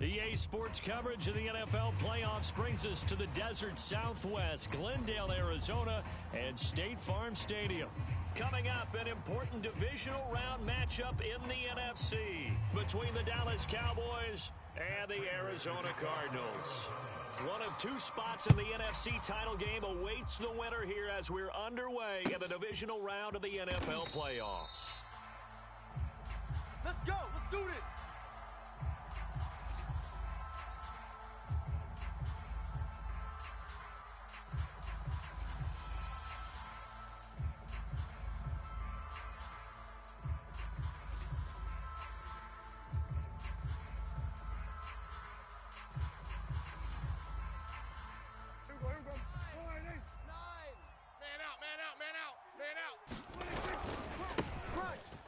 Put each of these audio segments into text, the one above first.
EA Sports coverage of the NFL playoffs brings us to the desert Southwest, Glendale, Arizona, and State Farm Stadium. Coming up, an important divisional round matchup in the NFC between the Dallas Cowboys and the Arizona Cardinals. One of two spots in the NFC title game awaits the winner here as we're underway in the divisional round of the NFL playoffs. Let's go. Let's do this.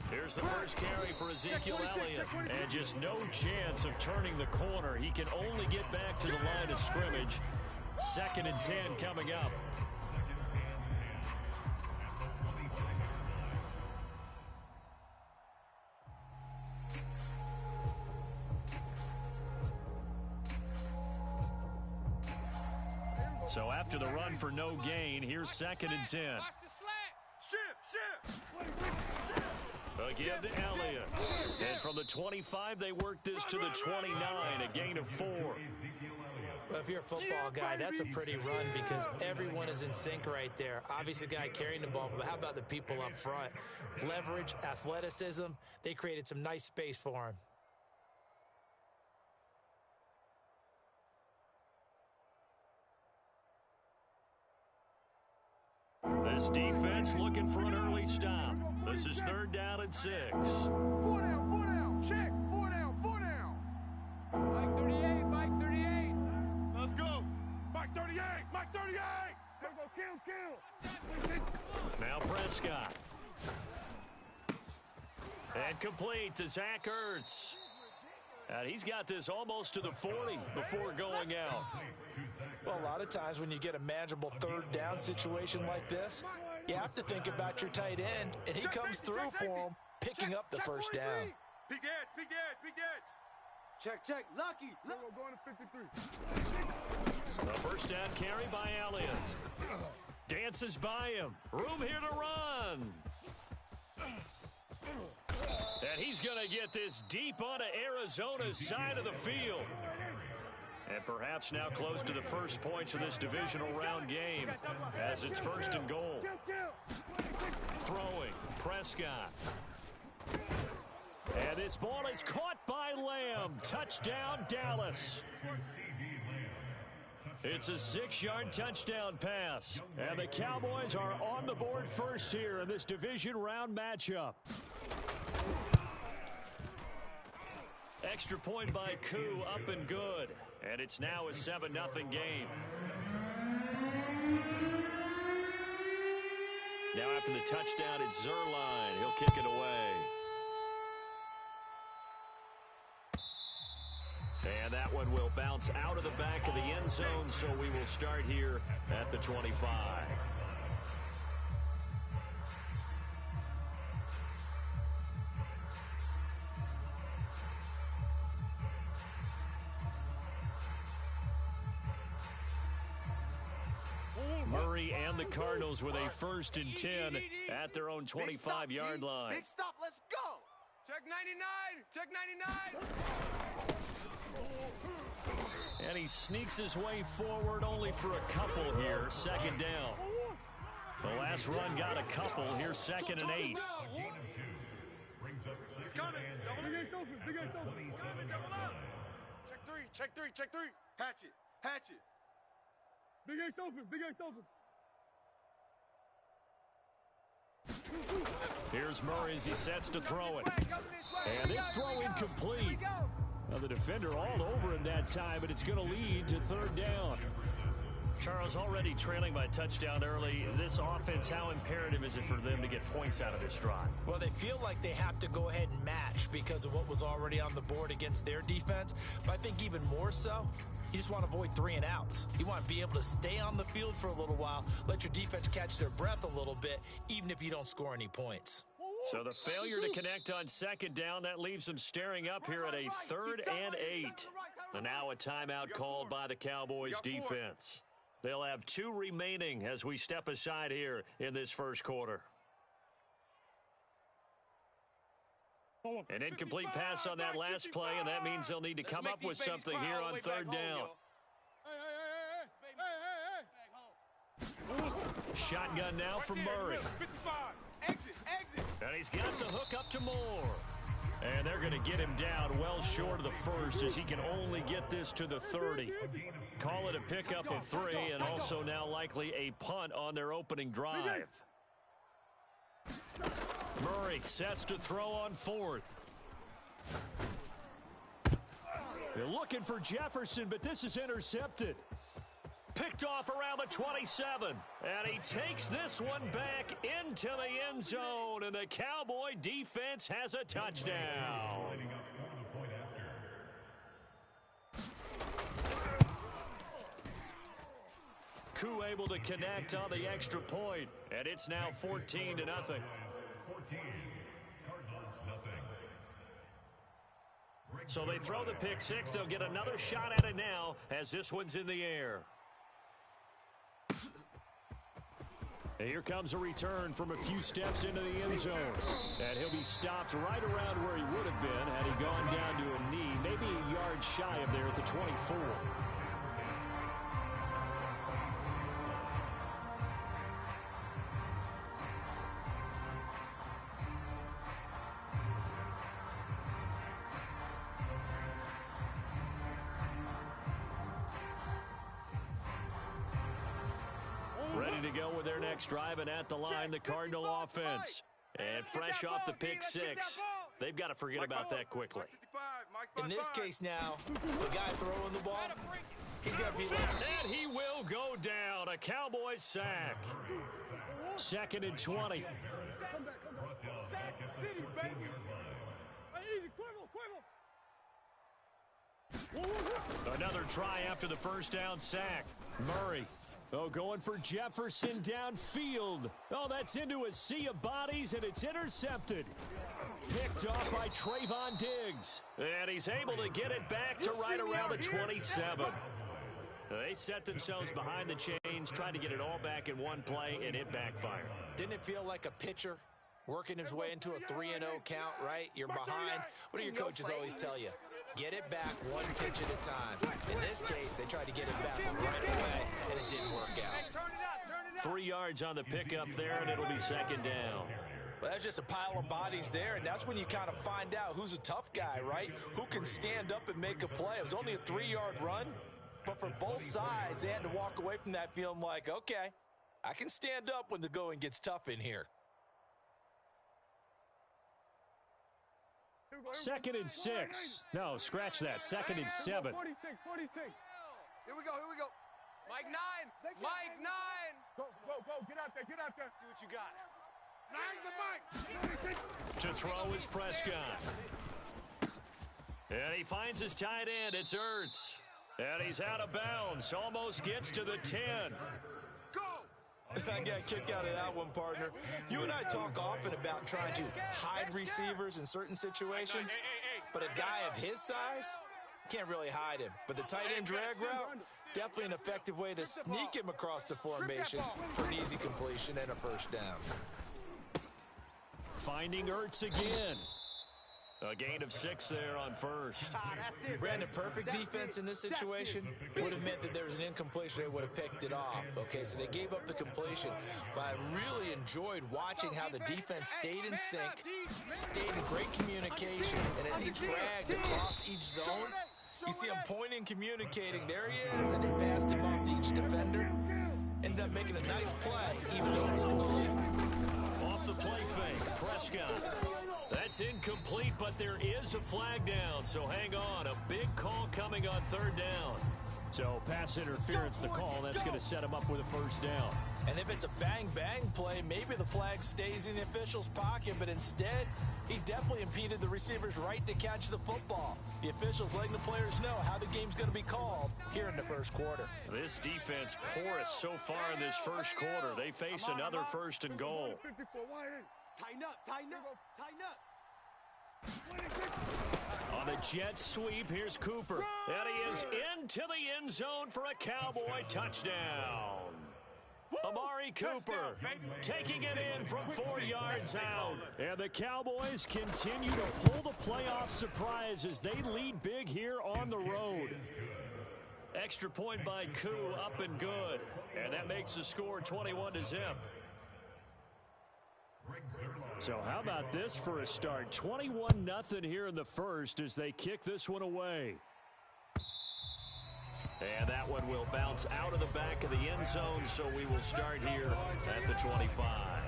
Here's the first carry for Ezekiel Elliott, and just no chance of turning the corner. He can only get back to the line of scrimmage. 2nd and 10 coming up. So after the run for no gain, here's 2nd and 10. Again to Elliott. And from the 25, they work this to the 29, a gain of 4. Well, if you're a football guy, that's a pretty run because everyone is in sync right there. Obviously, the guy carrying the ball, but how about the people up front? Leverage, athleticism, they created some nice space for him. This defense looking for an early stop. This is 3rd down and 6. 4 down, check. 4 down. Mike 38, Mike 38. Let's go. Mike 38. Here we go, kill. Now Prescott. And complete to Zach Ertz. And he's got this almost to the 40 before going out. Well, a lot of times when you get a manageable 3rd down situation like this, you have to think about your tight end, and he comes through for him, picking up the first down. Big edge. Check. Lucky. We're going to 53. The first down carry by Elliott. Dances by him. Room here to run. And he's going to get this deep onto Arizona's side of the field. And perhaps now close to the first points of this divisional round game as it's 1st and goal. Throwing, Prescott. And this ball is caught by Lamb. Touchdown, Dallas. It's a 6-yard touchdown pass. And the Cowboys are on the board first here in this division round matchup. Extra point by Koo, up and good. And it's now a 7-0 game. Now after the touchdown, it's Zerline. He'll kick it away. And that one will bounce out of the back of the end zone, so we will start here at the 25. Murray and the Cardinals with a 1st and 10 at their own 25-yard line. Big stop, let's go. Check 99. And he sneaks his way forward only for a couple here. 2nd down. The last run got a couple. Here's 2nd and 8. He's coming. Big ace open. Coming, double up. Check three. Hatch it. Big ace open. Here's Murray as he sets to throw it. And this throw incomplete. Now the defender all over him that time, but it's going to lead to 3rd down. Charles, already trailing by touchdown early. This offense, how imperative is it for them to get points out of this drive? Well, they feel like they have to go ahead and match because of what was already on the board against their defense. But I think even more so, you just want to avoid 3 and outs. You want to be able to stay on the field for a little while, let your defense catch their breath a little bit, even if you don't score any points. So the failure to connect on second down, that leaves them staring up here at a 3rd and 8. And now a timeout called by the Cowboys defense. They'll have 2 remaining as we step aside here in this first quarter. An incomplete pass on that last play, and that means they'll need to come up with something here on 3rd down. Shotgun now from Murray. And he's got the hook up to Moore. And they're going to get him down well short of the first as he can only get this to the 30. Call it a pickup of 3 and also now likely a punt on their opening drive. Murray sets to throw on 4th. They're looking for Jefferson, but this is intercepted. Picked off around the 27. And he takes this one back into the end zone. And the Cowboy defense has a touchdown. Koo able to connect on the extra point. And it's now 14-0. So they throw the pick 6. They'll get another shot at it now as this one's in the air. And here comes a return from a few steps into the end zone. And he'll be stopped right around where he would have been had he gone down to a knee, maybe a yard shy of there at the 24. Ready to go with their next drive, and at the line, the Cardinal offense. And fresh off the pick 6, they've got to forget about that quickly. In this case now, the guy throwing the ball, he's got to be like... And he will go down. A Cowboys sack. 2nd and 20. Sack City, baby. Easy, quiver. Another try after the first down sack. Murray. Oh, going for Jefferson downfield. Oh, that's into a sea of bodies, and it's intercepted. Picked off by Trayvon Diggs. And he's able to get it back to right around the 27. They set themselves behind the chains, trying to get it all back in one play, and it backfired. Didn't it feel like a pitcher working his way into a 3-0 count, right? You're behind. What do your coaches always tell you? Get it back one pitch at a time. In this case, they tried to get it back right away, and it didn't work out. 3 yards on the pickup there, and it'll be 2nd down. Well, that's just a pile of bodies there, and that's when you kind of find out who's a tough guy, right? Who can stand up and make a play. It was only a 3-yard run, but for both sides, they had to walk away from that feeling like, okay, I can stand up when the going gets tough in here. 2nd and 6. No, scratch that. 2nd and 7. 46. Here we go. Mike 9. Go. Get out there. See what you got. 9's the Mike. To throw is Prescott. And he finds his tight end. It's Ertz. And he's out of bounds. Almost gets to the 10. I got a kick out of that one, partner. You and I talk often about trying to hide receivers in certain situations, but a guy of his size can't really hide him. But the tight end drag route, definitely an effective way to sneak him across the formation for an easy completion and a first down. Finding Ertz again. A gain of 6 there on first. Brandon, perfect defense in this situation would have meant that there was an incompletion. They would have picked it off. Okay, so they gave up the completion. But I really enjoyed watching how the defense stayed in sync, stayed in great communication, and as he dragged across each zone, you see him pointing, communicating. There he is, and they passed him off to each defender. Ended up making a nice play, even though it was complete. Off the play fake, Prescott. That's incomplete, but there is a flag down, so hang on. A big call coming on 3rd down. So pass interference the call. That's going to set him up with a first down. And if it's a bang-bang play, maybe the flag stays in the official's pocket, but instead, he definitely impeded the receiver's right to catch the football. The officials letting the players know how the game's going to be called here in the first quarter. This defense porous so far in this first quarter. They face another 1st and goal. Tighten up, tighten up, tighten up. On a jet sweep, here's Cooper. And he is into the end zone for a Cowboy touchdown. Amari Cooper taking it in from 4 yards out. And the Cowboys continue to pull the playoff surprise as they lead big here on the road. Extra point by Koo, up and good. And that makes the score 21-0. So how about this for a start? 21-0 here in the first as they kick this one away. And that one will bounce out of the back of the end zone, so we will start here at the 25.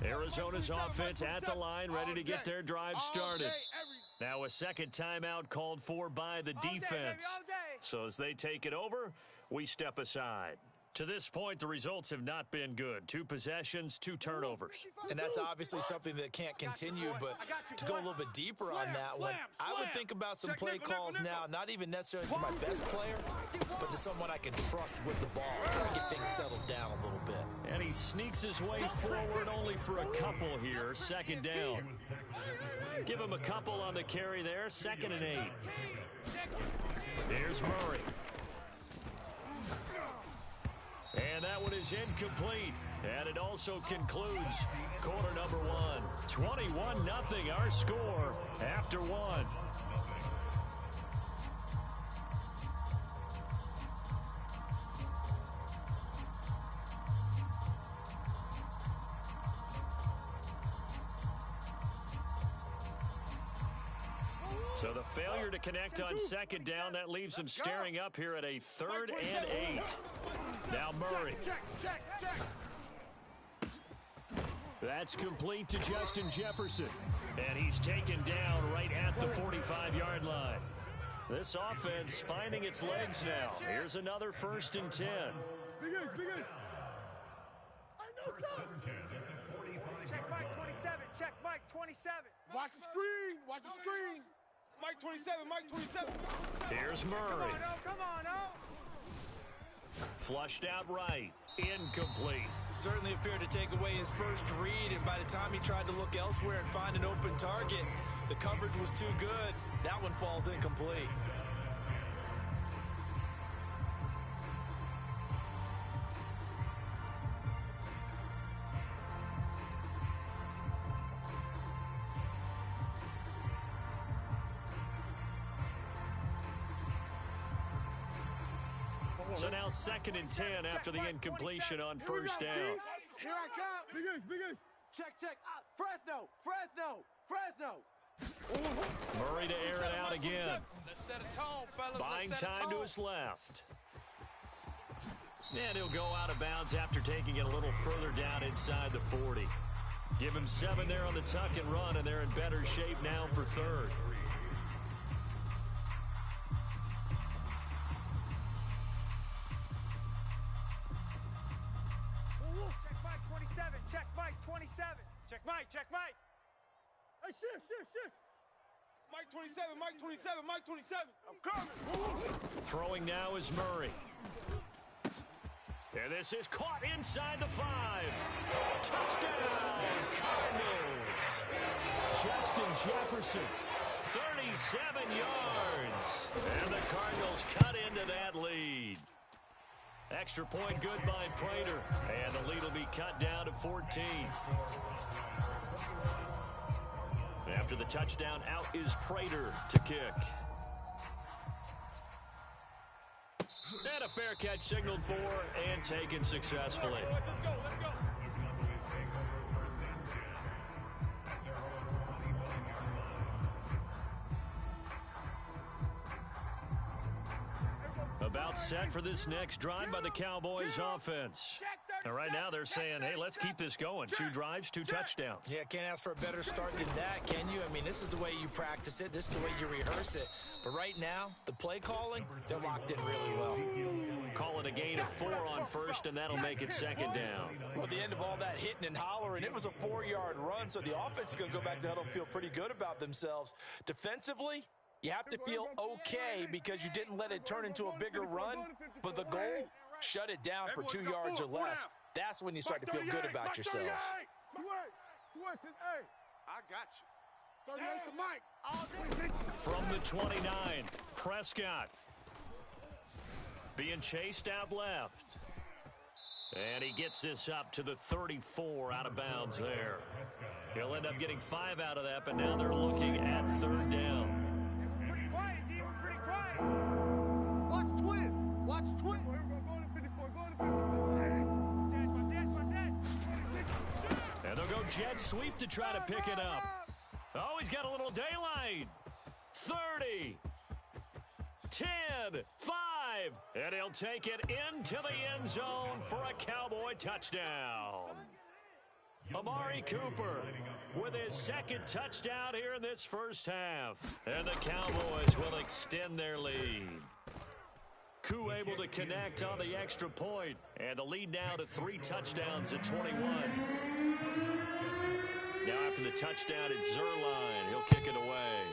Arizona's offense at the line, ready to get their drive started. Now a second timeout called for by the defense. So as they take it over, we step aside. To this point, the results have not been good. 2 possessions, 2 turnovers. And that's obviously something that can't continue, but to go a little bit deeper on that one, I would think about some play calls now, not even necessarily to my best player, but to someone I can trust with the ball, try to get things settled down a little bit. And he sneaks his way forward only for a couple here, second down. Give him a couple on the carry there, 2nd and 8. Here's Murray. And that one is incomplete. And it also concludes quarter number 1. 21-0 our score after 1. So the failure to connect on second down, that leaves them staring up here at a 3rd and 8. Now Murray. That's complete to Justin Jefferson. And he's taken down right at the 45-yard line. This offense finding its legs now. Here's another 1st and 10. Check Mike 27. Check Mike 27. Watch the screen. Watch the screen. Mike 27. Mike 27. Here's Murray. Come on, oh. Flushed out right. Incomplete. Certainly appeared to take away his first read, and by the time he tried to look elsewhere and find an open target, the coverage was too good. That one falls incomplete. So now 2nd and 10 after the incompletion on 1st down. Here I come. Big Ace. Check. Fresno. Murray to air it out again. Let's set a tone, fellas. Buying time to his left. And he'll go out of bounds after taking it a little further down inside the 40. Give him 7 there on the tuck and run, and they're in better shape now for 3rd. Check Mike 27. Check Mike. Hey, shift. Mike 27. I'm coming. Throwing now is Murray. And this is caught inside the 5. Touchdown, Cardinals. Justin Jefferson, 37 yards. And the Cardinals cut into that lead. Extra point good by Prater. And the lead will be cut down to 14. After the touchdown, out is Prater to kick. And a fair catch signaled for and taken successfully. Let's go. About set for this next drive by the Cowboys offense. And right now they're saying, hey, let's keep this going. 2 drives, 2 touchdowns. Yeah, can't ask for a better start than that, can you? I mean, this is the way you practice it. This is the way you rehearse it. But right now, the play calling, they're locked in really well. call it a gain of 4 on first, and that'll make it second down. Well, at the end of all that hitting and hollering, it was a 4-yard run, so the offense is going to go back to huddle and feel pretty good about themselves. Defensively, you have to feel okay because you didn't let it turn into a bigger run, but the goal, shut it down for 2 yards or less. That's when you start to feel good about yourselves. I got you. 38's the mic. From the 29, Prescott. Being chased out left. And he gets this up to the 34 out of bounds there. He'll end up getting 5 out of that, but now they're looking at 3rd down. Pretty quiet, D. We're pretty quiet. Watch twins. Watch twins. And they'll go jet sweep to try to pick it up. Oh, he's got a little daylight. 30, 10, 5, and he'll take it into the end zone for a Cowboy touchdown. Amari Cooper with his 2nd touchdown here in this first half. And the Cowboys will extend their lead. Koo able to connect on the extra point, and the lead now to 3 touchdowns at 21. Now after the touchdown, it's Zerline. He'll kick it away.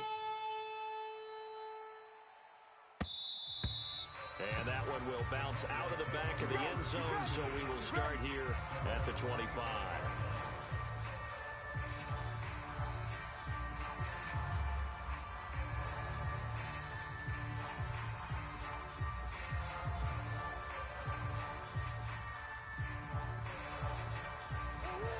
And that one will bounce out of the back of the end zone, so we will start here at the 25.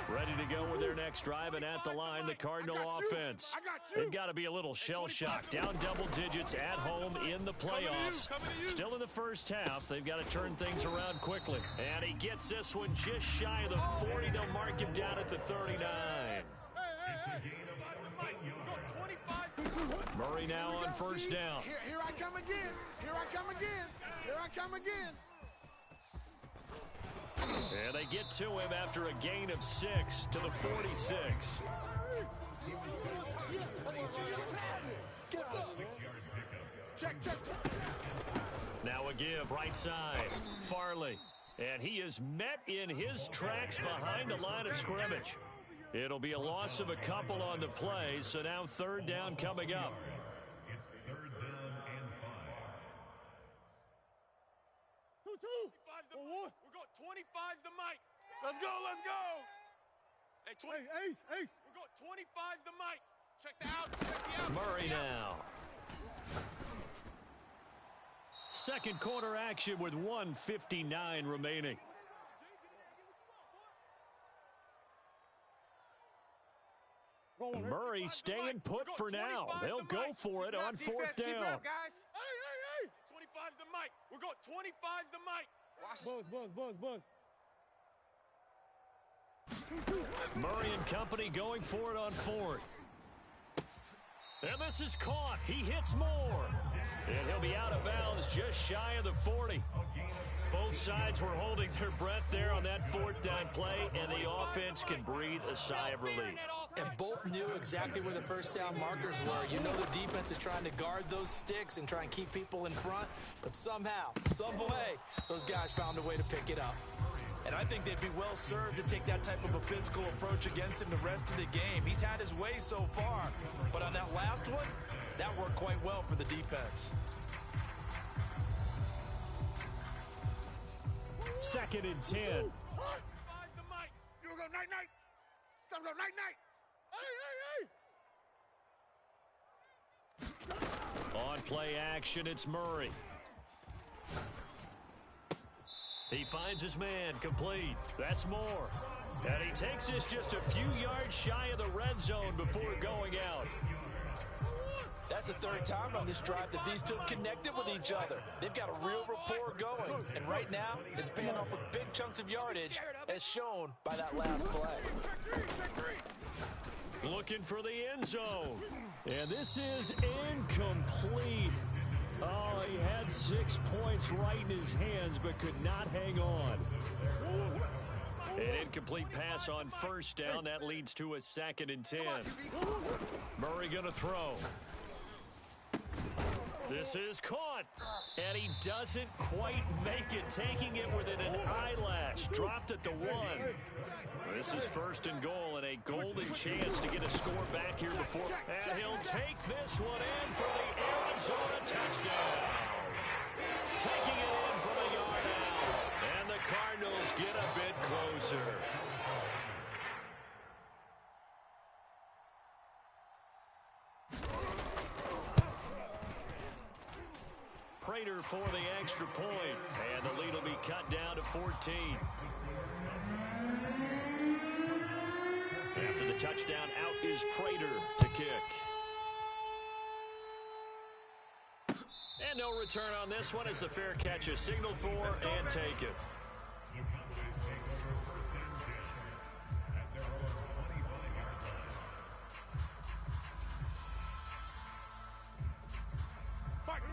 Ready to go with their next drive, and at the line, the Cardinal offense. They've got to be a little shell-shocked. Down double digits at home in the playoffs. Still in the first half. They've got to turn things around quickly. And he gets this one just shy of the 40. They'll mark him down at the 39. Murray now on first down. Here I come again. Here I come again. Here I come again. And they get to him after a gain of 6 to the 46. Check. Now a give, right side. Farley. And he is met in his tracks behind the line of scrimmage. It'll be a loss of a couple on the play, so now 3rd down coming up. We got 25's the mic. Let's go. Hey, Ace. We got 25's the mic. Check the out. Murray now. Second quarter action with 1:59 remaining. Murray staying put for now. They'll go for it on 4th down. Hey. 25's the mic. We got 25's the mic. Buzz. Murray and company going for it on 4th. And this is caught. He hits more. And he'll be out of bounds just shy of the 40. Both sides were holding their breath there on that 4th down play, and the offense can breathe a sigh of relief. And both knew exactly where the first down markers were. You know the defense is trying to guard those sticks and try and keep people in front, but somehow, some way, those guys found a way to pick it up. And I think they'd be well served to take that type of a physical approach against him the rest of the game. He's had his way so far, but on that last one, that worked quite well for the defense. 2nd and 10. You go night. Time to go night. Hey. On play action, it's Murray. He finds his man, complete. That's more. And he takes this just a few yards shy of the red zone before going out. That's the 3rd time on this drive that these two connected with each other. They've got a real rapport going. And right now, it's paying off with big chunks of yardage, as shown by that last play. Looking for the end zone. And this is incomplete. Oh, he had 6 points right in his hands, but could not hang on. An incomplete pass on 1st down. That leads to a 2nd and 10. Murray going to throw. This is caught. punt. And he doesn't quite make it, taking it within an eyelash. Dropped at the 1. This is 1st and goal and a golden chance to get a score back here before. And he'll take this one in for the Arizona touchdown. Taking it in from a yard out. And the Cardinals get a bit closer. Prater for the extra point, and the lead will be cut down to 14. After the touchdown, out is Prater to kick. And no return on this one as the fair catch is signaled for and taken.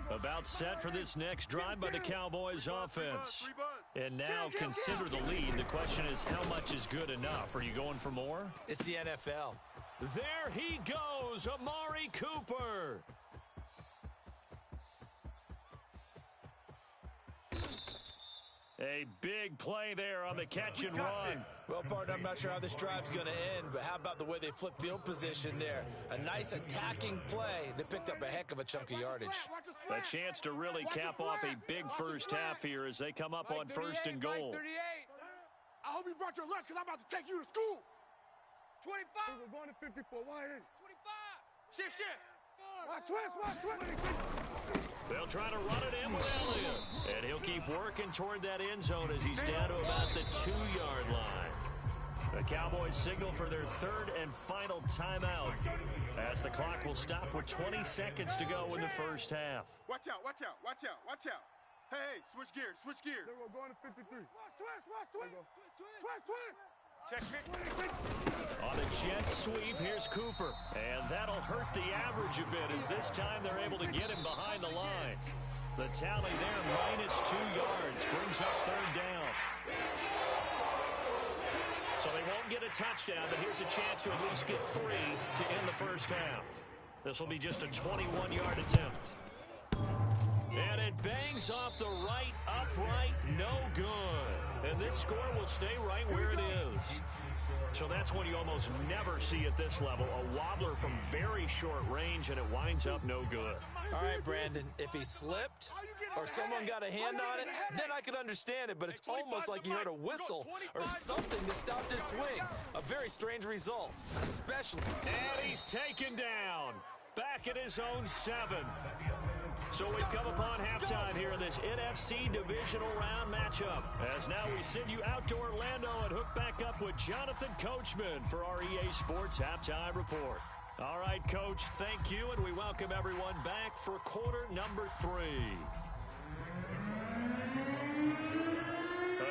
About set for this next drive by the Cowboys offense. And now consider the lead. The question is, how much is good enough? Are you going for more? It's the NFL. There he goes, Amari Cooper. A big play there on the catch and run. Well, partner, I'm not sure how this drive's going to end, but how about the way they flip field position there? A nice attacking play that picked up a heck of a chunk of yardage. A chance to really cap off a big first half here as they come up on 1st and goal. I hope you brought your lunch because I'm about to take you to school. 25. We're going to 54. Why ain't 25. Shift. Watch twist. They'll try to run it in with Elliott. And he'll keep working toward that end zone as he's down to about the 2-yard line. The Cowboys signal for their 3rd and final timeout as the clock will stop with 20 seconds to go in the first half. Watch out. Hey, switch gears. We're going to 53. Twist. Check it. On a jet sweep, here's Cooper. And that'll hurt the average a bit as this time they're able to get him behind the line. The tally there, -2 yards, brings up 3rd down. So they won't get a touchdown, but here's a chance to at least get 3 to end the first half. This will be just a 21-yard attempt. And it bangs off the right upright, no good. And this score will stay right where it is. So that's one you almost never see at this level. A wobbler from very short range, and it winds up no good. All right, Brandon, if he slipped or someone got a hand on it, then I could understand it. But it's almost like you heard a whistle or something to stop this swing. A very strange result, especially. And he's taken down. Back at his own 7. So we've come upon halftime here in this NFC divisional round matchup. As now we send you out to Orlando and hook back up with Jonathan Coachman for our EA Sports Halftime Report. All right, Coach, thank you, and we welcome everyone back for quarter number 3.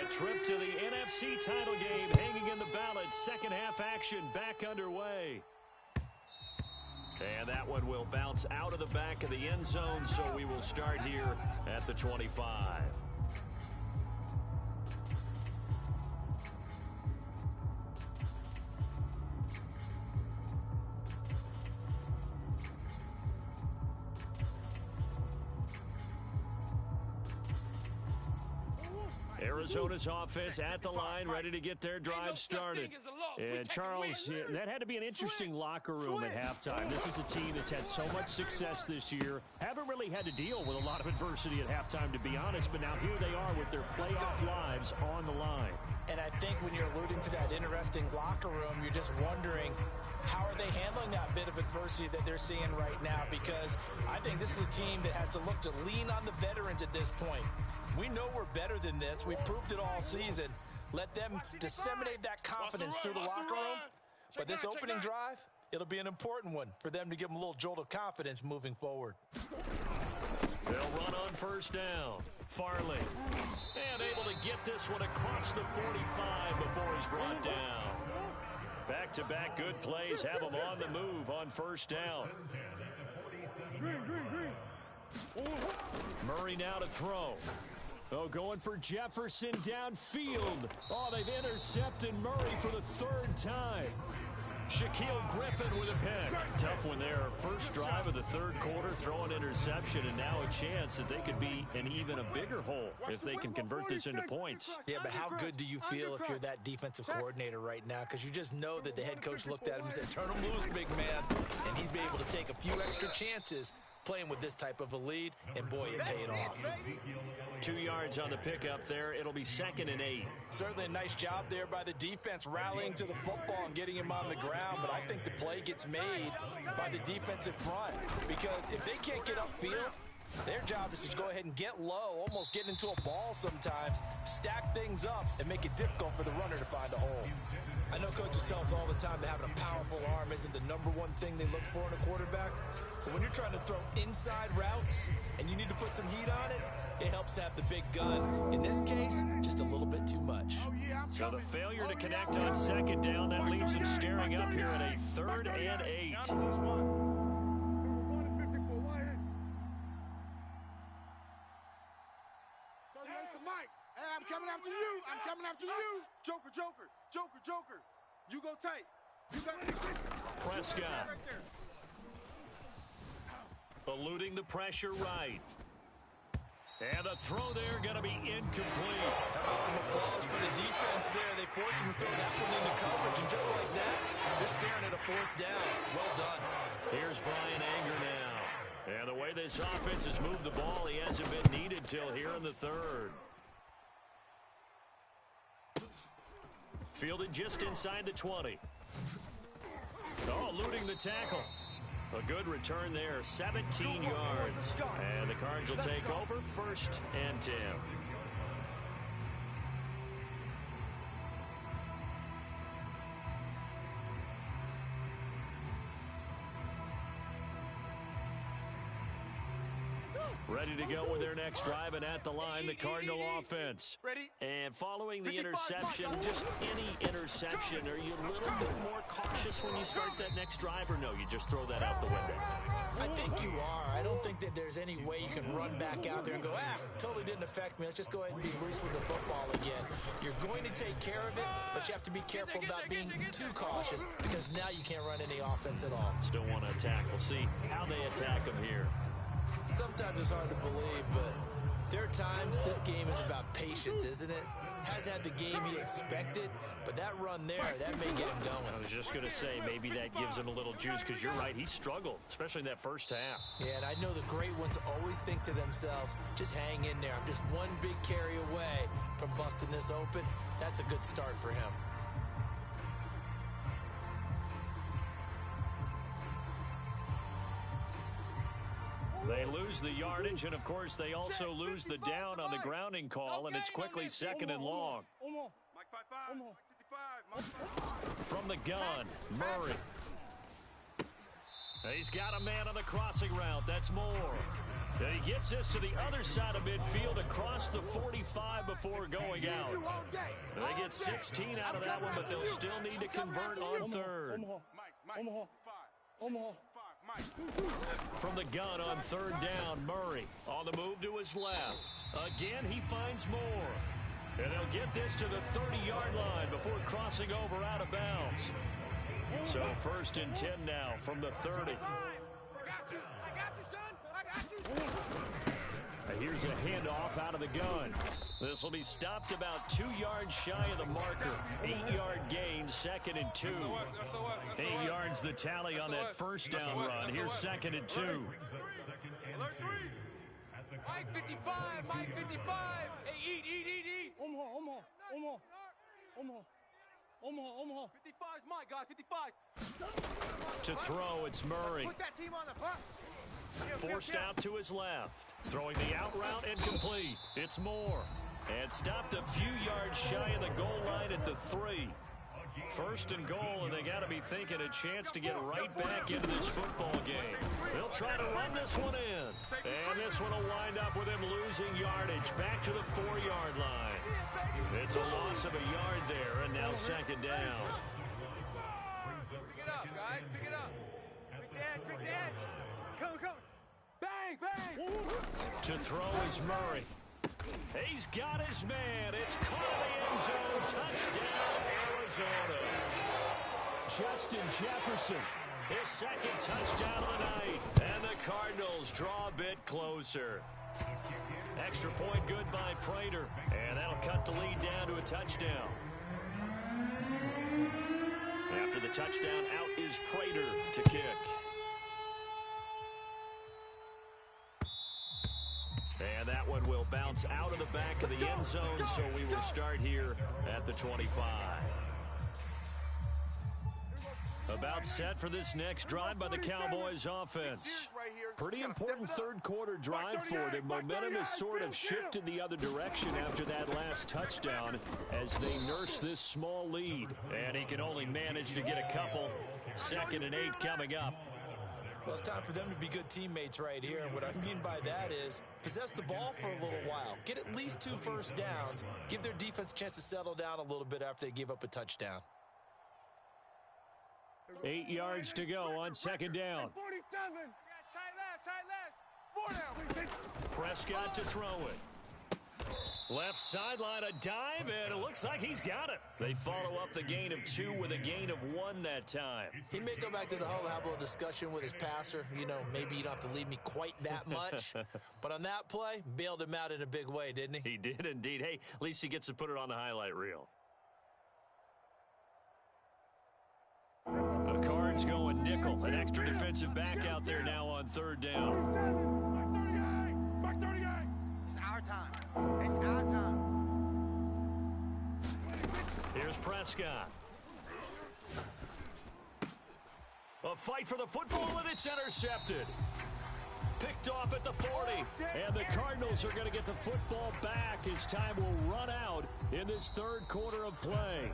A trip to the NFC title game hanging in the balance. Second half action back underway. And that one will bounce out of the back of the end zone, so we will start here at the 25. Arizona's offense at the line, ready to get their drive started. And Charles, that had to be an interesting locker room at halftime. This is a team that's had so much success this year. Haven't really had to deal with a lot of adversity at halftime, to be honest, but now here they are with their playoff lives on the line. And I think when you're alluding to that interesting locker room, you're just wondering, how are they handling that bit of adversity that they're seeing right now? Because I think this is a team that has to look to lean on the veterans at this point. We know we're better than this. We've proved it all season. Let them disseminate that confidence through the locker room. But this opening drive, it'll be an important one for them to give them a little jolt of confidence moving forward. They'll run on first down. Farley. And able to get this one across the 45 before he's brought down. Back-to-back good plays have him on the move on first down. Murray now to throw. Oh, going for Jefferson downfield. Oh, they've intercepted Murray for the 3rd time. Shaquille Griffin with a pick. Tough tough when their first drive of the third quarter throw an interception, and now a chance that they could be in even a bigger hole if they can convert this into points. Yeah, but how good do you feel if you're that defensive coordinator right now? Because you just know that the head coach looked at him and said, turn him loose, big man. And he'd be able to take a few extra chances playing with this type of a lead, and boy, it paid off. 2 yards on the pickup there. It'll be 2nd and 8. Certainly a nice job there by the defense rallying to the football and getting him on the ground, but I think the play gets made by the defensive front, because if they can't get upfield, their job is to go ahead and get low, almost get into a ball sometimes, stack things up, and make it difficult for the runner to find a hole. I know coaches tell us all the time that having a powerful arm isn't the #1 thing they look for in a quarterback, but when you're trying to throw inside routes and you need to put some heat on it, it helps to have the big gun. In this case, just a little bit too much. So the failure to connect on 2nd down, that leaves them staring up here at a 3rd and 8. I'm coming after you. I'm coming after you. Joker, Joker, Joker, Joker. You go tight. You got Prescott. right there. Eluding the pressure right. And the throw there going to be incomplete. How about some applause for the defense there? They forced him to throw that one into coverage, and just like that, they're staring at a 4th down. Well done. Here's Brian Anger now. And the way this offense has moved the ball, he hasn't been needed till here in the 3rd. Fielded just inside the 20. Oh, eluding the tackle. A good return there, 17 yards. And the Cards will take over, 1st and 10. Ready to go with their next drive, and at the line, the Cardinal offense. Ready? And following the interception, just any interception, are you a little bit more cautious when you start that next drive, or no, you just throw that out the window? I think you are. I don't think that there's any way you can run back out there and go, totally didn't affect me. Let's just go ahead and be loose with the football again. You're going to take care of it, but you have to be careful about being too cautious, because now you can't run any offense at all. Still want to attack. We'll see how they attack them here. Sometimes it's hard to believe, but there are times this game is about patience, isn't it? Hasn't had the game he expected, but that run there, that may get him going. I was just going to say, maybe that gives him a little juice, because you're right, he struggled, especially in that first half. Yeah, and I know the great ones always think to themselves, just hang in there. I'm just one big carry away from busting this open. That's a good start for him. They lose the yardage, and of course they also lose the down on the grounding call, and it's quickly 2nd and long. Mike 5-5, Mike 55, From the gun, Murray. He's got a man on the crossing route. That's Moore. And he gets this to the other side of midfield across the 45 before going out. They get 16 out of that one, but they'll still need to convert on 3rd. From the gun on 3rd down, Murray on the move to his left. Again, he finds Moore. And they'll get this to the 30-yard line before crossing over out of bounds. So 1st and 10 now from the 30. I got you, son. I got you. Here's a handoff out of the gun. This will be stopped about 2 yards shy of the marker. 8-yard gain, 2nd and 2. 8 yards the tally on that first down run. Here's 2nd and 2. Alert 3. Mike 55, Mike 55. Hey, eat. Omaha. 55's Mike, guys, 55. To throw, it's Murray. Put that team on the puck. Forced out to his left. Throwing the out route incomplete. It's Moore. And stopped a few yards shy of the goal line at the 3. 1st and goal, and they got to be thinking a chance to get right back into this football game. They'll try to run this one in. And this one will wind up with him losing yardage back to the 4-yard line. It's a loss of a yard there, and now 2nd down. Pick it up, guys. Pick it up. Quick dance. Come. Bang. To throw is Murray. He's got his man. It's caught in the end zone. Touchdown, Arizona. Justin Jefferson His second touchdown of the night. And the Cardinals draw a bit closer. Extra point good by Prater. And that'll cut the lead down to a touchdown. After the touchdown, out is Prater to kick. And that one will bounce out of the back of the end zone, so we will start here at the 25. About set for this next drive by the Cowboys offense. Pretty important third quarter drive for them. Momentum has sort of shifted the other direction after that last touchdown as they nurse this small lead. And he can only manage to get a couple. 2nd and 8 coming up. Well, it's time for them to be good teammates right here. And what I mean by that is possess the ball for a little while. Get at least 2 first downs. Give their defense a chance to settle down a little bit after they give up a touchdown. 8 yards to go on 2nd down. 47. Tight left. 4 down. Prescott to throw it. Left sideline, a dive, and it looks like he's got it. They follow up the gain of 2 with a gain of 1 that time. He may go back to the huddle and have a little discussion with his passer. You know, maybe you don't have to leave me quite that much. But on that play, bailed him out in a big way, didn't he? He did indeed. Hey, at least he gets to put it on the highlight reel. The Cards going nickel. An extra defensive back out there now on 3rd down. Back 38. It's our time. It's our time. Here's Prescott. A fight for the football, and it's intercepted. Picked off at the 40. And the Cardinals are going to get the football back as time will run out in this 3rd quarter of play.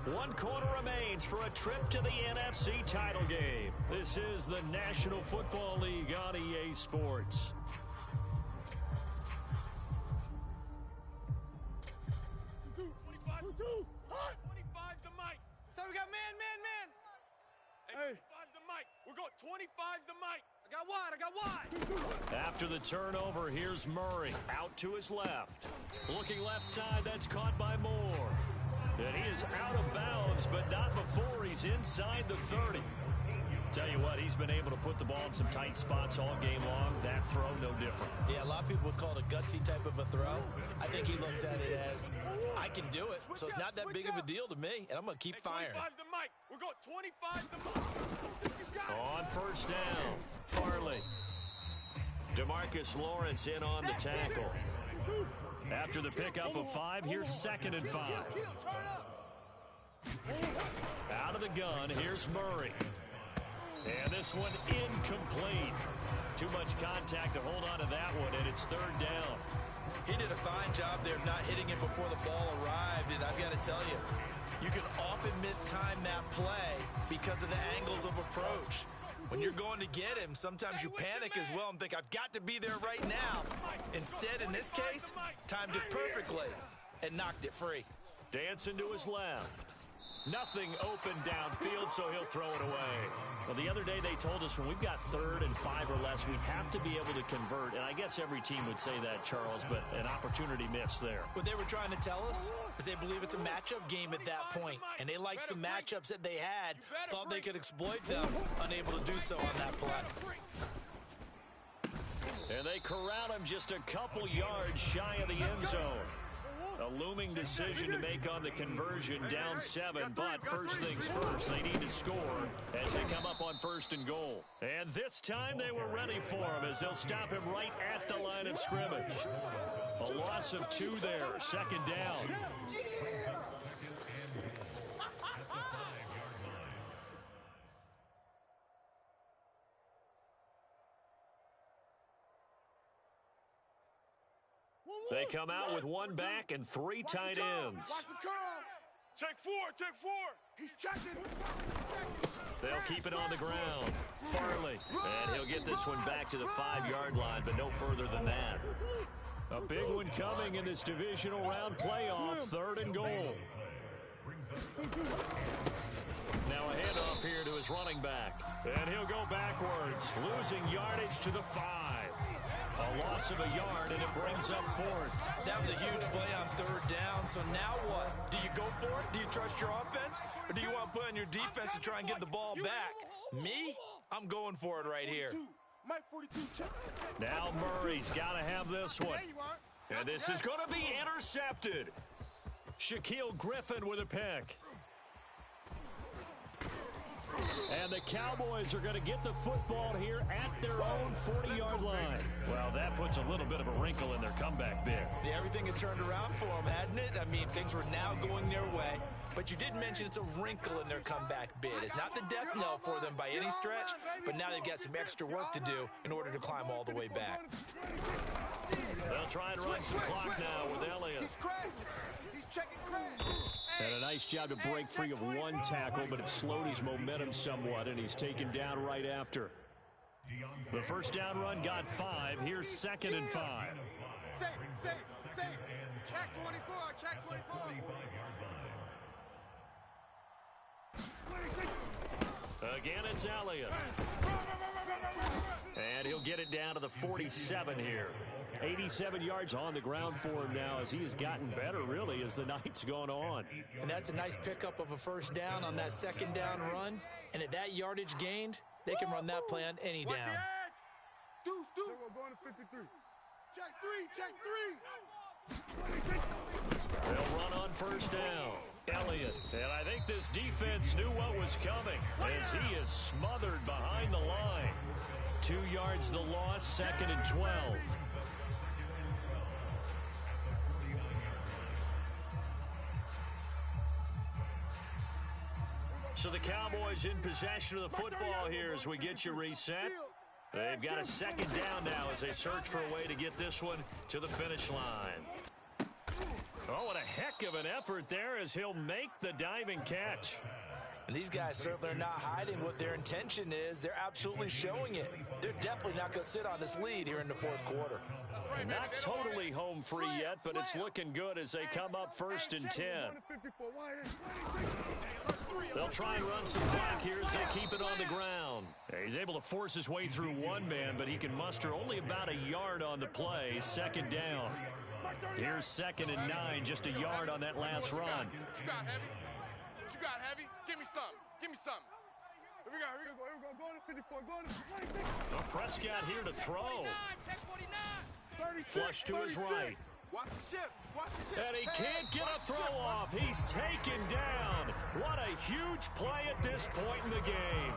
1 quarter remains for a trip to the NFC title game. This is the National Football League on EA Sports. So we got man. Hey, 25's the mic. We're going 25's the mic. I got wide. After the turnover, here's Murray out to his left. Looking left side, that's caught by Moore. And he is out of bounds, but not before he's inside the 30. Tell you what, he's been able to put the ball in some tight spots all game long. That throw, no different. Yeah, a lot of people would call it a gutsy type of a throw. I think he looks at it as, I can do it, so it's not that big of a deal to me, and I'm going to keep firing. 25's the mic. We're going 25's the mic. On 1st down, Farley. DeMarcus Lawrence in on the tackle. After the pickup of 5, here's 2nd and 5. Out of the gun, here's Murray. And this one incomplete. Too much contact to hold on to that one, and it's 3rd down. He did a fine job there of not hitting it before the ball arrived, and I've got to tell you, you can often mistime that play because of the angles of approach. When you're going to get him, sometimes you panic as well and think, I've got to be there right now. Instead, in this case, timed it perfectly and knocked it free. Dancing to his left. Nothing open downfield, so he'll throw it away. Well, the other day they told us when we've got 3rd and 5 or less, we have to be able to convert. And I guess every team would say that, Charles, but an opportunity missed there. What they were trying to tell us is they believe it's a matchup game at that point. And they liked some matchups that they had, thought they could exploit them, unable to do so on that play. And they corral him just a couple yards shy of the end zone. A looming decision to make on the conversion, down 7, but first things first, they need to score as they come up on 1st and goal. And this time they were ready for him as they'll stop him right at the line of scrimmage. A loss of 2 there, 2nd down. They come out with 1 back and 3 tight ends. Watch the curl. Take 4. He's checking. They'll keep it on the ground. Farley. And he'll get this one back to the 5-yard line, but no further than that. A big one coming in this divisional round playoff, 3rd and goal. Now a handoff here to his running back. And he'll go backwards, losing yardage to the 5. A loss of a yard, and it brings up 4th. That was a huge play on 3rd down, so now what? Do you go for it? Do you trust your offense? Or do you want to put on your defense to try and get the ball back? Me? I'm going for it right here. Mike 42, check. Now Murray's got to have this one. There you are. And this is going to be intercepted. Shaquille Griffin with a pick. And the Cowboys are going to get the football here at their own 40-yard line. Well, that puts a little bit of a wrinkle in their comeback bid. Yeah, everything had turned around for them, hadn't it? I mean, things were now going their way. But you did mention it's a wrinkle in their comeback bid. It's not the death knell for them by any stretch, but now they've got some extra work to do in order to climb all the way back. They'll try and run some clock now with Elliott. He's crashing. He's checking crash. And a nice job to break free of one tackle, but it slowed his momentum somewhat, and he's taken down right after. The first down run got 5. Here's 2nd and 5. Safe. Check 24, check 24. Again, it's Elliott. And he'll get it down to the 47 here. 87 yards on the ground for him now as he has gotten better, really, as the night's gone on. And that's a nice pickup of a first down on that second down run. And at that yardage gained, they can run that play on any What's down. the edge? Deuce. We're going to 53. Check 3. They'll run on first down. Elliott. And I think this defense knew what was coming as he is smothered behind the line. 2 yards the loss, 2nd and 12. So the Cowboys in possession of the football here as we get you reset. They've got a second down now as they search for a way to get this one to the finish line. Oh, what a heck of an effort there as he'll make the diving catch. And these guys certainly are not hiding what their intention is. They're absolutely showing it. They're definitely not going to sit on this lead here in the fourth quarter. Not totally home free yet, but it's looking good as they come up 1st and 10. They'll try and run some clock here as they keep it on the ground. He's able to force his way through one man, but he can muster only about a yard on the play. 2nd down. Here's 2nd and 9, just a yard on that last run. What you got, Heavy? Give me something. Here we go. Go to 54. Go to 26. Well, Prescott here to throw. Check 49. Flush to his right. Watch the ship. And he can't get a throw off. He's taken down. What a huge play at this point in the game.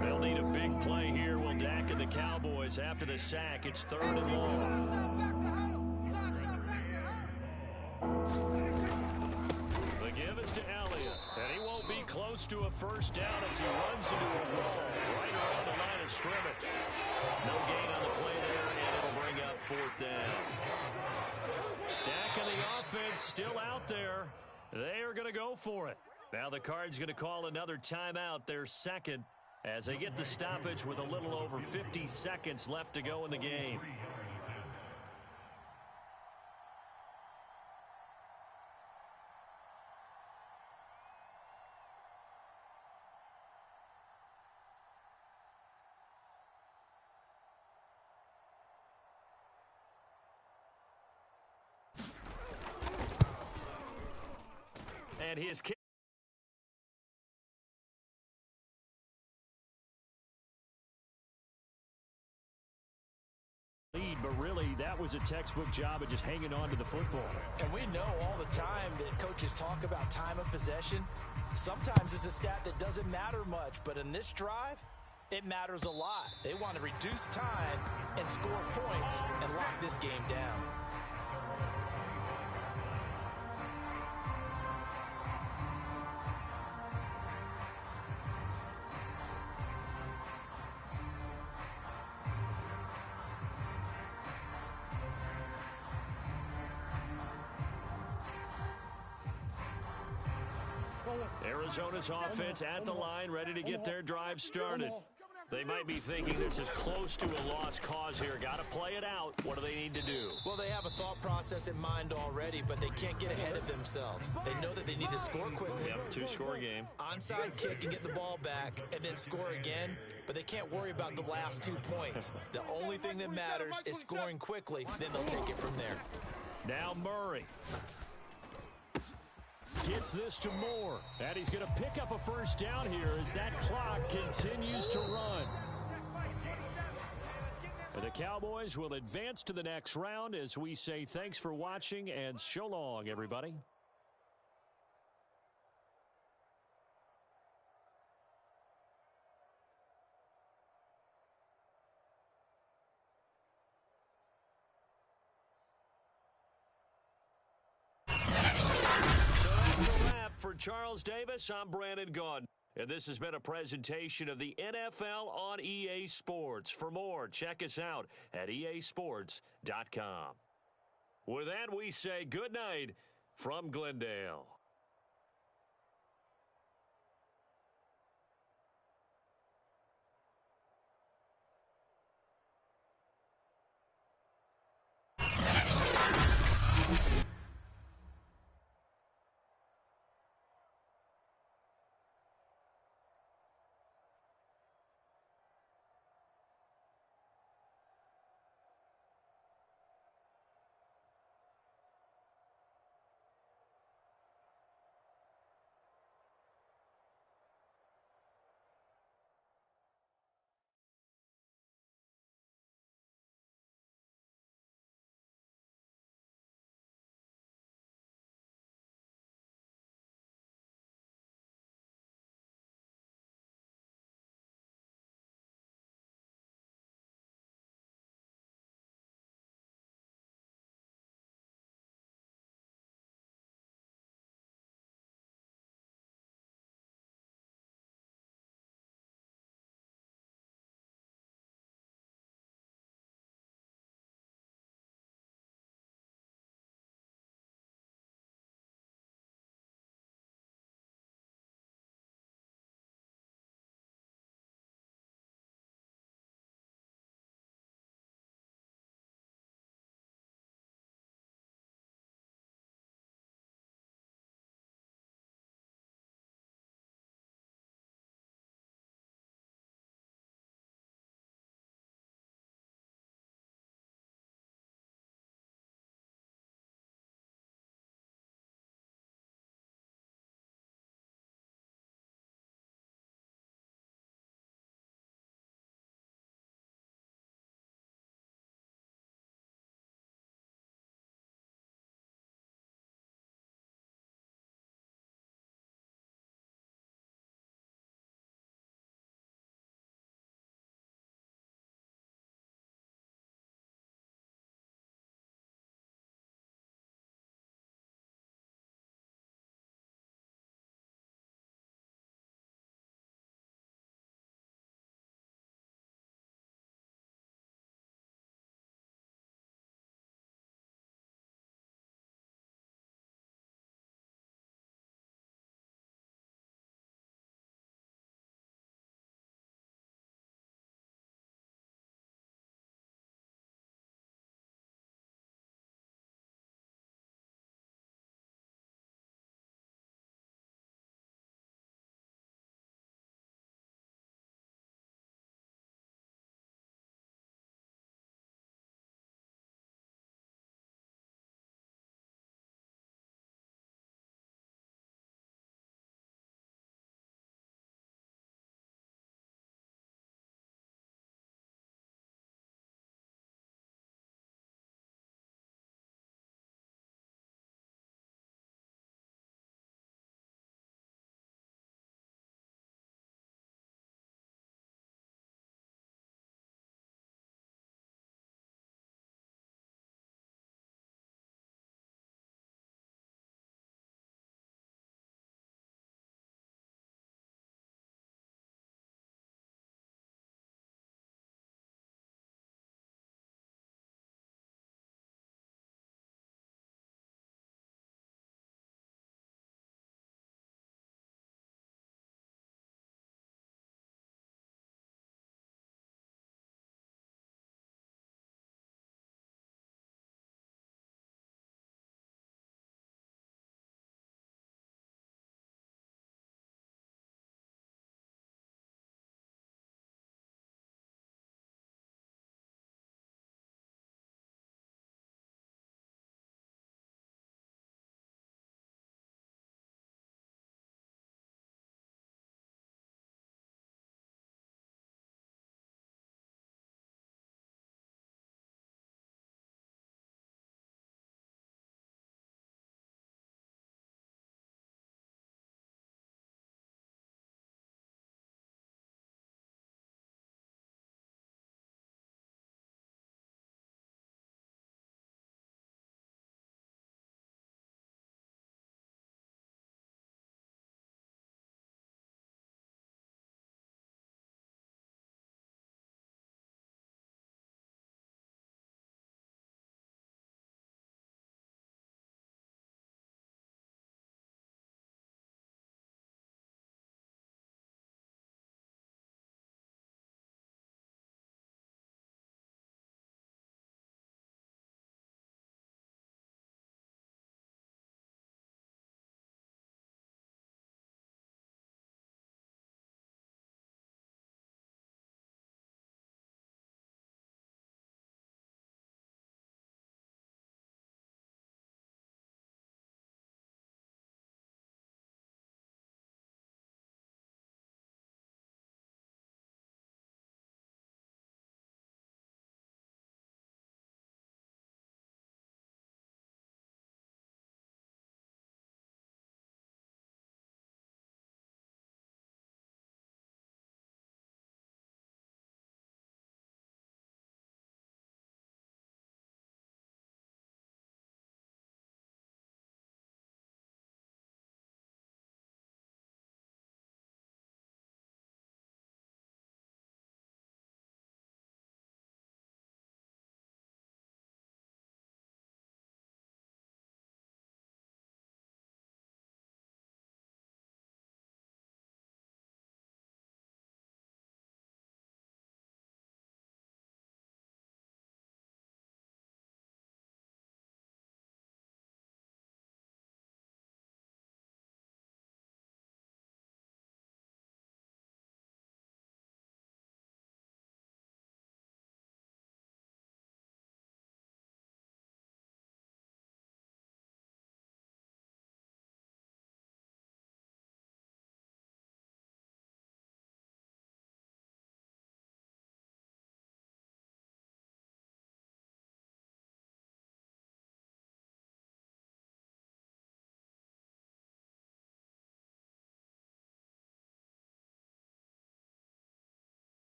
They'll need a big play here. Will Dak and the Cowboys after the sack. It's 3rd and long. The give is to Elliott, and he won't be close to a first down as he runs into a wall right around the line of scrimmage. No gain on the play there, and it'll bring up 4th down. Dak and the offense still out there. They are going to go for it. Now the Cards going to call another timeout, their 2nd, as they get the stoppage with a little over 50 seconds left to go in the game. And his kick. Lead, but really that was a textbook job of just hanging on to the football. And we know all the time that coaches talk about time of possession. Sometimes it's a stat that doesn't matter much, but in this drive, it matters a lot. They want to reduce time and score points and lock this game down. Arizona's offense at the line, ready to get their drive started. They might be thinking this is close to a lost cause here. Got to play it out. What do they need to do? Well, they have a thought process in mind already, but they can't get ahead of themselves. They know that they need to score quickly. Yep, 2-score game. Onside kick and get the ball back and then score again, but they can't worry about the last 2 points. The only thing that matters is scoring quickly, then they'll take it from there. Now Murray. Gets this to Moore. And he's going to pick up a first down here as that clock continues to run. And the Cowboys will advance to the next round as we say thanks for watching and so long, everybody. For Charles Davis, I'm Brandon Gaudin. And this has been a presentation of the NFL on EA Sports. For more, check us out at easports.com. With that, we say good night from Glendale.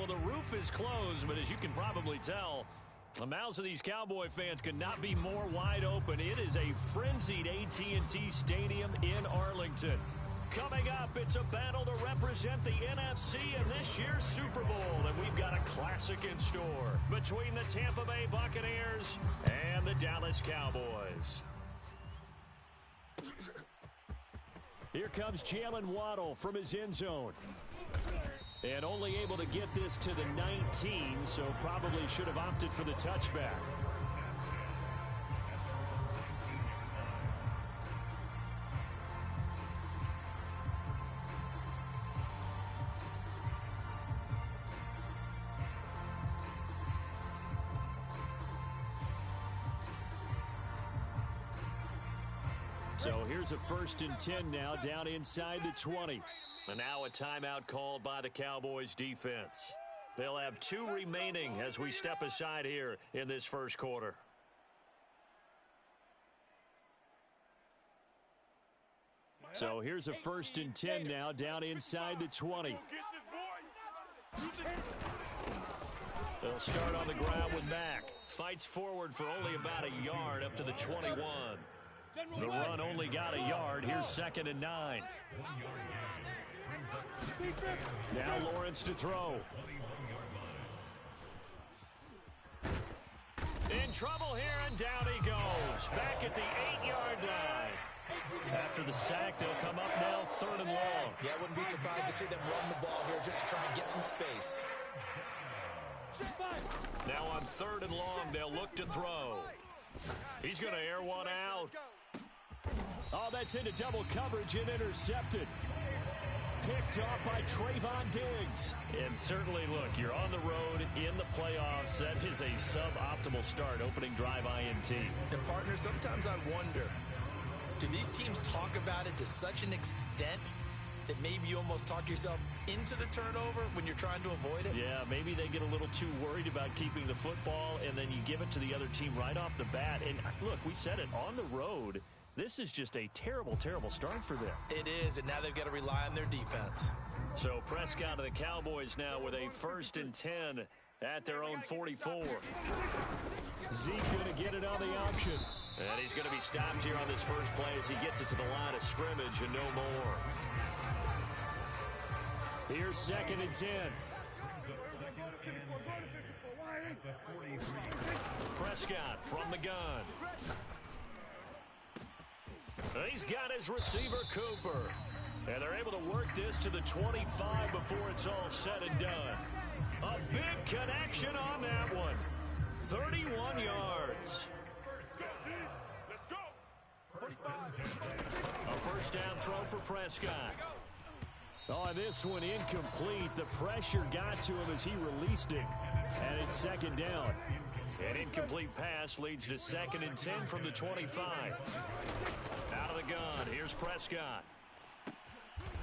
Well, the roof is closed, but as you can probably tell, the mouths of these Cowboy fans could not be more wide open. It is a frenzied AT&T Stadium in Arlington. Coming up, it's a battle to represent the NFC in this year's Super Bowl, and we've got a classic in store between the Tampa Bay Buccaneers and the Dallas Cowboys. Here comes Jalen Waddle from his end zone. And only able to get this to the 19, so probably should have opted for the touchback. So here's a 1st and 10 now down inside the 20. And now a timeout called by the Cowboys defense. They'll have 2 remaining as we step aside here in this first quarter. So here's a 1st and 10 now down inside the 20. They'll start on the ground with Mack. Fights forward for only about a yard up to the 21. The run only got a yard. Here's 2nd and 9. Now Lawrence to throw. In trouble here, and down he goes. Back at the 8-yard line. After the sack, they'll come up now 3rd and long. Yeah, I wouldn't be surprised to see them run the ball here just to try and get some space. Now on 3rd and long, they'll look to throw. He's going to air one out. Oh, that's into double coverage and intercepted. Picked off by Trayvon Diggs. And certainly, look, you're on the road in the playoffs. That is a suboptimal start, opening drive INT. And, partner, sometimes I wonder, do these teams talk about it to such an extent that maybe you almost talk yourself into the turnover when you're trying to avoid it? Yeah, maybe they get a little too worried about keeping the football, and then you give it to the other team right off the bat. And, look, we said it, on the road, this is just a terrible, terrible start for them. It is, and now they've got to rely on their defense. So Prescott of the Cowboys now with a 1st and 10 at their own 44. Zeke going to get it on the option. And he's going to be stopped here on this first play as he gets it to the line of scrimmage and no more. Here's 2nd and 10. Prescott from the gun. He's got his receiver, Cooper. And they're able to work this to the 25 before it's all said and done. A big connection on that one. 31 yards. A first down throw for Prescott. Oh, and this one incomplete. The pressure got to him as he released it. And it's 2nd down. An incomplete pass leads to 2nd and 10 from the 25. Out of the gun, here's Prescott.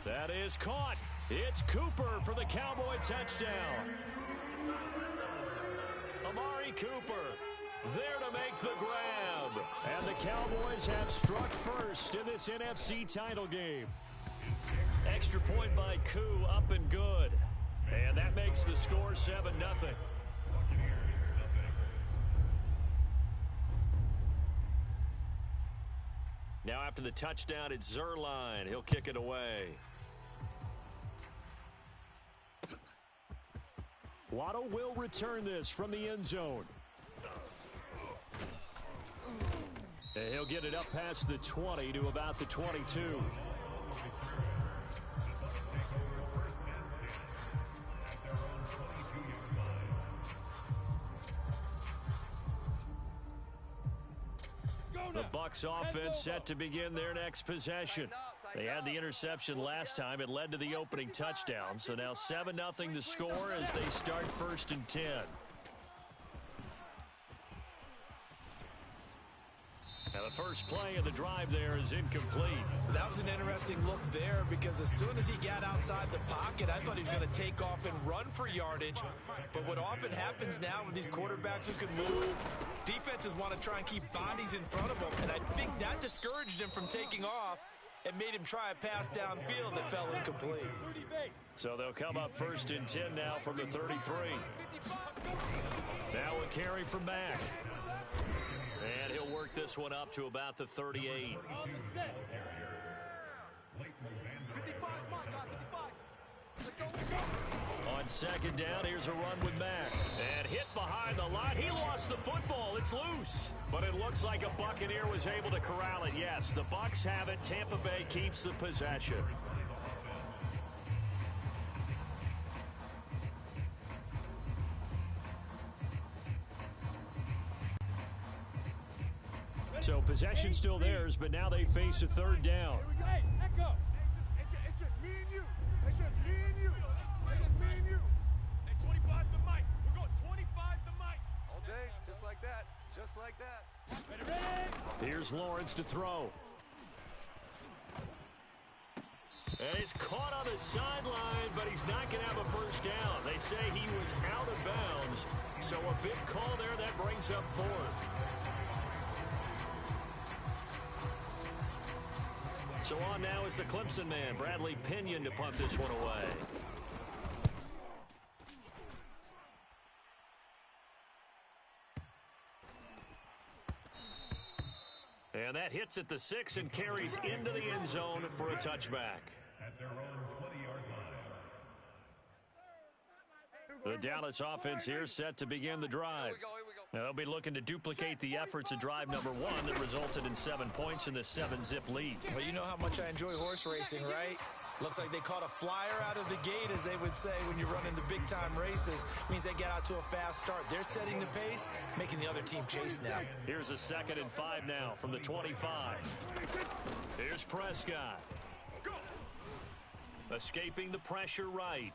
That is caught. It's Cooper for the Cowboy touchdown. Amari Cooper there to make the grab. And the Cowboys have struck first in this NFC title game. Extra point by Koo, up and good. And that makes the score 7-0. Now after the touchdown, it's Zerline. He'll kick it away. Waddle will return this from the end zone. And he'll get it up past the 20 to about the 22. The Bucs offense set to begin their next possession. They had the interception last time. It led to the opening touchdown. So now 7-0 to score as they start 1st and 10. Now the first play of the drive there is incomplete. That was an interesting look there because as soon as he got outside the pocket, I thought he was going to take off and run for yardage. But what often happens now with these quarterbacks who can move, defenses want to try and keep bodies in front of them. And I think that discouraged him from taking off. and made him try a pass downfield that fell incomplete. So they'll come up 1st and 10 now from the 33. Now a carry from Mack. And he'll work this one up to about the 38. On 2nd down, here's a run with Mack. And hit behind the line. He lost the football. It's loose. But it looks like a Buccaneer was able to corral it. Yes, the Bucs have it. Tampa Bay keeps the possession. So possession still theirs, but now they face a 3rd down. Hey, echo. It's just me and you. It's just me and you. It's just me and you. Hey, 25 the mic. We're going 25 the mic. All day, just like that. Just like that. Ready? Here's Lawrence to throw. And he's caught on the sideline, but he's not going to have a 1st down. They say he was out of bounds. So a big call there that brings up 4th. So on now is the Clemson man, Bradley Pinion, to punt this one away. And that hits at the 6 and carries into the end zone for a touchback. At their own 20-yard line. The Dallas offense here set to begin the drive. Now, they'll be looking to duplicate the efforts of drive number 1 that resulted in 7 points in the 7-zip lead. Well, you know how much I enjoy horse racing, right? Looks like they caught a flyer out of the gate, as they would say when you're running the big-time races. Means they get out to a fast start. They're setting the pace, making the other team chase now. Here's a 2nd and 5 now from the 25. Here's Prescott. Escaping the pressure right.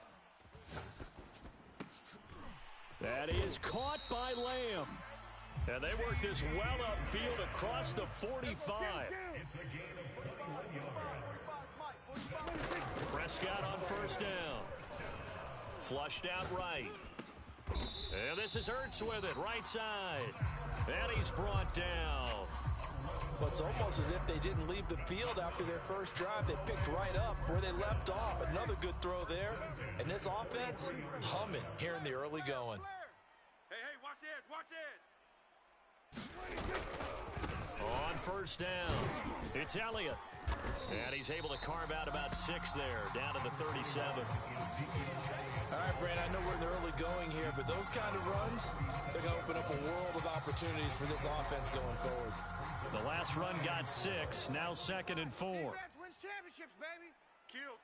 That is caught by Lamb. And they work this well upfield across the 45. Prescott on 1st down. Flushed out right. And this is Ertz with it, right side. And he's brought down. Well, it's almost as if they didn't leave the field after their first drive. They picked right up where they left off. Another good throw there. And this offense, humming here in the early going. Hey, watch the edge, On 1st down, it's Elliott. And he's able to carve out about 6 there, down to the 37. All right, Brand, I know we're in the early going here, but those kind of runs, they're going to open up a world of opportunities for this offense going forward. The last run got 6, now 2nd and 4. Defense wins championships, baby. Kill.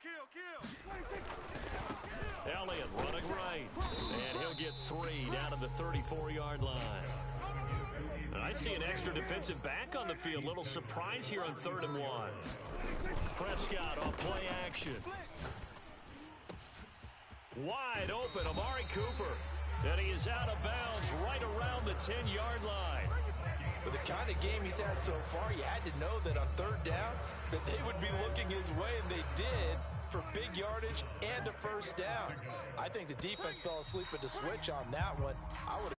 Elliott running right, and he'll get 3 down to the 34-yard line. And I see an extra defensive back on the field. Little surprise here on 3rd and 1. Prescott on play action. Wide open, Amari Cooper. And he is out of bounds right around the 10-yard line. With the kind of game he's had so far, you had to know that on 3rd down that they would be looking his way, and they did, for big yardage and a 1st down. I think the defense fell asleep at the switch on that one. I would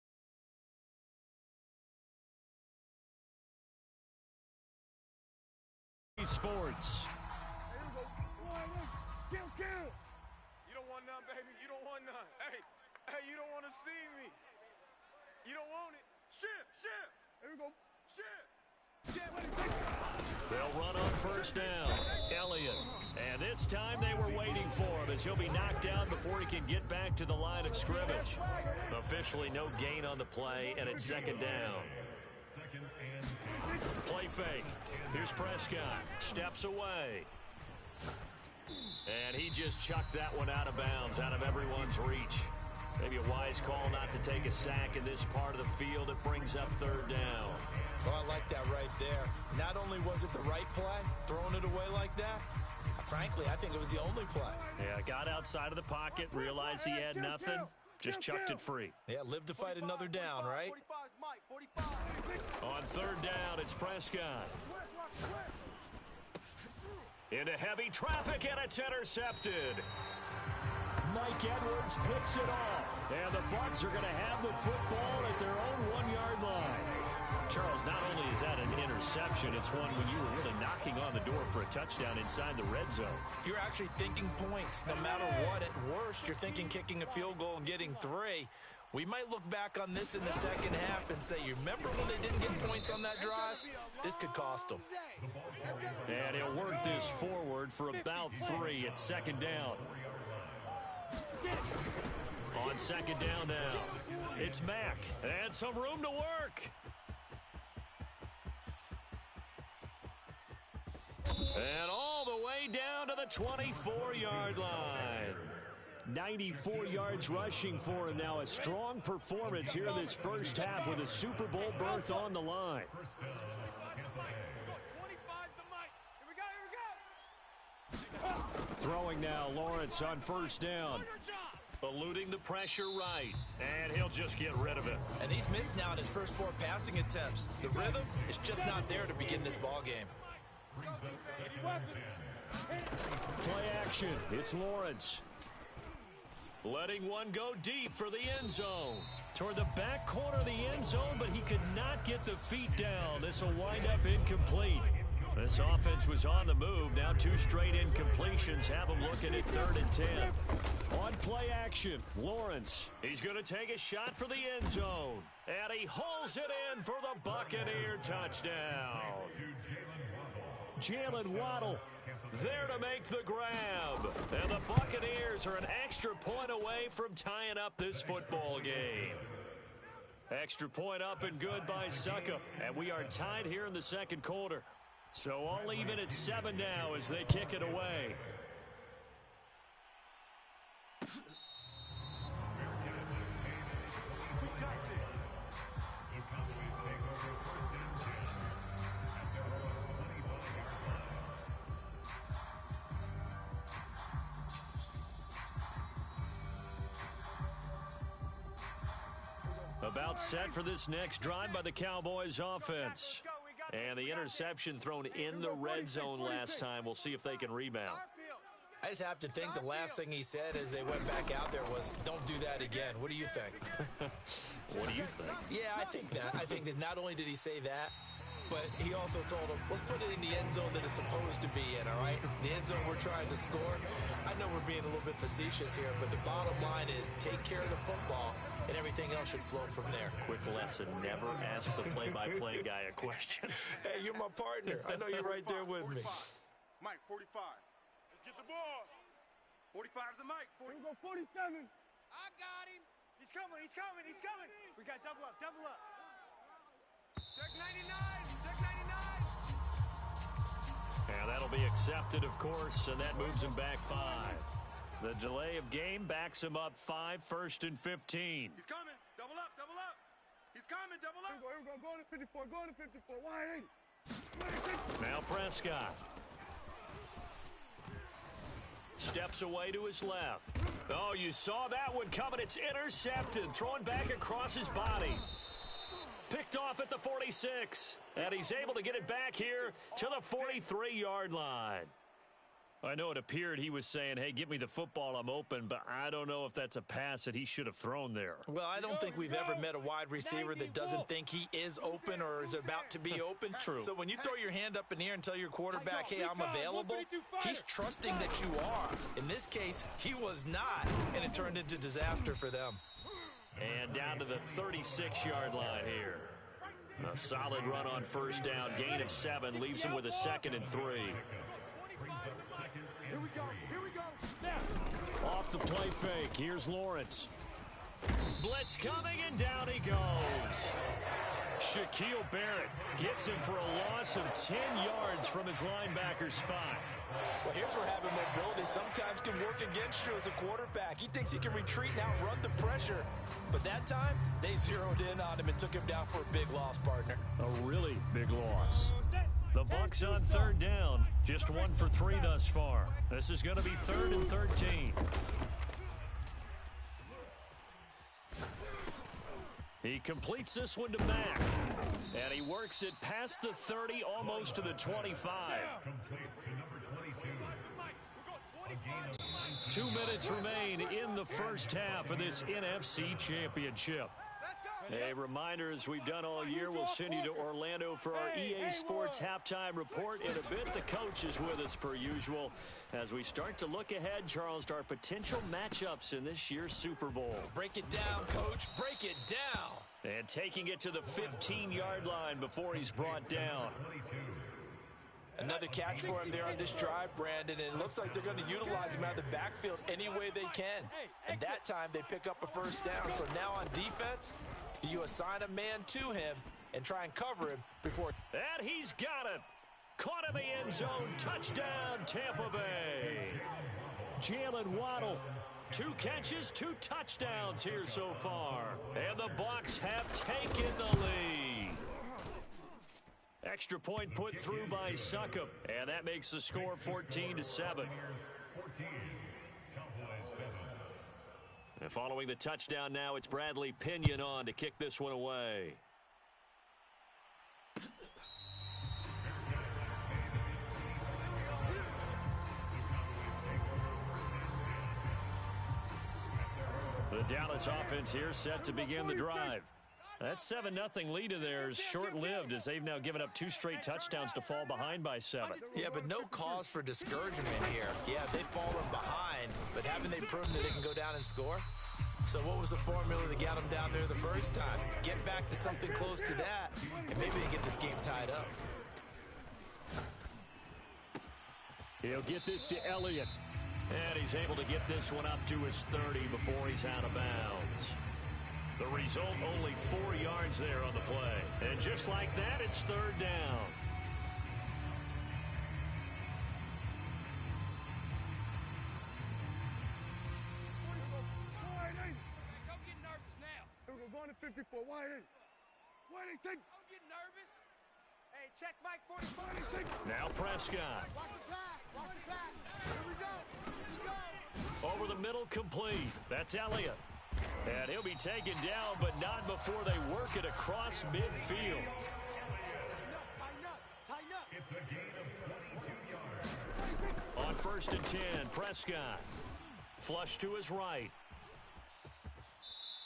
Sports. Kill. You don't want none, baby. You don't want none. Hey, you don't want to see me. You don't want it. Ship. Here we go. Ship. They'll run on 1st down. Elliott. And this time they were waiting for him, as he'll be knocked down before he can get back to the line of scrimmage. Officially no gain on the play, and it's 2nd down. Play fake. Here's Prescott. Steps away. And he just chucked that one out of bounds, out of everyone's reach. Maybe a wise call not to take a sack in this part of the field. It brings up 3rd down. Oh, I like that right there. Not only was it the right play, throwing it away like that, frankly, I think it was the only play. Yeah, got outside of the pocket, realized he had nothing, just chucked it free. Yeah, live to fight another down, right? 45. On 3rd down, it's Prescott. Into heavy traffic, and it's intercepted. Mike Edwards picks it off, and the Bucs are going to have the football at their own 1-yard line. Charles, not only is that an interception, it's one when you were really knocking on the door for a touchdown inside the red zone. You're actually thinking points. No matter what, at worst, you're thinking kicking a field goal and getting 3. We might look back on this in the second half and say, you remember when they didn't get points on that drive? This could cost them. And he'll work this forward for about 3 at second down. On second down now, it's Mack. And some room to work. And all the way down to the 24-yard line. 94 yards rushing for him now. A strong performance here in this first half with a Super Bowl berth on the line. Throwing now, Lawrence on first down. Eluding the pressure right. And he'll just get rid of it. And he's missed now in his first 4 passing attempts. The rhythm is just not there to begin this ball game. Play action. It's Lawrence. Letting one go deep for the end zone. Toward the back corner of the end zone, but he could not get the feet down. This will wind up incomplete. This offense was on the move. Now 2 straight incompletions have him looking at 3rd and 10. On play action, Lawrence. He's going to take a shot for the end zone. And he hauls it in for the Buccaneer touchdown. Jalen Waddle there to make the grab. And the Buccaneers are an extra point away from tying up this football game. Extra point up and good by Suckup. And we are tied here in the second quarter. So all even at 7 now as they kick it away. About set for this next drive by the Cowboys offense. And the interception thrown in the red zone last time. We'll see if they can rebound. I just have to think the last thing he said as they went back out there was, don't do that again. What do you think? What do you think? Yeah, I think that. I think that not only did he say that, but he also told him, let's put it in the end zone that it's supposed to be in, all right? The end zone we're trying to score. I know we're being a little bit facetious here, but the bottom line is take care of the football, and everything else should flow from there. Quick lesson, never ask the play-by-play guy a question. Hey, you're my partner. I know you're right there with me. Mike, 45. Let's get the ball. 45's the Mike. Here we go, 47. I got him. He's coming, he's coming, he's coming. We got double up, double up. Check 99, check 99. And that'll be accepted, of course, and that moves him back 5. The delay of game backs him up 5, 1st and 15. He's coming. Double up, double up. He's coming, double up. Here we go, go to 54, go to 54. Wide 80. Now Prescott. Steps away to his left. Oh, you saw that one coming. It's intercepted. Thrown back across his body. Picked off at the 46. And he's able to get it back here to the 43-yard line. I know it appeared he was saying, hey, give me the football, I'm open, but I don't know if that's a pass that he should have thrown there. Well, I don't think we've ever met a wide receiver that doesn't think he is open or is about to be open. True. So when you throw your hand up in the air and tell your quarterback, hey, I'm available, he's trusting that you are. In this case, he was not, and it turned into disaster for them. And down to the 36-yard line here. A solid run on first down, gain of 7, leaves him with a 2nd and 3. Here we go, here we go. Now. Off the play fake, here's Lawrence. Blitz coming, and down he goes. Shaquille Barrett gets him for a loss of 10 yards from his linebacker spot. Well, here's where having mobility sometimes can work against you as a quarterback. He thinks he can retreat and outrun the pressure. But that time, they zeroed in on him and took him down for a big loss, partner. A really big loss. The Bucs on 3rd down. Just 1 for 3 thus far. This is going to be 3rd and 13. He completes this one to Mack. And he works it past the 30, almost to the 25. 2 minutes remain in the first half of this NFC Championship. A reminder, as we've done all year, we'll send you to Orlando for our EA Sports halftime report. In a bit, the coach is with us per usual as we start to look ahead, Charles, to our potential matchups in this year's Super Bowl. Break it down, Coach. Break it down. And taking it to the 15-yard line before he's brought down. Another catch for him there on this drive, Brandon, and it looks like they're going to utilize him out of the backfield any way they can. And that time they pick up a first down. So now on defense, you assign a man to him and try and cover him before. And he's got it. Caught in the end zone. Touchdown, Tampa Bay. Jalen Waddle. 2 catches, 2 touchdowns here so far. And the Bucs have taken the lead. Extra point put through by Succop. And that makes the score 14-7. And following the touchdown now, it's Bradley Pinion on to kick this one away. The Dallas offense here set to begin the drive. That 7-0 lead of theirs short-lived as they've now given up 2 straight touchdowns to fall behind by 7. Yeah, but no cause for discouragement here. Yeah, they've fallen behind, but haven't they proven that they can go down and score? So what was the formula that got them down there the first time? Get back to something close to that, and maybe they get this game tied up. He'll get this to Elliott. And he's able to get this one up to his 30 before he's out of bounds. The result, only 4 yards there on the play. And just like that, it's 3rd down. Don't get nervous now. We're going to 54. Why ain't? Take. Don't get nervous. Hey, check Mike 45. Now Prescott. Watch the pass. Watch the pass. Here we go. Over the middle, complete. That's Elliott. And he'll be taken down, but not before they work it across midfield. Tighten up. It's a gain of 22 yards. On 1st and 10, Prescott. Flush to his right.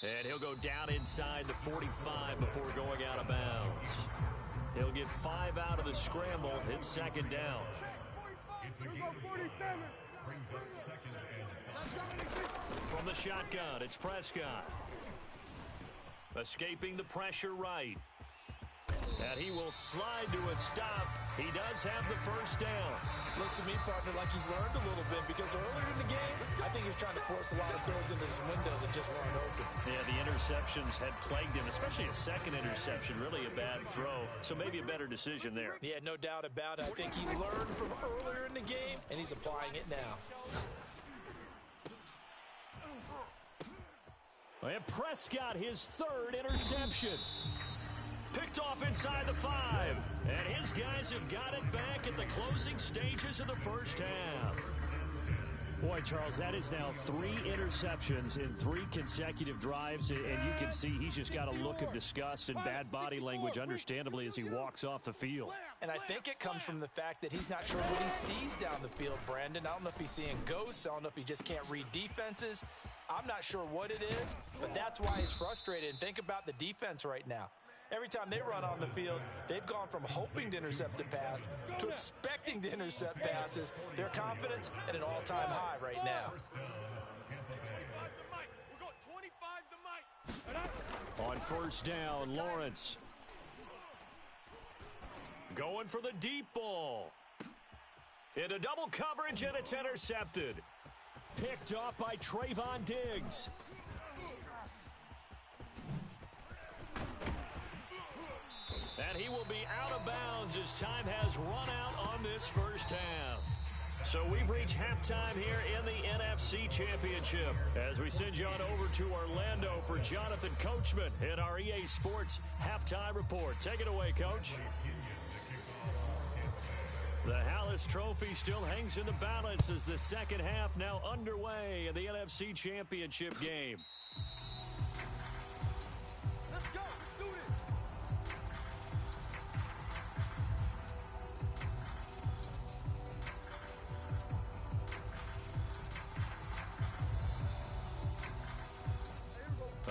And he'll go down inside the 45 before going out of bounds. He'll get 5 out of the scramble. It's 2nd down. It's a gain of 47. Brings up 2nd and 5. From the shotgun, it's Prescott. Escaping the pressure right. And he will slide to a stop. He does have the 1st down. Looks to me, partner, like he's learned a little bit because earlier in the game, I think he was trying to force a lot of throws into his windows and just weren't open. Yeah, the interceptions had plagued him, especially a 2nd interception. Really a bad throw, so maybe a better decision there. Yeah, no doubt about it. I think he learned from earlier in the game, and he's applying it now. And Prescott, his 3rd interception. Picked off inside the 5. And his guys have got it back at the closing stages of the 1st half. Boy, Charles, that is now 3 interceptions in 3 consecutive drives. And you can see he's just got a look of disgust and bad body language, understandably, as he walks off the field. And I think it comes from the fact that he's not sure what he sees down the field, Brandon. I don't know if he's seeing ghosts. I don't know if he just can't read defenses. I'm not sure what it is, but that's why he's frustrated. And think about the defense right now. Every time they run on the field, they've gone from hoping to intercept a pass to expecting to intercept passes. Their confidence at an all-time high right now. 25 the mic. We're going 25 the mic. On 1st down, Lawrence. Going for the deep ball. Into double coverage, and it's intercepted. Picked off by Trayvon Diggs. And he will be out of bounds as time has run out on this 1st half. So we've reached halftime here in the NFC Championship as we send you on over to Orlando for Jonathan Coachman in our EA Sports halftime report. Take it away, Coach. The Hallis Trophy still hangs in the balance as the 2nd half now underway in the NFC Championship game. Let's go. Let's do this.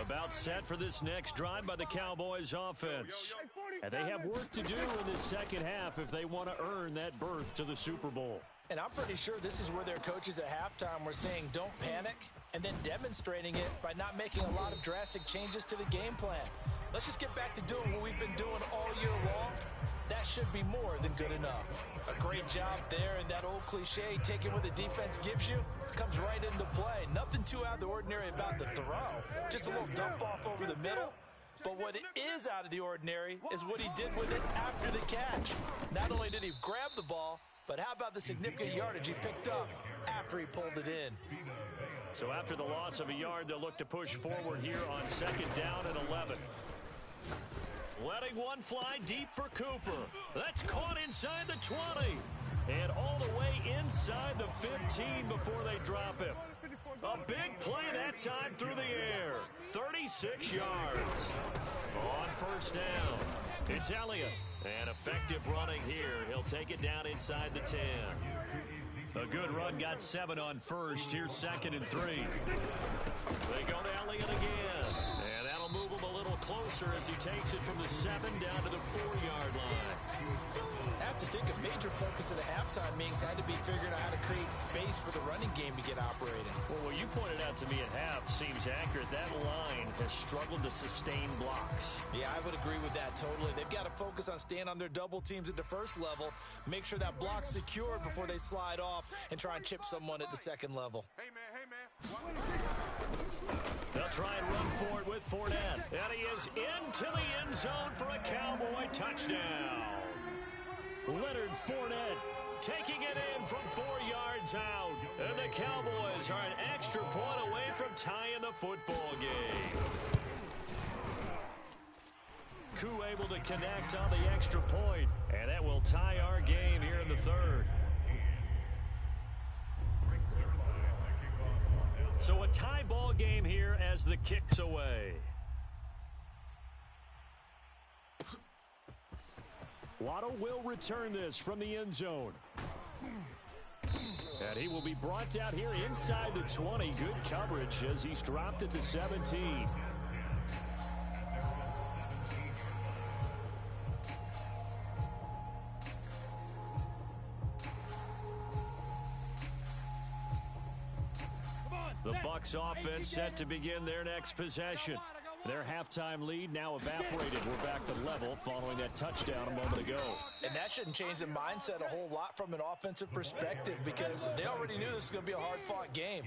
About set for this next drive by the Cowboys offense. And they have work to do in this second half if they want to earn that berth to the Super Bowl. And I'm pretty sure this is where their coaches at halftime were saying don't panic, and then demonstrating it by not making a lot of drastic changes to the game plan. Let's just get back to doing what we've been doing all year long. That should be more than good enough. A great job there, and that old cliche, taking what the defense gives you, comes right into play. Nothing too out of the ordinary about the throw. Just a little dump off over the middle. But what is out of the ordinary is what he did with it after the catch. Not only did he grab the ball, but how about the significant yardage he picked up after he pulled it in? So after the loss of a yard, they'll look to push forward here on second down and 11. Letting one fly deep for Cooper. That's caught inside the 20. And all the way inside the 15 before they drop him. A big play that time through the air. 36 yards. On first down, it's Elliott. And effective running here. He'll take it down inside the 10. A good run, got 7 on first. Here's 2nd and 3. They go to Elliott again. And that'll move him a little closer as he takes it from the 7 down to the 4-yard line. I have to think a major focus of the halftime meetings had to be figuring out how to create space for the running game to get operating. Well, what you pointed out to me at half seems accurate. That line has struggled to sustain blocks. Yeah, I would agree with that totally. They've got to focus on staying on their double teams at the first level, make sure that block's secured before they slide off and try and chip someone at the second level. Hey, man. They'll try and run for it with Fournette. And he is into the end zone for a Cowboy touchdown. Leonard Fournette taking it in from 4 yards out. And the Cowboys are an extra point away from tying the football game. Koo able to connect on the extra point. And that will tie our game here in the third. So a tie ball game here as the kick's away. Waddle will return this from the end zone. And he will be brought down here inside the 20. Good coverage as he's dropped at the 17. The Bucs offense set to begin their next possession. Their halftime lead now evaporated. We're back to level following that touchdown a moment ago. And that shouldn't change the mindset a whole lot from an offensive perspective because they already knew this was going to be a hard-fought game.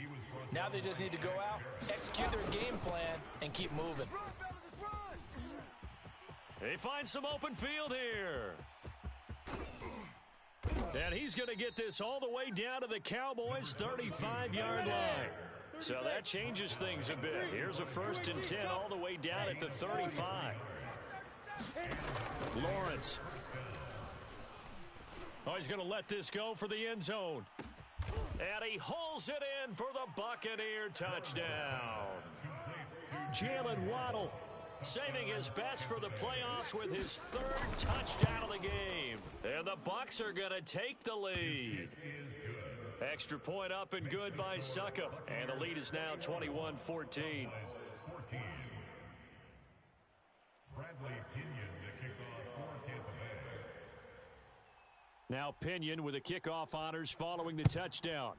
Now they just need to go out, execute their game plan, and keep moving. They find some open field here. And he's going to get this all the way down to the Cowboys' 35-yard line. So that changes things a bit. Here's a 1st and 10 all the way down at the 35. Lawrence. Oh, he's going to let this go for the end zone. And he hauls it in for the Buccaneer touchdown. Jalen Waddle saving his best for the playoffs with his 3rd touchdown of the game. And the Bucs are going to take the lead. Extra point up and good by Succop. And the lead is now 21-14. Now Pinion with the kickoff honors following the touchdown.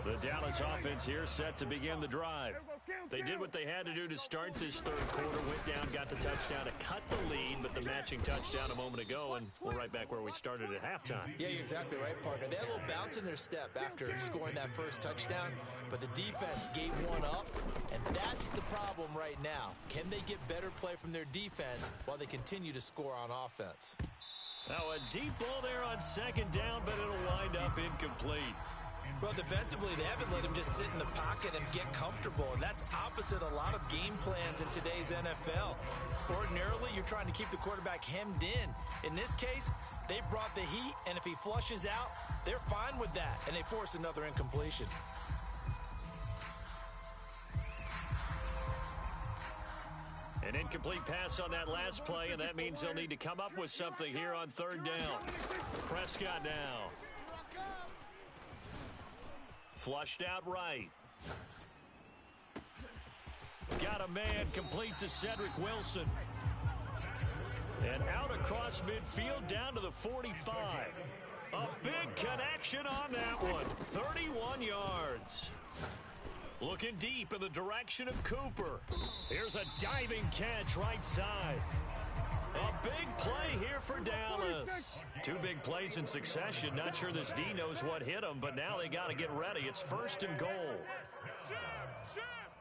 The Dallas offense here set to begin the drive. They did what they had to do to start this third quarter, went down, got the touchdown to cut the lead, but the matching touchdown a moment ago, and we're right back where we started at halftime. Yeah, you're exactly right, partner. They had a little bounce in their step after scoring that first touchdown, but the defense gave one up, and that's the problem right now. Can they get better play from their defense while they continue to score on offense? Now a deep ball there on second down, but it'll wind up incomplete. Well, defensively, they haven't let him just sit in the pocket and get comfortable, and that's opposite a lot of game plans in today's NFL. Ordinarily, you're trying to keep the quarterback hemmed in. In this case, they brought the heat, and if he flushes out, they're fine with that, and they force another incompletion. An incomplete pass on that last play, and that means they'll need to come up with something here on third down. Prescott now. Flushed out right. Got a man complete to Cedric Wilson. And out across midfield down to the 45. A big connection on that one. 31 yards. Looking deep in the direction of Cooper. Here's a diving catch right side. A big play here for Dallas. Two big plays in succession. Not sure this D knows what hit him, but now they got to get ready. It's first and goal.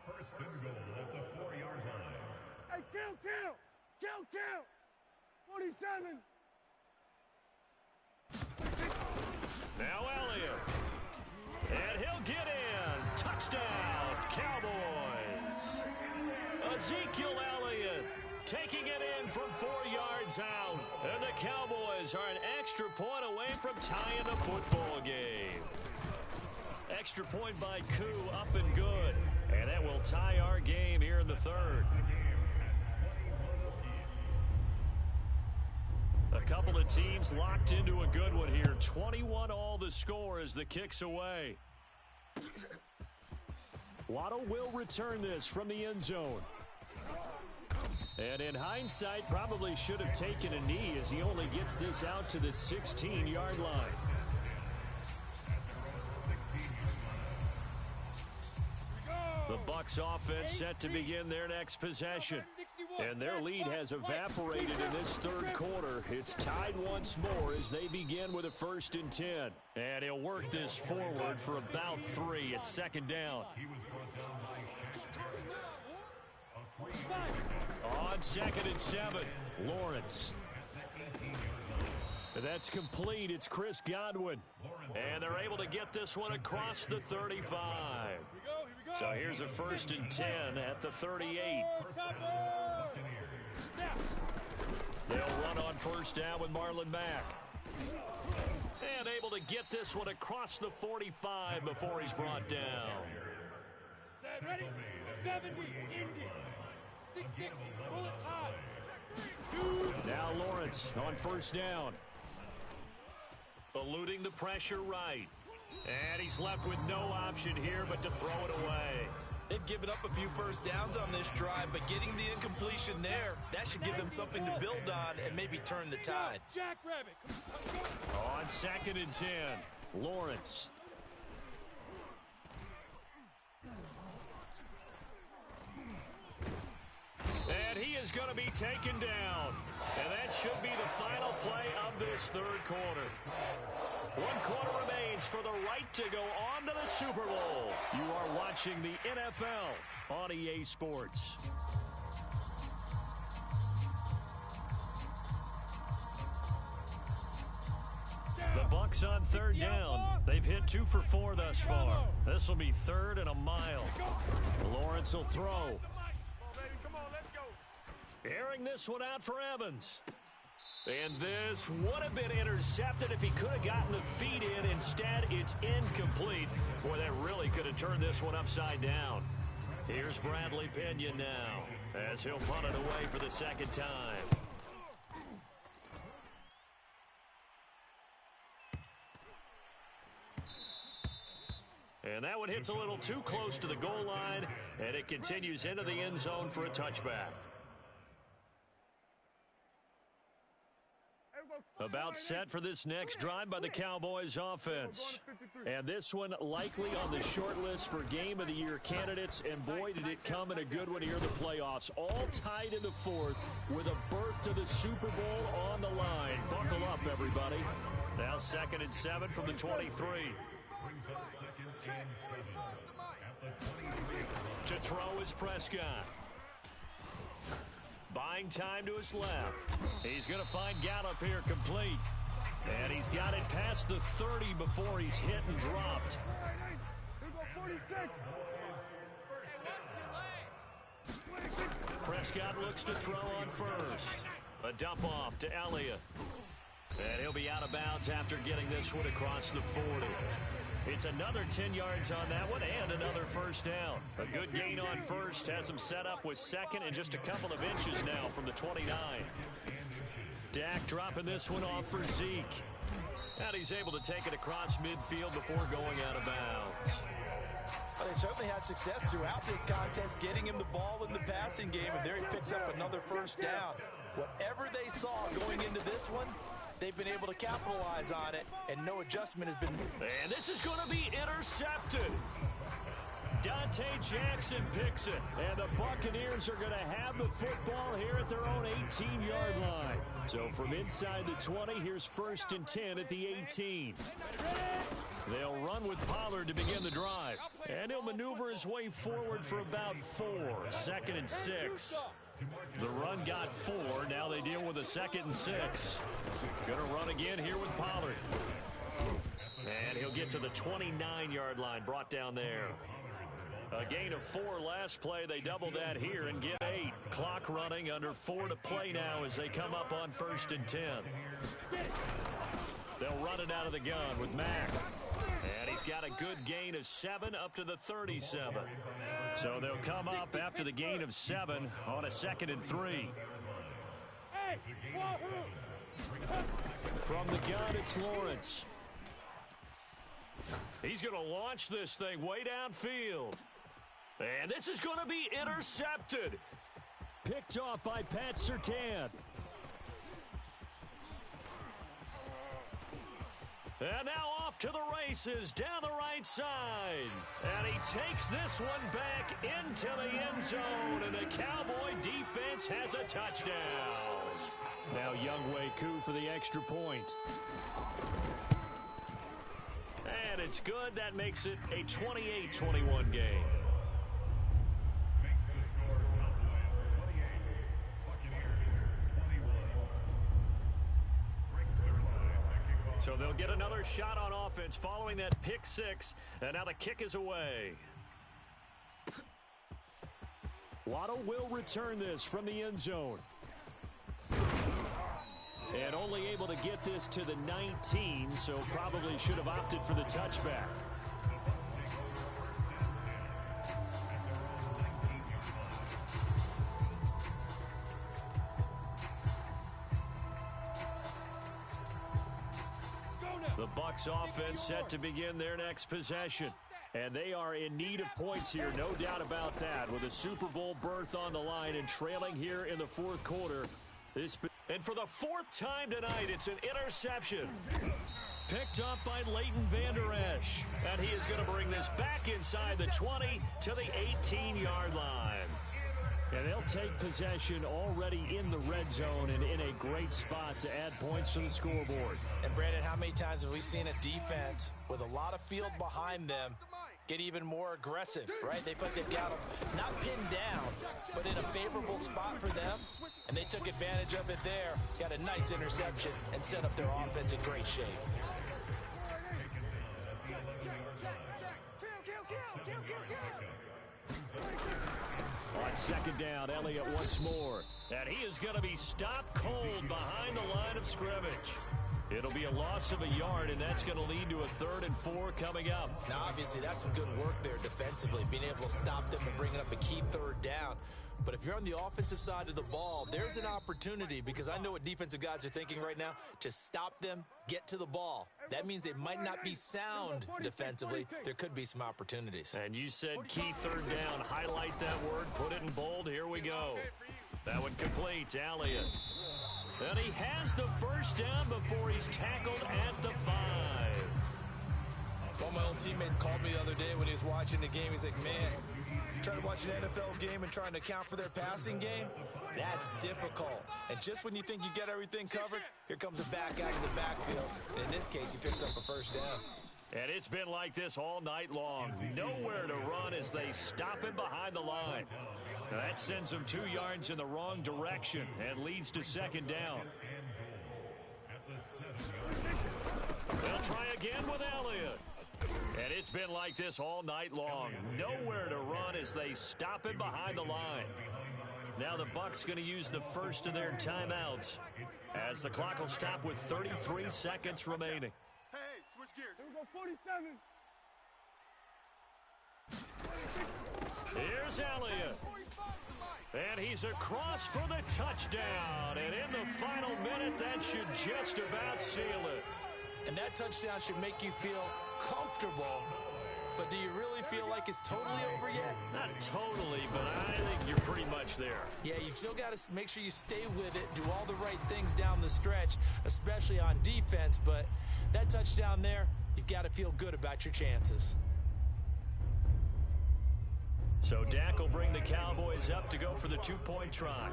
First and goal at the 4-yard line. Hey, kill. 47. Now Elliott. And he'll get in. Touchdown, Cowboys. Ezekiel Elliott taking it in from 4 yards out. And the Cowboys are an extra point away from tying the football game. Extra point by Koo, up and good. And that will tie our game here in the third. A couple of teams locked into a good one here. 21-all the score as the kick's away. Waddle will return this from the end zone. And in hindsight, probably should have taken a knee as he only gets this out to the 16-yard line. The Bucs offense set to begin their next possession. And their lead has evaporated in this third quarter. It's tied once more as they begin with a 1st and 10. And he'll work this forward for about 3 at second down. On 2nd and 7, Lawrence. That's complete. It's Chris Godwin. And they're able to get this one across the 35. So here's a 1st and 10 at the 38. They'll run on first down with Marlon Mack. And able to get this one across the 45 before he's brought down. Set, ready, 70, Indy, 6-6, bullet hot. Now Lawrence on first down. Eluding the pressure right. And he's left with no option here but to throw it away. They've given up a few first downs on this drive, but getting the incompletion there, that should give them something to build on and maybe turn the tide. Jackrabbit. On 2nd and 10, Lawrence. And he is going to be taken down. And that should be the final play of this third quarter. 1 quarter remains for the right to go on to the Super Bowl. You are watching the NFL on EA Sports. The Bucs on third down. They've hit 2 for 4 thus far. This will be 3rd and a mile. Lawrence will throw. Airing this one out for Evans. And this would have been intercepted if he could have gotten the feet in. Instead, it's incomplete. Boy, that really could have turned this one upside down. Here's Bradley Pinion now as he'll punt it away for the 2nd time. And that one hits a little too close to the goal line, and it continues into the end zone for a touchback. About set for this next drive by the Cowboys offense. And this one likely on the short list for Game of the Year candidates. And boy, did it come in a good one here in the playoffs. All tied in the 4th with a berth to the Super Bowl on the line. Buckle up, everybody. Now 2nd and 7 from the 23. To throw is Prescott. Buying time to his left. He's going to find Gallup here complete. And he's got it past the 30 before he's hit and dropped. Prescott looks to throw on first. A dump off to Elliott. And he'll be out of bounds after getting this one across the 40. It's another 10 yards on that one and another first down. A good gain on first has him set up with second and just a couple of inches now from the 29. Dak dropping this one off for Zeke. And he's able to take it across midfield before going out of bounds. Well, they certainly had success throughout this contest getting him the ball in the passing game, and there he picks up another first down. Whatever they saw going into this one, they've been able to capitalize on it, and no adjustment has been. And this is going to be intercepted. Dante Jackson picks it, and the Buccaneers are going to have the football here at their own 18-yard line. So from inside the 20, here's 1st and 10 at the 18. They'll run with Pollard to begin the drive, and he'll maneuver his way forward for about 4. 2nd and 6. The run got 4. Now they deal with a 2nd and 6. Going to run again here with Pollard. And he'll get to the 29-yard line, brought down there. A gain of 4 last play. They double that here and get 8. Clock running, under 4 to play now as they come up on 1st and 10. They'll run it out of the gun with Mack. And he's got a good gain of 7 up to the 37. So they'll come up after the gain of 7 on a 2nd and 3. From the gun, it's Lawrence. He's going to launch this thing way downfield. And this is going to be intercepted. Picked off by Pat Surtain. And now off to the races down the right side. And he takes this one back into the end zone. And the Cowboy defense has a touchdown. Now Younghoe Koo for the extra point. And it's good. That makes it a 28-21 game. So they'll get another shot on offense following that pick 6. And now the kick is away. Waddle will return this from the end zone. And only able to get this to the 19, so probably should have opted for the touchback. The Bucs offense set to begin their next possession. And they are in need of points here, no doubt about that, with a Super Bowl berth on the line and trailing here in the 4th quarter. And for the 4th time tonight, it's an interception. Picked up by Leighton Vander Esch. And he is going to bring this back inside the 20 to the 18-yard line. And they'll take possession already in the red zone and in a great spot to add points to the scoreboard. And Brandon, how many times have we seen a defense with a lot of field behind them get even more aggressive, right? They feel like they've got them not pinned down, but in a favorable spot for them, and they took advantage of it there, got a nice interception, and set up their offense in great shape. On 2nd down, Elliott once more. And he is going to be stopped cold behind the line of scrimmage. It'll be a loss of a yard, and that's going to lead to a 3rd and 4 coming up. Now, obviously, that's some good work there defensively, being able to stop them and bringing up a key 3rd down. But if you're on the offensive side of the ball, there's an opportunity, because I know what defensive guys are thinking right now, to stop them, get to the ball. That means they might not be sound defensively. There could be some opportunities. And you said key 3rd down. Highlight that word, put it in bold. Here we go. That one complete. Elliott. And he has the first down before he's tackled at the 5. One of my old teammates called me the other day when he was watching the game. He's like, man, trying to watch an NFL game and trying to account for their passing game, that's difficult. And just when you think you get everything covered, here comes a back out of the backfield. And in this case, he picks up a first down. And it's been like this all night long. Nowhere to run as they stop him behind the line. Now that sends him 2 yards in the wrong direction and leads to 2nd down. They'll try again with Elliott. And it's been like this all night long. Nowhere to run as they stop him behind the line. Now the Bucs going to use the first of their timeouts as the clock will stop with 33 seconds remaining. Hey, switch gears. Here we go, 47. Here's Elliott. And he's across for the touchdown. And in the final minute, that should just about seal it. And that touchdown should make you feel comfortable. But do you really feel like it's totally over yet? Not totally, but I think you're pretty much there. Yeah, you've still got to make sure you stay with it, do all the right things down the stretch, especially on defense. But that touchdown there, you've got to feel good about your chances. So Dak will bring the Cowboys up to go for the two-point try.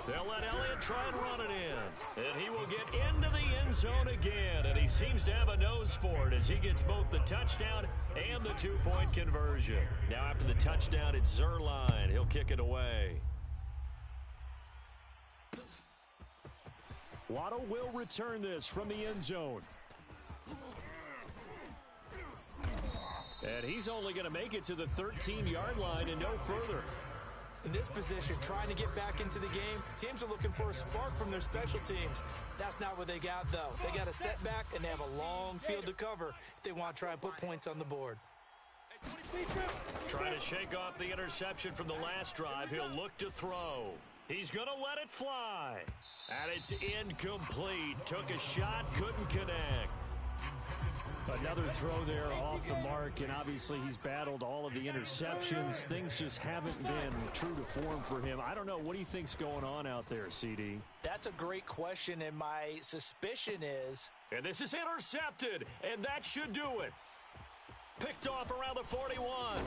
They'll let Elliott try and run it in. And he will get into the end zone again. And he seems to have a nose for it as he gets both the touchdown and the two-point conversion. Now after the touchdown, it's Zerline. He'll kick it away. Waddle will return this from the end zone. And he's only going to make it to the 13-yard line and no further. In this position, trying to get back into the game, teams are looking for a spark from their special teams. That's not what they got, though. They got a setback, and they have a long field to cover if they want to try and put points on the board. Trying to shake off the interception from the last drive. He'll look to throw. He's going to let it fly. And it's incomplete. Took a shot, couldn't connect. Another throw there off the mark, and obviously he's battled all of the interceptions. Things just haven't been true to form for him. I don't know. What do you think's going on out there, CD? That's a great question, and my suspicion is... And this is intercepted, and that should do it. Picked off around the 41.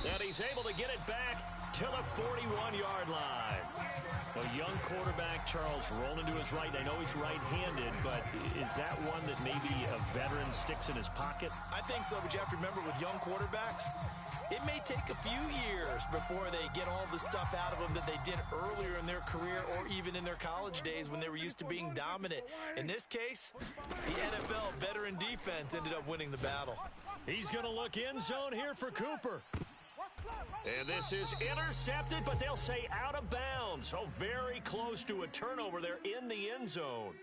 And he's able to get it back to the 41-yard line. A young quarterback, Charles, rolling to his right. I know he's right-handed, but is that one that maybe a veteran sticks in his pocket? I think so, but you have to remember with young quarterbacks, it may take a few years before they get all the stuff out of them that they did earlier in their career or even in their college days when they were used to being dominant. In this case, the NFL veteran defense ended up winning the battle. He's going to look end zone here for Cooper. And this is intercepted, but they'll say out of bounds. Oh, very close to a turnover there in the end zone.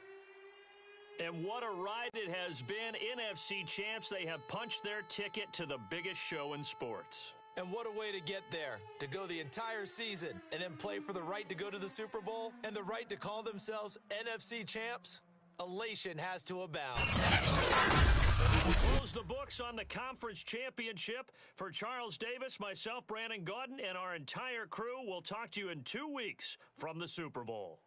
And what a ride it has been. NFC champs, they have punched their ticket to the biggest show in sports. And what a way to get there, to go the entire season and then play for the right to go to the Super Bowl and the right to call themselves NFC champs. Elation has to abound. Close the books on the conference championship. For Charles Davis, myself, Brandon Gaudin, and our entire crew, we'll talk to you in 2 weeks from the Super Bowl.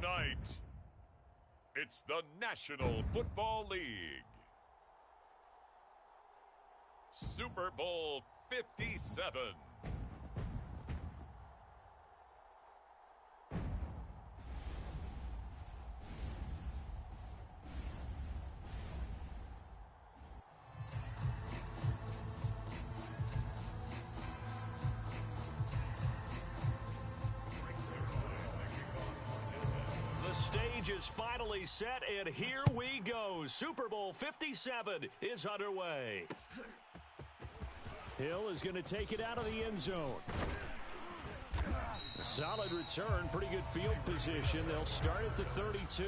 Tonight, it's the National Football League. Super Bowl 57. The stage is finally set, and here we go. Super Bowl 57 is underway. Hill is going to take it out of the end zone. A solid return, pretty good field position. They'll start at the 32.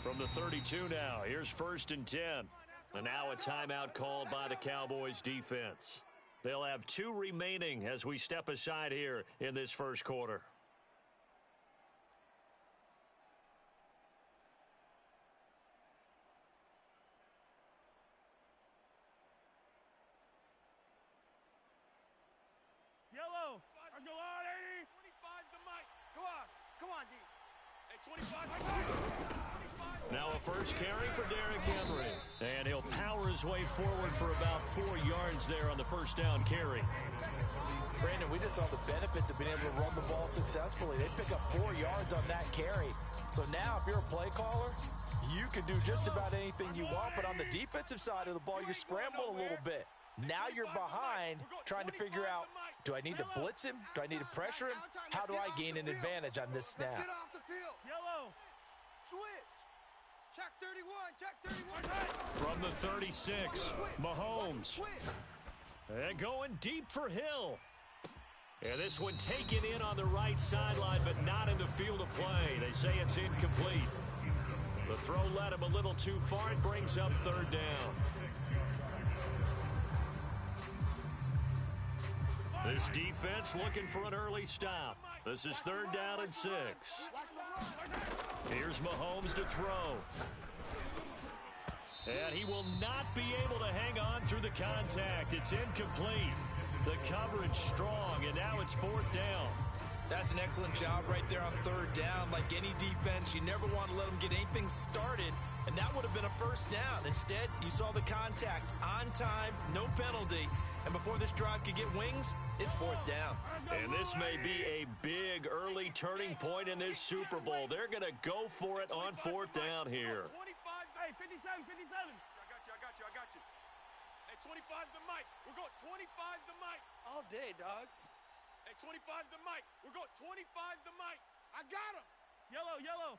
From the 32 now, here's 1st and 10. And now a timeout called by the Cowboys defense. They'll have 2 remaining as we step aside here in this first quarter. Yellow. Let's go on, 80. 25's the mic. Go on. Come on, D. Hey, 25. Now a first carry for Derrick Henry. And he'll power his way forward for about 4 yards there on the first down carry. Brandon, we just saw the benefits of being able to run the ball successfully. They pick up 4 yards on that carry. So now if you're a play caller, you can do just about anything you want. But on the defensive side of the ball, you're scrambling a little bit. Now you're behind trying to figure out, do I need to blitz him? Do I need to pressure him? How do I gain an advantage on this snap? Let's get off the field. Yellow. Switch. Check 31. Check 31. From the 36, Mahomes. And going deep for Hill. And this one taken in on the right sideline, but not in the field of play. They say it's incomplete. The throw led him a little too far. It brings up 3rd down. This defense looking for an early stop. This is 3rd down and 6. Here's Mahomes to throw. And he will not be able to hang on through the contact. It's incomplete. The coverage strong, and now it's 4th down. That's an excellent job right there on 3rd down. Like any defense, you never want to let them get anything started, and that would have been a 1st down. Instead, you saw the contact on time, no penalty, and before this drive could get wings, it's 4th down. And this may be a big early turning point in this Super Bowl. They're going to go for it on 4th down here. 25. Hey, 57. I got you. Hey, 25's the mic. We're going 25's the mic. All day, dog. Hey, 25's the mic. We're going 25's the mic. I got him. Yellow.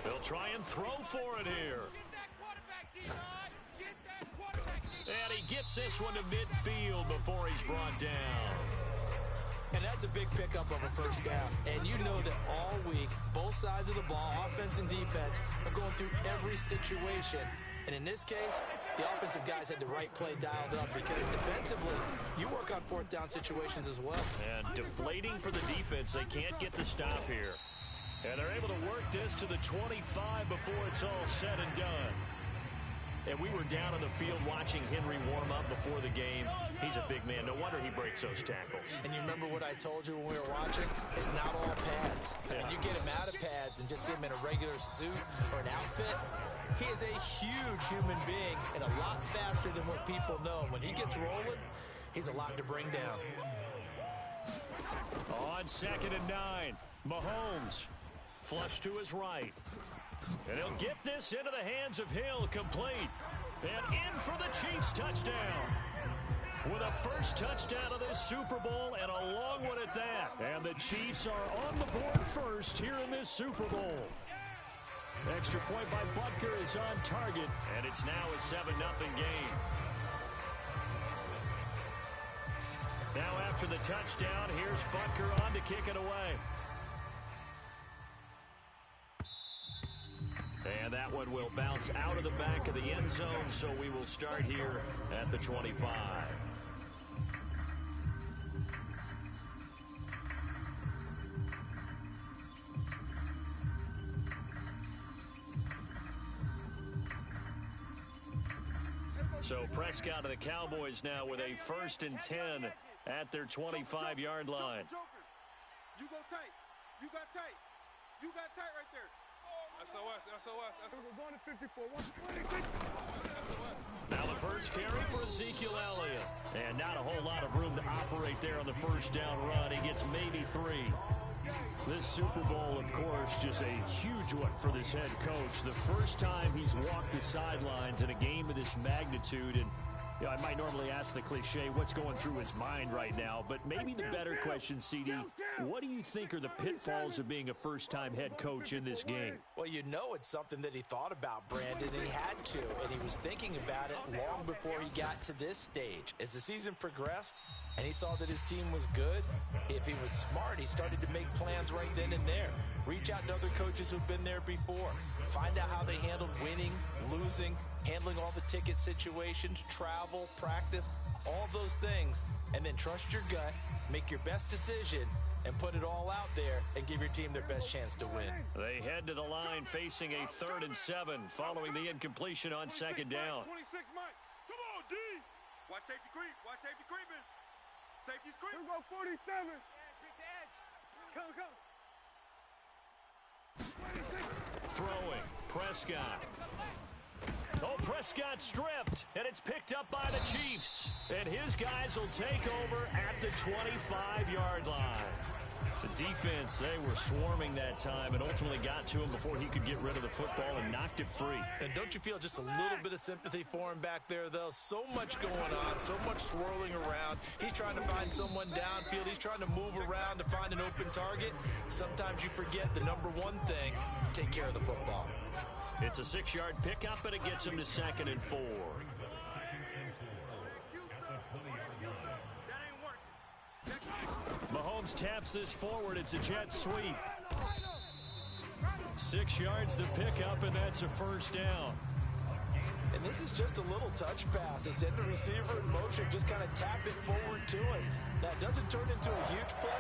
They'll try and throw for it here. Get that quarterback, D-Rod. Get that quarterback, D-Rod. And he gets this one to midfield before he's brought down. And that's a big pickup of a 1st down. And you know that all week, both sides of the ball, offense and defense, are going through every situation. And in this case, the offensive guys had the right play dialed up because defensively, you work on 4th down situations as well. And deflating for the defense. They can't get the stop here. And they're able to work this to the 25 before it's all said and done. And we were down on the field watching Henry warm up before the game. He's a big man. No wonder he breaks those tackles. And you remember what I told you when we were watching? It's not all pads. Yeah. When you get him out of pads and just see him in a regular suit or an outfit, he is a huge human being and a lot faster than what people know. When he gets rolling, he's a lot to bring down. On 2nd and 9, Mahomes flush to his right. And he'll get this into the hands of Hill, complete. And in for the Chiefs touchdown. With a first touchdown of this Super Bowl and a long one at that. And the Chiefs are on the board first here in this Super Bowl. Extra point by Butker is on target, and it's now a 7-0 game. Now after the touchdown, here's Butker on to kick it away. And that one will bounce out of the back of the end zone, so we will start here at the 25. So Prescott of the Cowboys now with a 1st and 10 at their 25-yard line. You go tight. You got tight. You got tight right there. SOS. We're going to 54. Now the first carry for Ezekiel Elliott. And not a whole lot of room to operate there on the first down run. He gets maybe 3. This Super Bowl, of course, just a huge one for this head coach. The first time he's walked the sidelines in a game of this magnitude. And you know, I might normally ask the cliche, what's going through his mind right now? But maybe the better question, CD, what do you think are the pitfalls of being a first-time head coach in this game? Well, you know it's something that he thought about, Brandon, and he had to. And he was thinking about it long before he got to this stage. As the season progressed and he saw that his team was good, if he was smart, he started to make plans right then and there. Reach out to other coaches who've been there before. Find out how they handled winning, losing, handling all the ticket situations, travel, practice, all those things, and then trust your gut, make your best decision, and put it all out there and give your team their best chance to win. They head to the line facing a 3rd and 7 following the incompletion on 2nd down. 26, Mike. Come on, D. Watch safety creep. Watch safety creeping. Safety's creeping. Here we go, 47. Yeah, take the edge. Come. Throwing, Prescott. Oh, Prescott stripped, and it's picked up by the Chiefs. And his guys will take over at the 25-yard line. The defense, they were swarming that time and ultimately got to him before he could get rid of the football and knocked it free. And don't you feel just a little bit of sympathy for him back there, though? So much going on, so much swirling around. He's trying to find someone downfield. He's trying to move around to find an open target. Sometimes you forget the number one thing, take care of the football. It's a 6-yard pickup, and it gets him to 2nd and 4. Mahomes taps this forward. It's a jet sweep. 6 yards the pickup, and that's a 1st down. And this is just a little touch pass. They send the receiver in motion, just kind of tap it forward to him. That doesn't turn into a huge play,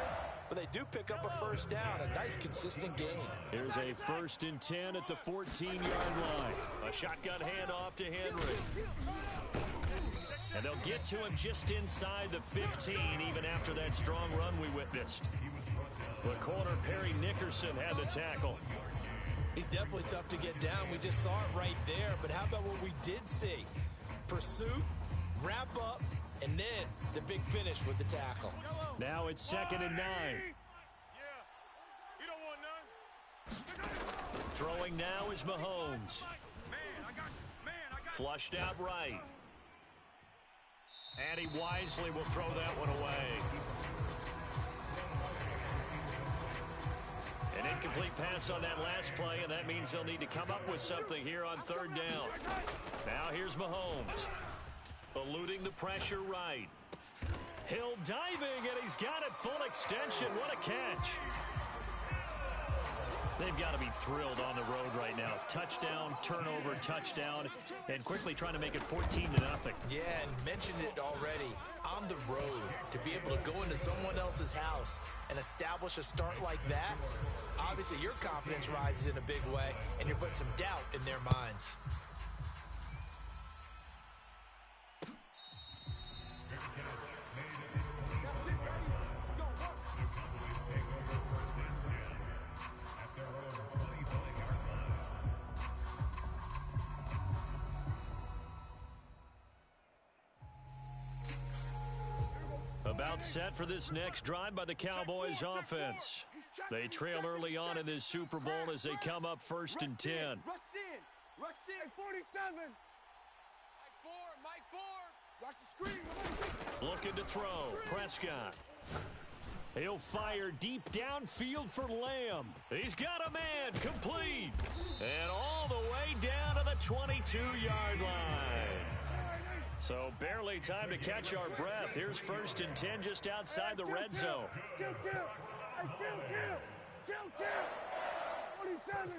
but they do pick up a 1st down, a nice consistent gain. Here's a 1st and 10 at the 14-yard line. A shotgun handoff to Henry. And they'll get to him just inside the 15, even after that strong run we witnessed. The corner, Perry Nickerson, had the tackle. He's definitely tough to get down. We just saw it right there. But how about what we did see? Pursuit, wrap up, and then the big finish with the tackle. Now it's 2nd and 9. You don't want none. Throwing now is Mahomes. Flushed out right. And he wisely will throw that one away. An incomplete pass on that last play, and that means they'll need to come up with something here on 3rd down. Now here's Mahomes. Eluding the pressure right. Hill diving, and he's got it full extension. What a catch. They've got to be thrilled on the road right now. Touchdown, turnover, touchdown, and quickly trying to make it 14-0. Yeah, and mentioned it already. On the road, to be able to go into someone else's house and establish a start like that, obviously your confidence rises in a big way, and you're putting some doubt in their minds. About set for this next drive by the Cowboys offense. They trail early on in this Super Bowl as they come up 1st and 10. Rush in, 47. Mike 4. Watch the screen. Looking to throw. Prescott. He'll fire deep downfield for Lamb. He's got a man. Complete. And all the way down to the 22-yard line. So barely time to catch our breath. Here's 1st and 10 just outside the red zone. Kill. 47.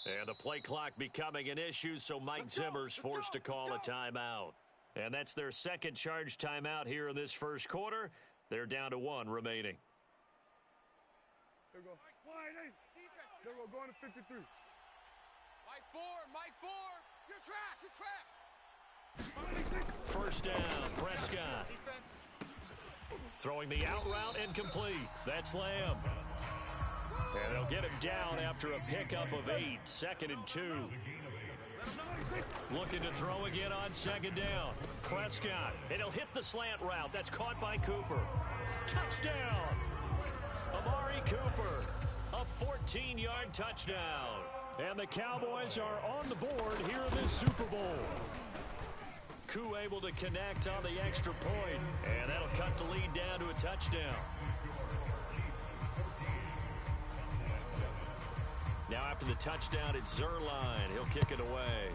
And the play clock becoming an issue, so Mike Zimmer's forced to call a timeout. And that's their second charge timeout here in this first quarter. They're down to 1 remaining. There we go. There we go. Going to 53. Mike 4, Mike 4. You're trash, you're trash. First down, Prescott. Throwing the out route incomplete. That's Lamb. And they'll get him down after a pickup of 8. 2nd and 2. Looking to throw again on 2nd down. Prescott. And he'll hit the slant route. That's caught by Cooper. Touchdown. Amari Cooper. A 14-yard touchdown. And the Cowboys are on the board here in this Super Bowl. Koo able to connect on the extra point. And that'll cut the lead down to a touchdown. Now after the touchdown, it's Zerline. He'll kick it away.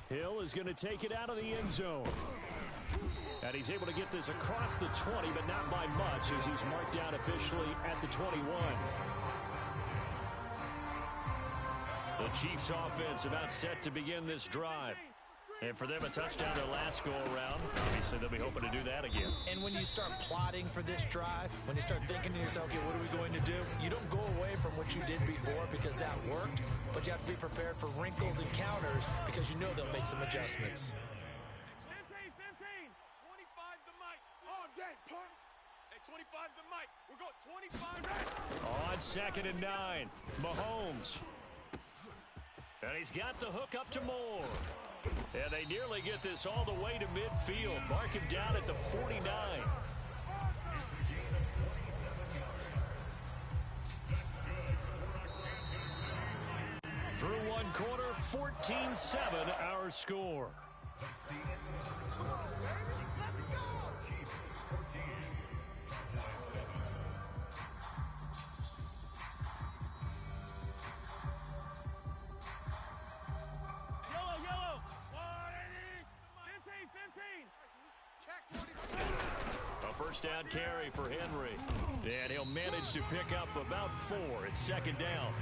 Hill is going to take it out of the end zone. And he's able to get this across the 20, but not by much as he's marked down officially at the 21. The Chiefs offense about set to begin this drive. And for them, a touchdown their last go-around. Obviously, they'll be hoping to do that again. And when you start plotting for this drive, when you start thinking to yourself, okay, what are we going to do? You don't go away from what you did before because that worked, but you have to be prepared for wrinkles and counters because you know they'll make some adjustments. 15, 25's the mic. On deck, punt. Hey, 25's the mic. We're going 25. On 2nd and 9, Mahomes. And he's got the hook up to Moore. And they nearly get this all the way to midfield. Mark him down at the 49. Through 1 quarter, 14-7 our score. First down carry for Henry. And he'll manage to pick up about 4. It's 2nd down.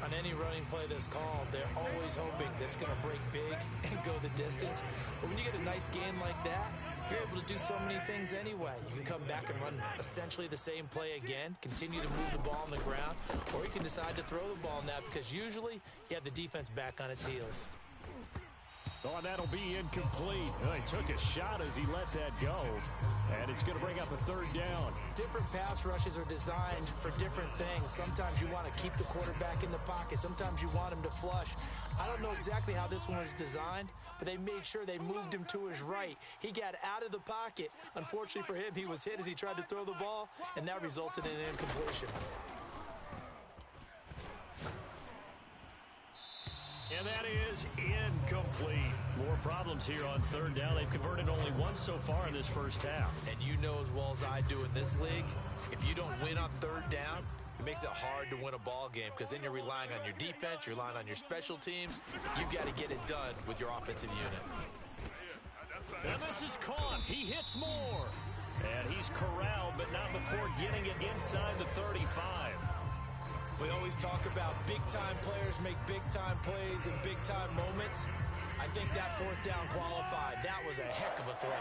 On any running play that's called, they're always hoping that it's going to break big and go the distance. But when you get a nice game like that, you're able to do so many things anyway. You can come back and run essentially the same play again, continue to move the ball on the ground, or you can decide to throw the ball now because usually you have the defense back on its heels. Oh, that'll be incomplete. He took a shot as he let that go. And it's going to bring up a 3rd down. Different pass rushes are designed for different things. Sometimes you want to keep the quarterback in the pocket. Sometimes you want him to flush. I don't know exactly how this one was designed, but they made sure they moved him to his right. He got out of the pocket. Unfortunately for him, he was hit as he tried to throw the ball, and that resulted in an incompletion. And that is incomplete. More problems here on 3rd down. They've converted only once so far in this first half. And you know as well as I do in this league, if you don't win on 3rd down, it makes it hard to win a ball game because then you're relying on your defense, you're relying on your special teams. You've got to get it done with your offensive unit. And this is caught. He hits Moore. And he's corralled, but not before getting it inside the 35. We always talk about big-time players make big-time plays in big-time moments. I think that 4th down qualified. That was a heck of a throw.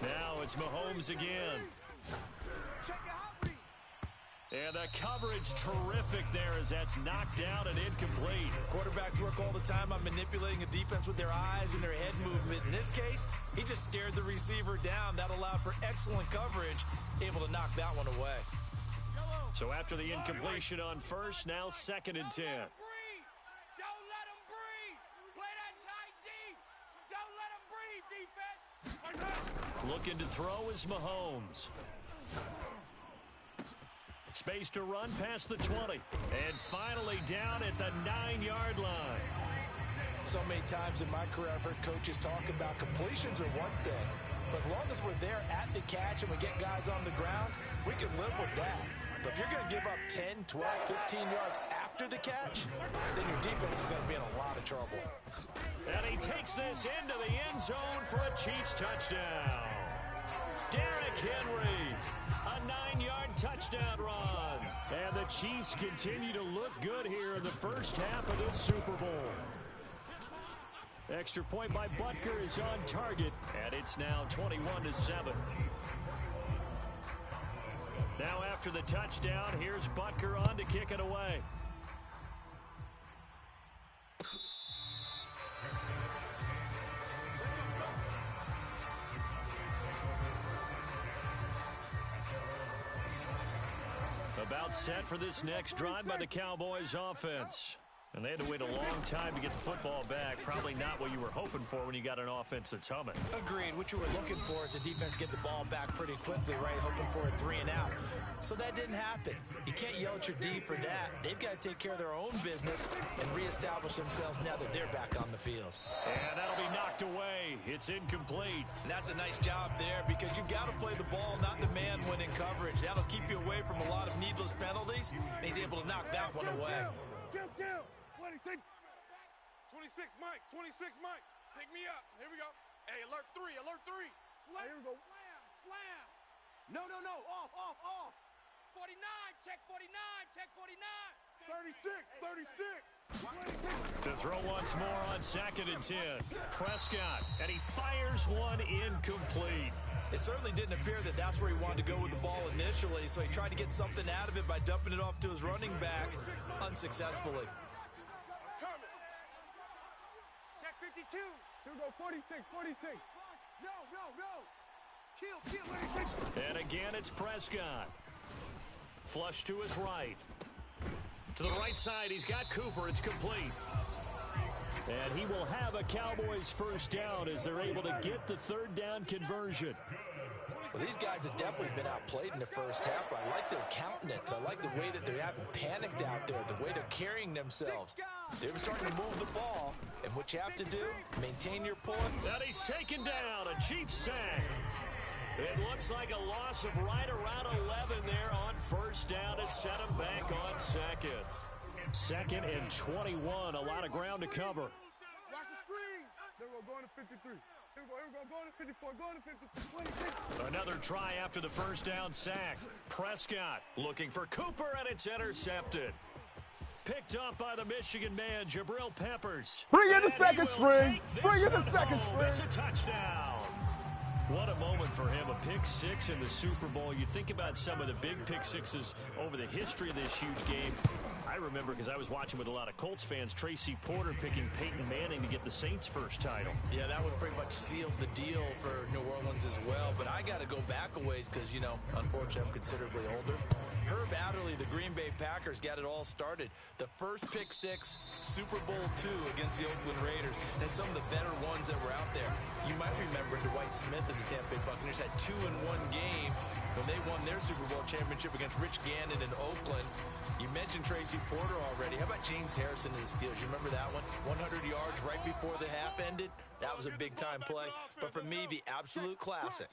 Now it's Mahomes again. And the coverage terrific there as that's knocked down and incomplete. Quarterbacks work all the time on manipulating a defense with their eyes and their head movement. In this case, he just stared the receiver down. That allowed for excellent coverage, able to knock that one away. So after the incompletion on 1st, now 2nd and 10. Don't let him breathe. Play that tight D. Don't let him breathe, defense. Looking to throw is Mahomes. Space to run past the 20. And finally down at the 9-yard line. So many times in my career, I've heard coaches talk about completions are one thing. But as long as we're there at the catch and we get guys on the ground, we can live with that. But if you're going to give up 10, 12, 15 yards after after the catch, then your defense is going to be in a lot of trouble. And he takes this into the end zone for a Chiefs touchdown. Derrick Henry, a 9-yard touchdown run. And the Chiefs continue to look good here in the first half of this Super Bowl. Extra point by Butker is on target, and it's now 21-7. Now after the touchdown, here's Butker on to kick it away. About set for this next drive by the Cowboys offense. And they had to wait a long time to get the football back. Probably not what you were hoping for when you got an offense that's humming. Agreed. What you were looking for is the defense get the ball back pretty quickly, right? Hoping for a 3-and-out. So that didn't happen. You can't yell at your D for that. They've got to take care of their own business and reestablish themselves now that they're back on the field. And that'll be knocked away. It's incomplete. And that's a nice job there because you've got to play the ball, not the man when in coverage. That'll keep you away from a lot of needless penalties, and he's able to knock that one away. Kill. 26, Mike. 26, Mike. Pick me up. Here we go. Hey, alert 3. Slam. Here we go. Slam. No. Off. 49, check 49, check 49. 36. To throw once more on 2nd and 10. Prescott, and he fires one incomplete. It certainly didn't appear that that's where he wanted to go with the ball initially, so he tried to get something out of it by dumping it off to his running back unsuccessfully. Check 52. Here we go. 46. No. Kill. And again, it's Prescott. Flush to his right. To the right side, he's got Cooper. It's complete. And he will have a Cowboys first down as they're able to get the 3rd down conversion. Well, these guys have definitely been outplayed in the first half. I like their countenance. I like the way that they haven't panicked out there, the way they're carrying themselves. They're starting to move the ball, and what you have to do, maintain your point. And he's taken down, a Chiefs sack. It looks like a loss of right around 11 there on first down to set him back on 2nd. 2nd and 21, a lot of ground to cover. Watch the screen. There we go, going to 53. Here we go, going to 54, going to 53, 26. Another try after the first down sack. Prescott looking for Cooper, and it's intercepted. Picked up by the Michigan man, Jabril Peppers. Bring in the second string. It's a touchdown. What a moment for him, a pick 6 in the Super Bowl. You think about some of the big pick 6s over the history of this huge game. I remember, because I was watching with a lot of Colts fans, Tracy Porter picking Peyton Manning to get the Saints' first title. Yeah, that would pretty much seal the deal for New Orleans as well. But I got to go back a ways because, unfortunately, I'm considerably older. Herb Adderley, the Green Bay Packers, got it all started. The first pick 6, Super Bowl II against the Oakland Raiders, and some of the better ones that were out there. You might remember Dwight Smith of the Tampa Bay Buccaneers had 2 in one game when they won their Super Bowl championship against Rich Gannon in Oakland. You mentioned Tracy Porter already. How about James Harrison in the Steelers? You remember that one? 100 yards right before the half ended. That was a big-time play. But for me, the absolute classic,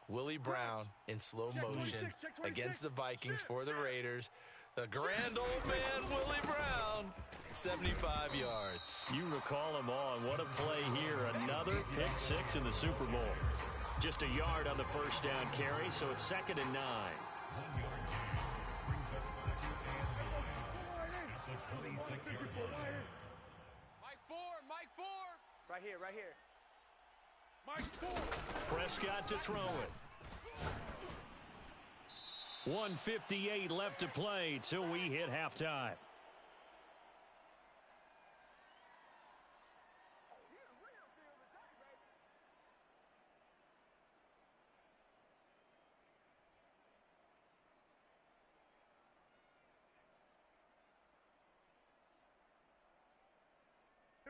Willie Brown in slow motion against the Vikings for the Raiders. The grand old man, Willie Brown, 75 yards. You recall them all, and what a play here. Another pick 6 in the Super Bowl. Just a yard on the first down carry, so it's 2nd and 9. Mike 4. Right here. Mike 4. Prescott to throw it. 1:58 left to play till we hit halftime.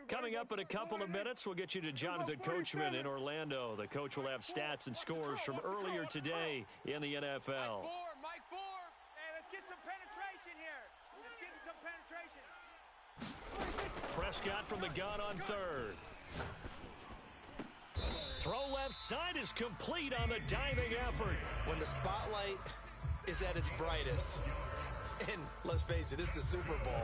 Coming up in a couple of minutes, we'll get you to Jonathan Coachman in Orlando. The coach will have stats and scores from earlier today in the NFL. Mike 4. Hey, let's get some penetration here. Prescott from the gun on 3rd. Throw left side is complete on the diving effort. When the spotlight is at its brightest, And let's face it, it's the Super Bowl.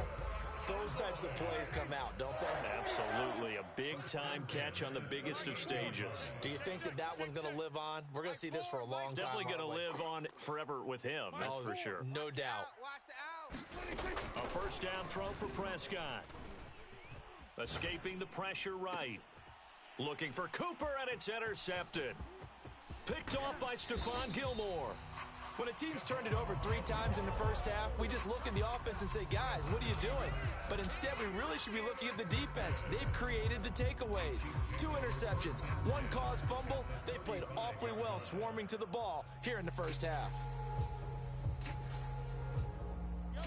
Those types of plays come out, don't they? Absolutely. A big-time catch on the biggest of stages. Do you think that one's going to live on? We're going to see this for a long time. Definitely going to live on forever with him, that's for sure. No doubt. A first down throw for Prescott. Escaping the pressure right. Looking for Cooper, and it's intercepted. Picked off by Stephon Gilmore. When a team's turned it over 3 times in the first half, we just look at the offense and say, guys, what are you doing? But instead, we really should be looking at the defense. They've created the takeaways. 2 interceptions, 1 caused fumble. They played awfully well swarming to the ball here in the first half.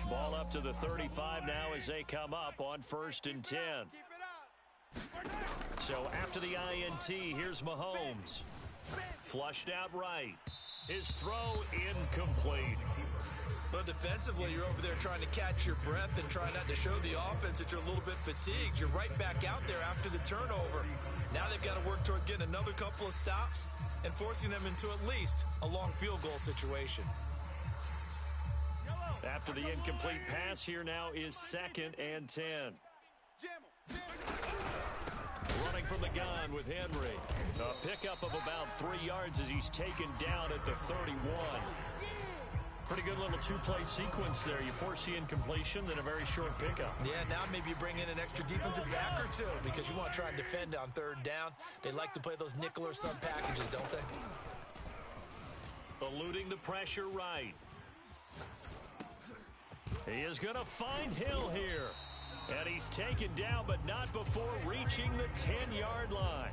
Ball up to the 35 now as they come up on 1st and 10. So after the INT, here's Mahomes. Flushed out right. His throw incomplete. But defensively, you're over there trying to catch your breath and try not to show the offense that you're a little bit fatigued. You're right back out there after the turnover. Now they've got to work towards getting another couple of stops and forcing them into at least a long field goal situation. After the incomplete pass, here now is 2nd and 10. Running from the gun with Henry. A pickup of about 3 yards as he's taken down at the 31. Pretty good little 2-play sequence there. You force the incompletion, then a very short pickup. Yeah, now maybe you bring in an extra defensive back or 2 because you want to try and defend on 3rd down. They like to play those nickel or sub packages, don't they? Eluding the pressure right. He is going to find Hill here. And he's taken down, but not before reaching the 10-yard line.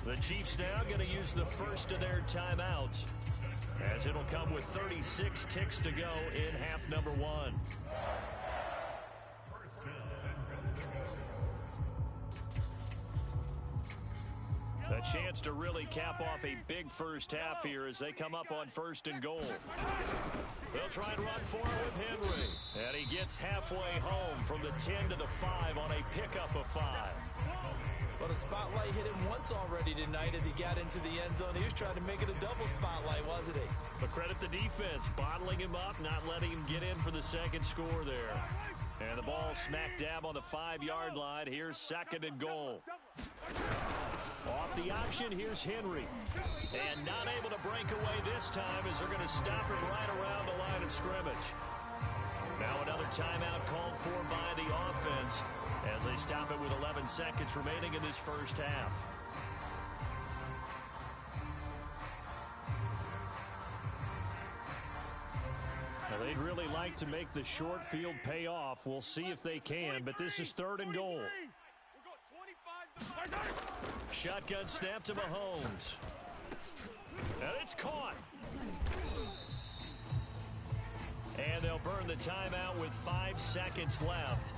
The Chiefs now going to use the first of their timeouts, as it'll come with 36 ticks to go in half number 1. A chance to really cap off a big first half here as they come up on 1st and goal. They'll try and run for it with Henry. And he gets halfway home from the 10 to the 5 on a pickup of 5. But a spotlight hit him once already tonight as he got into the end zone. He was trying to make it a double spotlight, wasn't he? But credit the defense, bottling him up, not letting him get in for the second score there. And the ball smack dab on the 5-yard line. Here's 2nd and goal. Off the option, here's Henry. And not able to break away this time as they're going to stop him right around the line of scrimmage. Now another timeout called for by the offense as they stop it with 11 seconds remaining in this first half. Now they'd really like to make the short field pay off. We'll see if they can, but this is 3rd and goal. Shotgun snap to Mahomes. And it's caught. And they'll burn the timeout with 5 seconds left.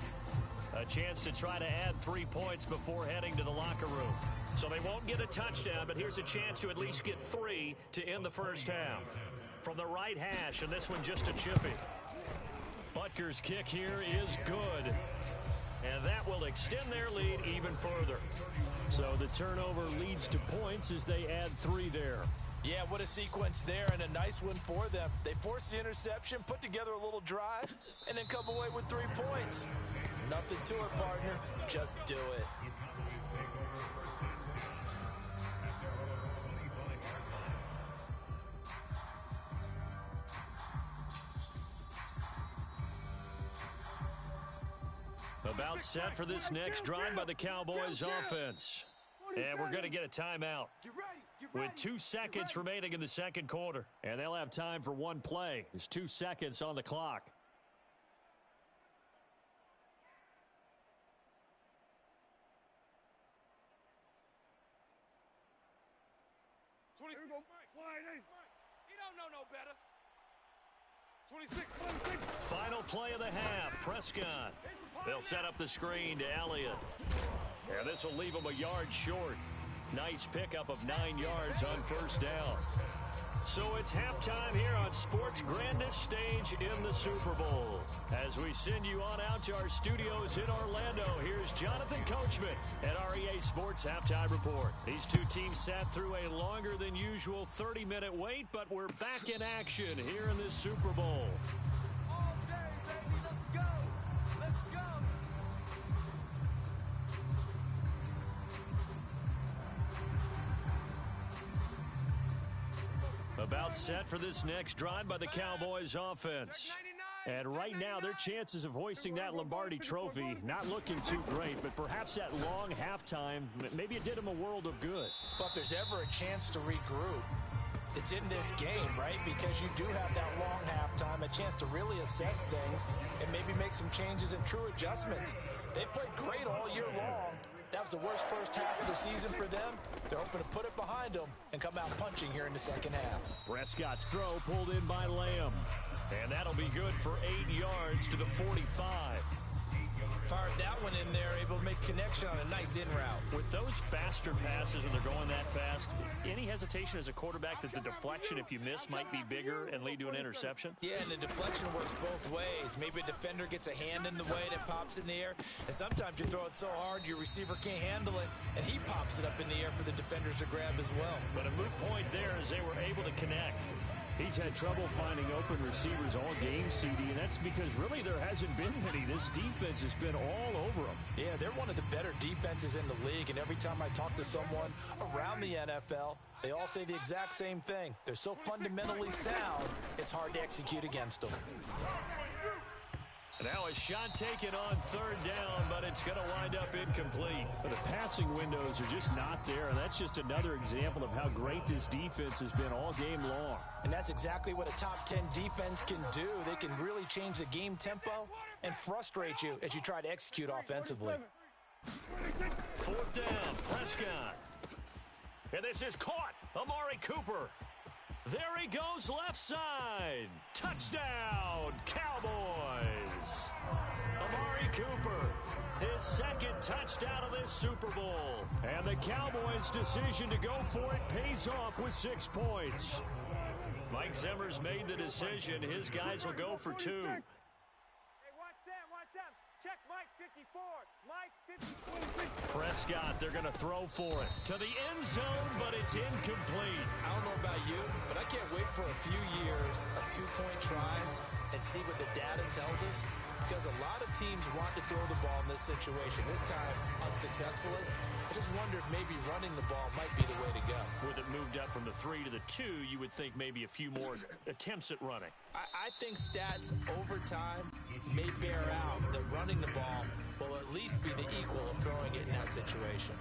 A chance to try to add 3 points before heading to the locker room. So they won't get a touchdown, but here's a chance to at least get 3 to end the first half. From the right hash, and this one just a chippy. Butker's kick here is good. And that will extend their lead even further. So the turnover leads to points as they add 3 there. Yeah, what a sequence there, and a nice one for them. They force the interception, put together a little drive, and then come away with 3 points. Nothing to it, partner. Just do it. About set for this next drive by the Cowboys offense. And we're going to get a timeout with 2 seconds remaining in the second quarter. And they'll have time for 1 play. There's 2 seconds on the clock. He don't know no better. 26. Final play of the half. Prescott. They'll set up the screen to Elliott. And this will leave him a yard short. Nice pickup of 9 yards on first down. So it's halftime here on sports' grandest stage in the Super Bowl. As we send you on out to our studios in Orlando, here's Jonathan Coachman at REA Sports Halftime Report. These 2 teams sat through a longer than usual 30-minute wait, but we're back in action here in this Super Bowl. About set for this next drive by the Cowboys offense. And right now, their chances of hoisting that Lombardi trophy not looking too great, but perhaps that long halftime, maybe it did them a world of good. But if there's ever a chance to regroup, it's in this game, right? Because you do have that long halftime, a chance to really assess things and maybe make some changes and true adjustments. They played great all year long. That was the worst first half of the season for them. They're hoping to put it behind them and come out punching here in the second half. Prescott's throw pulled in by Lamb. And that'll be good for 8 yards to the 45. Fired that one in there, able to make connection on a nice in route. With those faster passes and they're going that fast, any hesitation as a quarterback that the deflection, if you miss, might be bigger and lead to an interception? Yeah, and the deflection works both ways. Maybe a defender gets a hand in the way and it pops in the air. And sometimes you throw it so hard your receiver can't handle it, and he pops it up in the air for the defenders to grab as well. But a moot point there as they were able to connect. He's had trouble finding open receivers all game, CD, and that's because really there hasn't been many. This defense has been all over them. Yeah, they're one of the better defenses in the league, and every time I talk to someone around the NFL, they all say the exact same thing. They're so fundamentally sound, it's hard to execute against them. Now a shot taken on third down, but it's going to wind up incomplete. But the passing windows are just not there, and that's just another example of how great this defense has been all game long. And that's exactly what a top 10 defense can do. They can really change the game tempo and frustrate you as you try to execute offensively. Fourth down, Prescott. And this is caught. Amari Cooper. There he goes left side. Touchdown, Cowboys. Amari Cooper, his second touchdown of this Super Bowl. And the Cowboys' decision to go for it pays off with 6 points. Mike Zimmer's made the decision. His guys will go for 2. Hey, watch Sam. Check Mike 54. Mike 54. Prescott, they're going to throw for it. To the end zone, but it's incomplete. I don't know about you, but I can't wait for a few years of 2-point tries and see what the data tells us, because a lot of teams want to throw the ball in this situation. This time, unsuccessfully. I just wonder if maybe running the ball might be the way to go. With it moved up from the 3 to the 2, you would think maybe a few more attempts at running. I think stats over time may bear out that running the ball will at least be the equal of throwing it in that situation.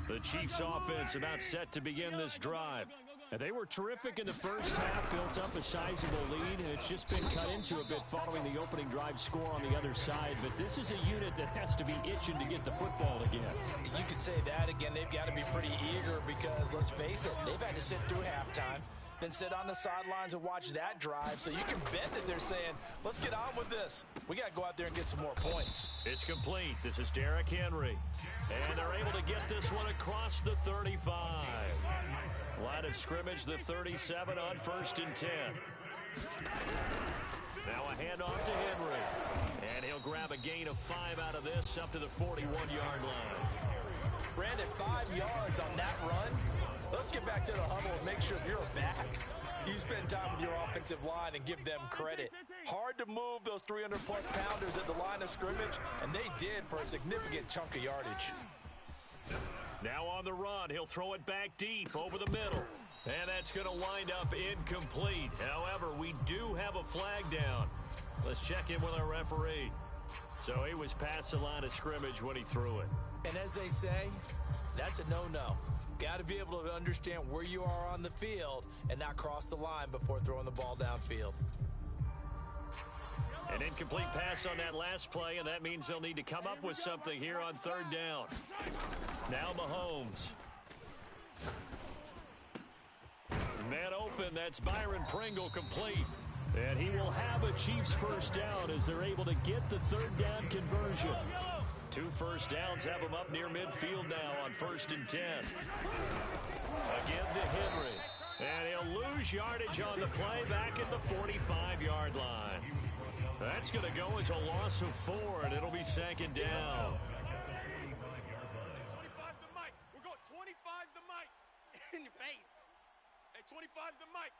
The Chiefs offense about set to begin this drive. And they were terrific in the first half, built up a sizable lead, and it's just been cut into a bit following the opening drive score on the other side. But this is a unit that has to be itching to get the football again. You could say that again. They've got to be pretty eager because, let's face it, they've had to sit through halftime, then sit on the sidelines and watch that drive. So you can bet that they're saying, let's get on with this. We got to go out there and get some more points. It's complete. This is Derrick Henry. And they're able to get this one across the 35. Line of scrimmage, the 37 on 1st and 10. Now a handoff to Henry. And he'll grab a gain of 5 out of this up to the 41-yard line. Brandon, 5 yards on that run. Let's get back to the huddle and make sure if you're a back, you spend time with your offensive line and give them credit. Hard to move those 300-plus pounders at the line of scrimmage, and they did for a significant chunk of yardage. Now on the run, he'll throw it back deep over the middle. And that's going to wind up incomplete. However, we do have a flag down. Let's check in with our referee. So he was past the line of scrimmage when he threw it. And as they say, that's a no-no. Got to be able to understand where you are on the field and not cross the line before throwing the ball downfield. An incomplete pass on that last play, and that means they'll need to come up with something here on 3rd down. Now Mahomes. Man open, that's Byron Pringle complete. And he will have a Chiefs first down as they're able to get the 3rd down conversion. 2 first downs have him up near midfield now on 1st and 10. Again to Henry. And he'll lose yardage on the play back at the 45-yard line. That's going to go as a loss of 4, and it'll be 2nd down. 25's the mic. We're going 25's the mic. In your face. Hey, 25's the mic.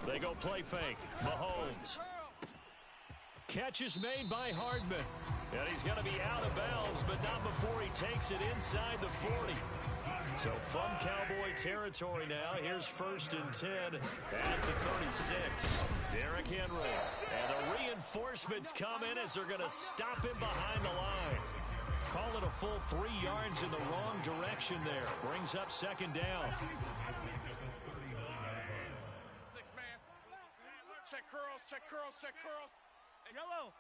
They go play fake. Mahomes. Catch is made by Hardman. And he's going to be out of bounds, but not before he takes it inside the 40. So from Cowboy territory now, here's 1st and 10 at the 36. Derrick Henry. And the reinforcements come in as they're going to stop him behind the line. Call it a full 3 yards in the wrong direction there. Brings up 2nd down. 6-man. Check curls, check curls, check curls. Hey, yellow.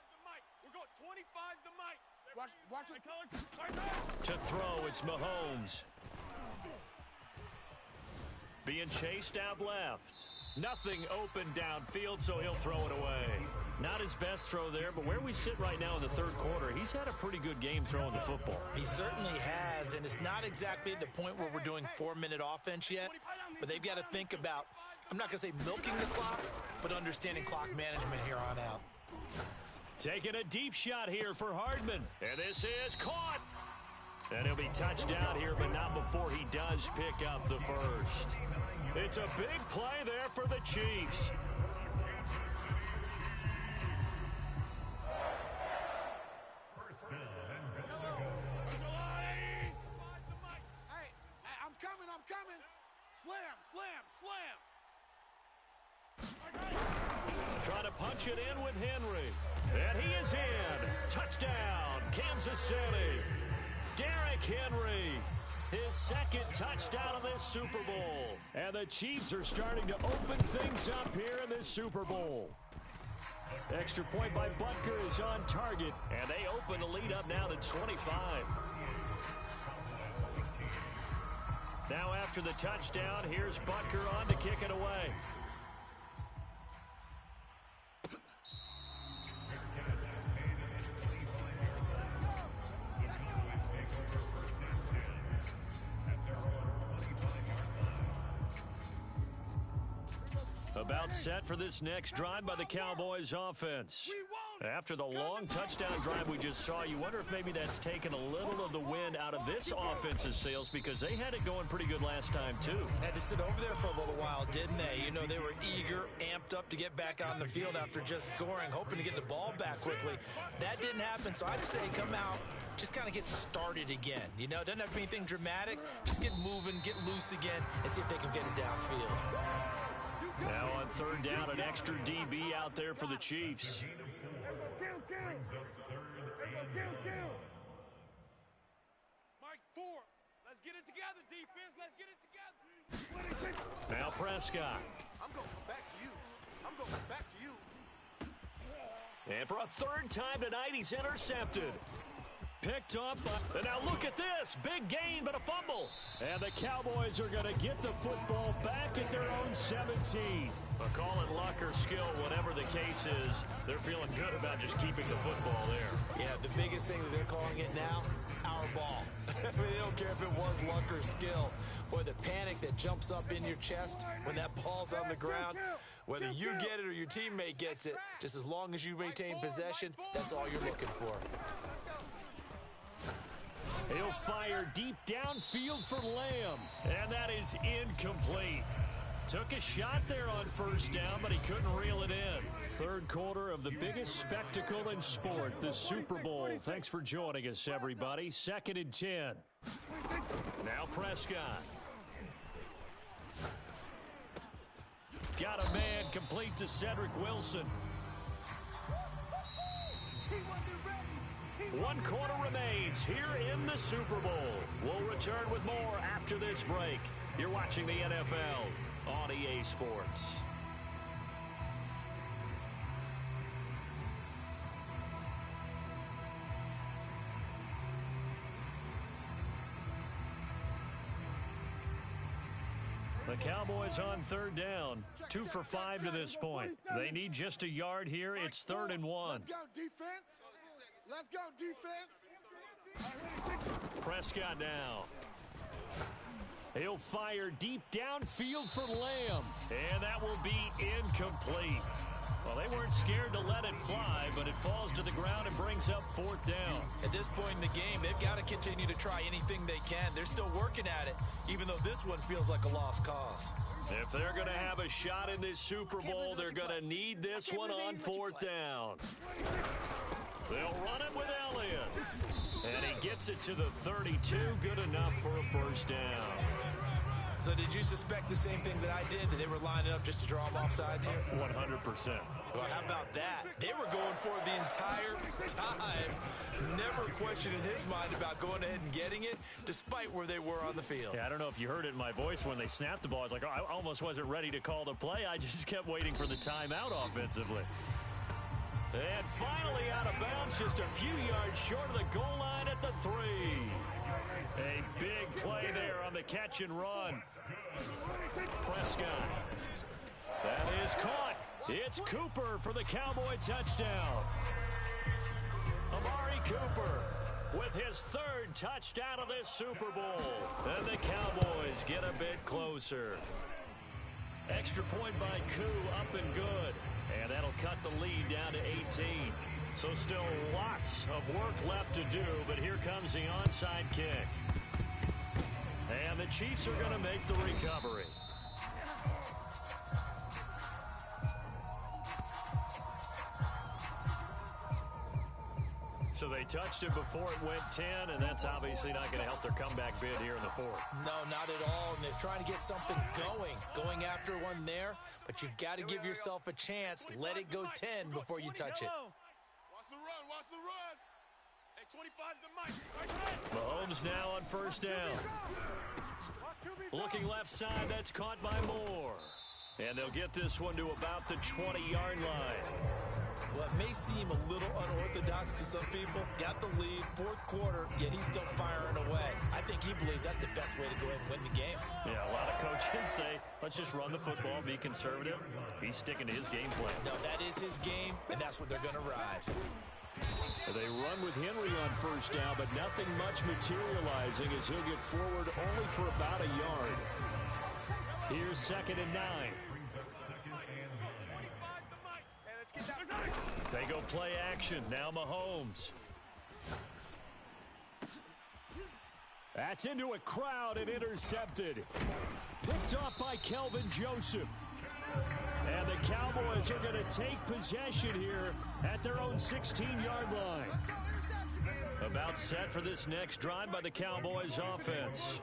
We're going 25's the mic. Watch it. To throw, it's Mahomes. Being chased out left. Nothing open downfield, so he'll throw it away. Not his best throw there, but where we sit right now in the 3rd quarter, he's had a pretty good game throwing the football. He certainly has, and it's not exactly at the point where we're doing 4-minute offense yet, but they've got to think about, I'm not going to say milking the clock, but understanding clock management here on out. Taking a deep shot here for Hardman, and this is caught. And he'll be touched down here, but not before he does pick up the 1st. It's a big play there for the Chiefs. Hey, I'm coming. Slam. Trying to punch it in with Henry. And he is in. Touchdown, Kansas City. Derrick Henry, his 2nd touchdown of this Super Bowl. And the Chiefs are starting to open things up here in this Super Bowl. Extra point by Butker is on target, and they open the lead up now to 25. Now after the touchdown, here's Butker on to kick it away. About set for this next drive by the Cowboys offense. After the long touchdown drive we just saw, you wonder if maybe that's taken a little of the wind out of this offense's sails because they had it going pretty good last time, too. Had to sit over there for a little while, didn't they? You know, they were eager, amped up to get back on the field after just scoring, hoping to get the ball back quickly. That didn't happen, so I'd say come out, just kind of get started again. You know, doesn't have to be anything dramatic. Just get moving, get loose again, and see if they can get it downfield. Now on 3rd down, an extra DB out there for the Chiefs. Mike, 4. Let's get it together, defense. Let's get it together. Now Prescott. I'm going back to you. And for a 3rd time tonight, he's intercepted. Picked up, and now look at this. Big gain, but a fumble. And the Cowboys are going to get the football back at their own 17. But call it luck or skill, whatever the case is, they're feeling good about just keeping the football there. Yeah, the biggest thing that they're calling it now, our ball. I mean, they don't care if it was luck or skill. Boy, the panic that jumps up in your chest when that ball's on the ground, whether you get it or your teammate gets it, just as long as you maintain possession, that's all you're looking for. He'll fire deep downfield for Lamb, and that is incomplete. Took a shot there on 1st down, but he couldn't reel it in. 3rd quarter of the biggest spectacle in sport, the Super Bowl. Thanks for joining us, everybody. 2nd and 10. Now Prescott. Got a man complete to Cedric Wilson. 1 quarter remains here in the Super Bowl. We'll return with more after this break. You're watching the NFL on EA Sports. The Cowboys on 3rd down. 2 for 5 to this point. They need just a yard here. It's 3rd and 1. Let's go, defense. Let's go, defense. Prescott now. He'll fire deep downfield for Lamb. And that will be incomplete. Well, they weren't scared to let it fly, but it falls to the ground and brings up 4th down. At this point in the game, they've got to continue to try anything they can. They're still working at it, even though this one feels like a lost cause. If they're going to have a shot in this Super Bowl, they're going to need this one on 4th down. They'll run it with Elliott. And he gets it to the 32. Good enough for a 1st down. So did you suspect the same thing that I did, that they were lining up just to draw them off sides here? 100%. Well, how about that? They were going for it the entire time. Never questioned in his mind about going ahead and getting it, despite where they were on the field. Yeah, I don't know if you heard it in my voice when they snapped the ball. I was like, I almost wasn't ready to call the play. I just kept waiting for the timeout offensively. And finally out of bounds, just a few yards short of the goal line at the 3. A big play there on the catch and run. Prescott. That is caught. It's Cooper for the Cowboy touchdown. Amari Cooper with his 3rd touchdown of this Super Bowl. And the Cowboys get a bit closer. Extra point by Koo, up and good. And that'll cut the lead down to 18. So still lots of work left to do, but here comes the onside kick. And the Chiefs are going to make the recovery. So they touched it before it went 10, and that's obviously not going to help their comeback bid here in the 4th. No, not at all. And they're trying to get something going after one there. But you've got to give yourself a chance. Let it go 10 before you touch it. Watch the run, watch the run. Hey, 25's the mic. Mahomes now on 1st down. Looking left side, that's caught by Moore. And they'll get this one to about the 20-yard line. Well, it may seem a little unorthodox to some people. Got the lead, 4th quarter, yet he's still firing away. I think he believes that's the best way to go ahead and win the game. Yeah, a lot of coaches say, let's just run the football, be conservative. He's sticking to his game plan. No, that is his game, and that's what they're going to ride. They run with Henry on 1st down, but nothing much materializing as he'll get forward only for about a yard. Here's 2nd and 9. They go play action. Now Mahomes. That's into a crowd and intercepted. Picked off by Kelvin Joseph. And the Cowboys are going to take possession here at their own 16-yard line. About set for this next drive by the Cowboys offense.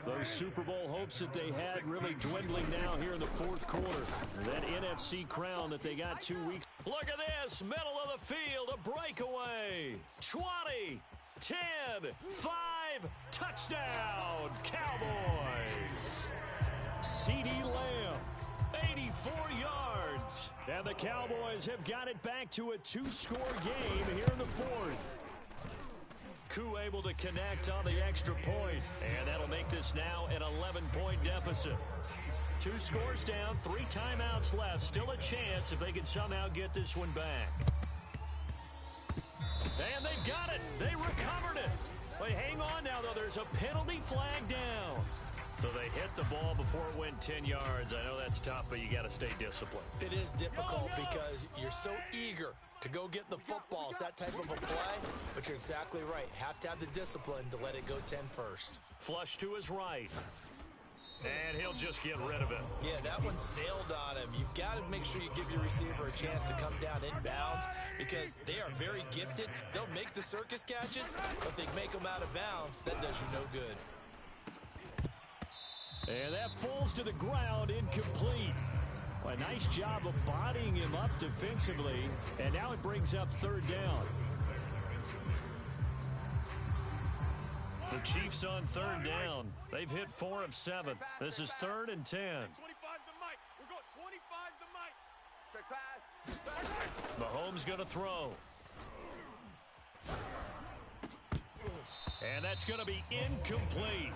Those Super Bowl hopes that they had really dwindling now here in the 4th quarter. That NFC crown that they got 2 weeks. Look at this, middle of the field, a breakaway. 20, 10, 5, touchdown, Cowboys. CeeDee Lamb, 84 yards. And the Cowboys have got it back to a 2-score game here in the 4th. Koo able to connect on the extra point, and that'll make this now an 11-point deficit. 2 scores down, 3 timeouts left. Still a chance if they can somehow get this one back. And they've got it. They recovered it. But hang on now, though. There's a penalty flag down. So they hit the ball before it went 10 yards. I know that's tough, but you got to stay disciplined. It is difficult because you're so eager to go get the football. It's that type of a play, but you're exactly right. Have to have the discipline to let it go 10 first. Flush to his right. And he'll just get rid of it. Yeah, that one sailed on him. You've got to make sure you give your receiver a chance to come down inbounds because they are very gifted. They'll make the circus catches, but they make them out of bounds. That does you no good. And that falls to the ground, incomplete. Well, a nice job of bodying him up defensively, and now it brings up 3rd down. The Chiefs on 3rd down. They've hit 4 of 7. This is 3rd and 10. 25's the mic. We're going 25's the mic. Check pass. Mahomes going to throw. And that's going to be incomplete.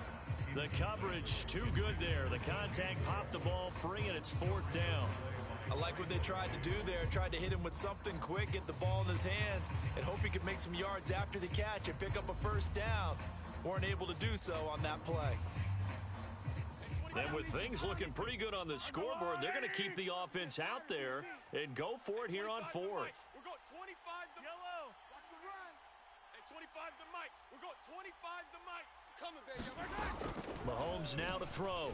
The coverage too good there. The contact popped the ball free, and it's 4th down. I like what they tried to do there. Tried to hit him with something quick, get the ball in his hands, and hope he could make some yards after the catch and pick up a 1st down. Weren't able to do so on that play. And with things looking pretty good on the scoreboard, they're going to keep the offense out there and go for it here on fourth. We're going 25 the yellow. Watch the run. And 25 the Mike. We're going 25 the Mike. Coming, baby. Mahomes now to throw.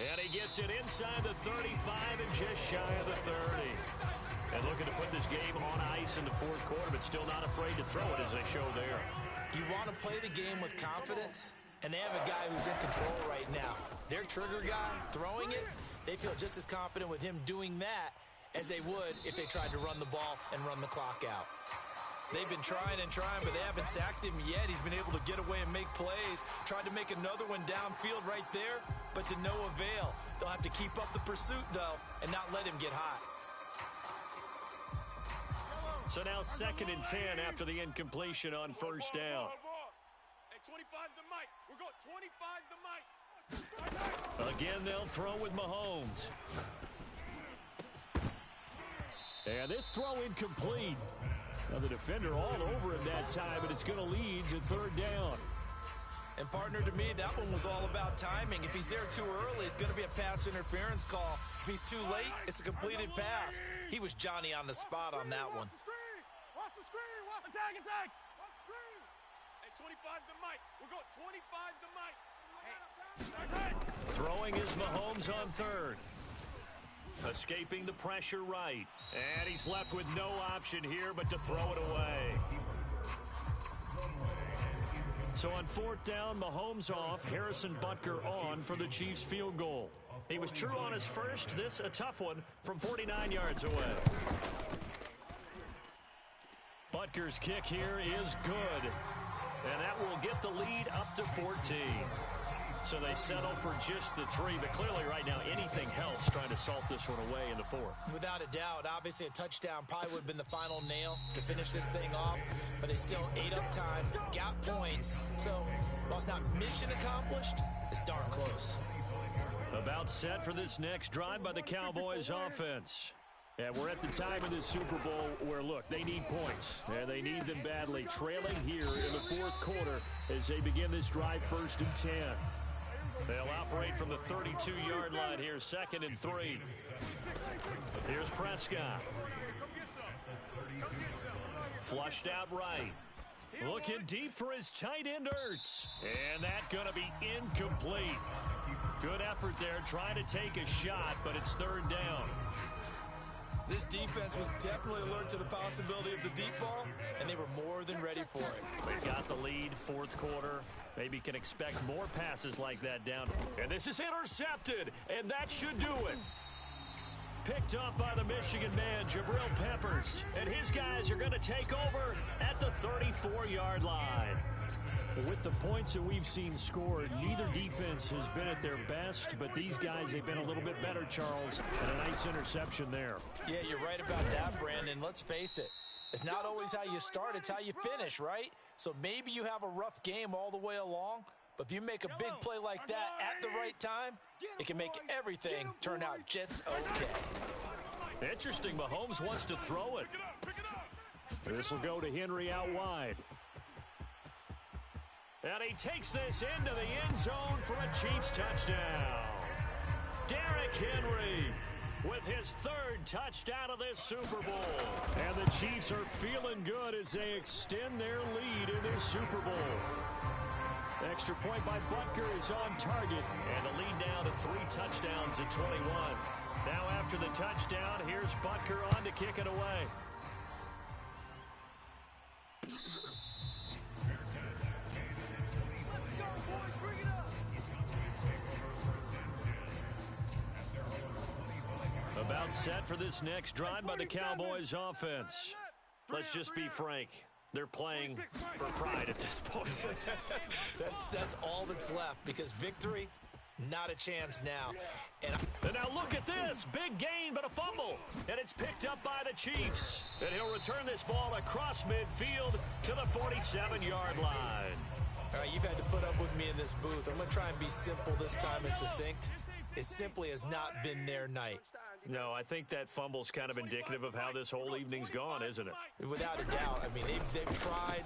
And he gets it inside the 35 and just shy of the 30. And looking to put this game on ice in the fourth quarter, but still not afraid to throw it as they show there. You want to play the game with confidence, and they have a guy who's in control right now. Their trigger guy throwing it, they feel just as confident with him doing that as they would if they tried to run the ball and run the clock out. They've been trying and trying, but they haven't sacked him yet. He's been able to get away and make plays. Tried to make another one downfield right there, but to no avail. They'll have to keep up the pursuit, though, and not let him get hot. So now 2nd and 10 after the incompletion on first down. And 25 the Mike. We're going 25 the Mike. Again, they'll throw with Mahomes. And this throw incomplete. Now the defender all over him that time, but it's going to lead to 3rd down. And partner, to me, that one was all about timing. If he's there too early, it's going to be a pass interference call. If he's too late, it's a completed pass. He was Johnny on the spot on that one. Watch the screen. Watch attack. Watch the screen. And 25 the Mike. We're going 25 the Mike. Hey. Throwing is Mahomes on 3rd. Escaping the pressure right. And he's left with no option here but to throw it away. So on 4th down, Mahomes off, Harrison Butker on for the Chiefs field goal. He was true on his first, this a tough one from 49 yards away. Butker's kick here is good. And that will get the lead up to 14. So they settle for just the 3, but clearly right now anything helps trying to salt this one away in the 4th. Without a doubt, obviously a touchdown probably would have been the final nail to finish this thing off, but they still ate up time, got points, so while it's not mission accomplished, it's darn close. About set for this next drive by the Cowboys offense. And we're at the time in the Super Bowl where, look, they need points, and they need them badly, trailing here in the 4th quarter as they begin this drive 1st and 10. They'll operate from the 32-yard line here, 2nd and 3. Here's Prescott. Flushed out right. Looking deep for his tight end, Ertz. And that going to be incomplete. Good effort there, trying to take a shot, but it's 3rd down. This defense was definitely alert to the possibility of the deep ball, and they were more than ready for it. They've got the lead, 4th quarter. Maybe can expect more passes like that down. And this is intercepted, and that should do it. Picked up by the Michigan man, Jabril Peppers. And his guys are going to take over at the 34-yard line. With the points that we've seen scored, neither defense has been at their best, but these guys, they've been a little bit better, Charles, and a nice interception there. Yeah, you're right about that, Brandon. Let's face it. It's not always how you start, it's how you finish, right? So maybe you have a rough game all the way along, but if you make a big play like that at the right time, it can make everything turn out just okay. Interesting, Mahomes wants to throw it. This will go to Henry out wide. And he takes this into the end zone for a Chiefs touchdown. Derrick Henry with his 3rd touchdown of this Super Bowl. And the Chiefs are feeling good as they extend their lead in this Super Bowl. Extra point by Butker is on target. And the lead down to 3 touchdowns at 21. Now after the touchdown, here's Butker on to kick it away. About set for this next drive by the Cowboys offense. Let's just be frank. They're playing for pride at this point. That's all that's left, because victory, not a chance now. And now look at this. Big gain, but a fumble. And it's picked up by the Chiefs. And he'll return this ball across midfield to the 47-yard line. All right, you've had to put up with me in this booth. I'm going to try and be simple this time and succinct. It simply has not been their night. No, I think that fumble's kind of indicative of how this whole evening's gone, isn't it? Without a doubt. I mean, they've tried,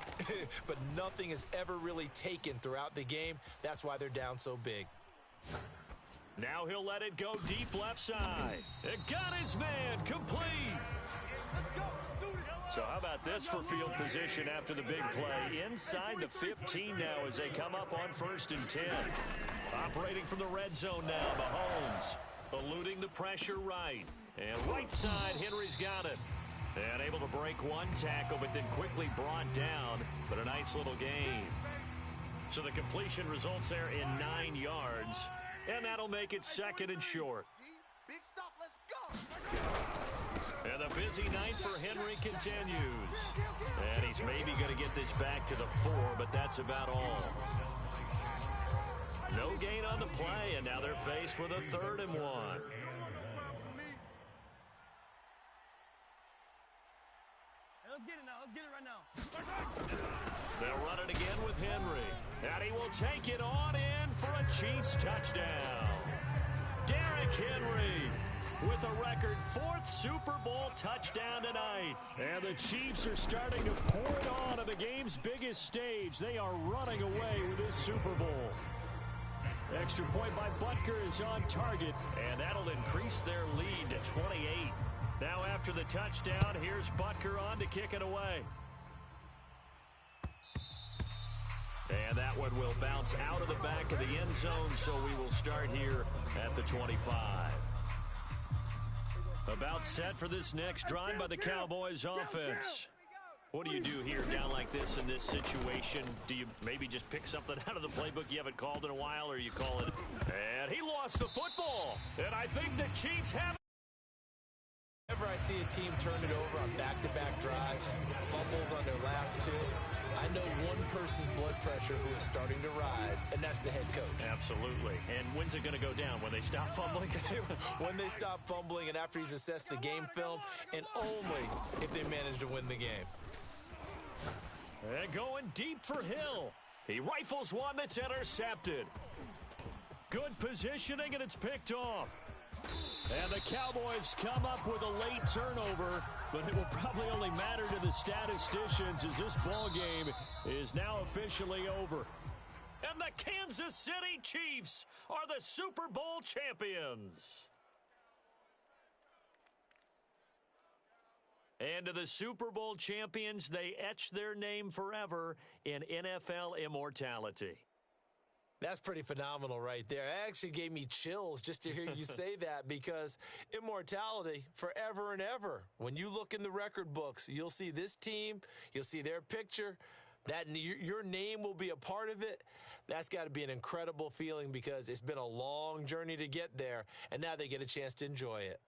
but nothing has ever really taken throughout the game. That's why they're down so big. Now he'll let it go deep left side. It got his man complete. So how about this for field position after the big play? Inside the 15 now as they come up on 1st and 10. Operating from the red zone now, Mahomes. Eluding the pressure right. And right side, Henry's got it. And able to break one tackle, but then quickly brought down. But a nice little gain. So the completion results there in 9 yards. And that'll make it 2nd and short. Big stop, let's go. And the busy night for Henry continues. And he's maybe going to get this back to the 4, but that's about all. No gain on the play, and now they're faced with a 3rd and 1. Let's get it now. Let's get it right now. They'll run it again with Henry. And he will take it on in for a Chiefs touchdown. Derrick Henry with a record 4th Super Bowl touchdown tonight. And the Chiefs are starting to pour it on the game's biggest stage. They are running away with this Super Bowl. Extra point by Butker is on target, and that'll increase their lead to 28. Now after the touchdown, here's Butker on to kick it away. And that one will bounce out of the back of the end zone, so we will start here at the 25. About set for this next drive by the Cowboys offense. What do you do here down like this in this situation? Do you maybe just pick something out of the playbook you haven't called in a while, or you call it? And he lost the football. And I think the Chiefs have. Whenever I see a team turn it over on back-to-back drives, fumbles on their last 2, I know one person's blood pressure who is starting to rise, and that's the head coach. Absolutely. And when's it going to go down? When they stop fumbling? When they stop fumbling and after he's assessed the game film, and only if they manage to win the game. And going deep for Hill. He rifles one that's intercepted. Good positioning, and it's picked off. And the Cowboys come up with a late turnover, but it will probably only matter to the statisticians as this ball game is now officially over. And the Kansas City Chiefs are the Super Bowl champions. And to the Super Bowl champions, they etch their name forever in NFL immortality. That's pretty phenomenal right there. It actually gave me chills just to hear you say that, because immortality forever and ever. When you look in the record books, you'll see this team, you'll see their picture, that your name will be a part of it. That's got to be an incredible feeling, because it's been a long journey to get there, and now they get a chance to enjoy it.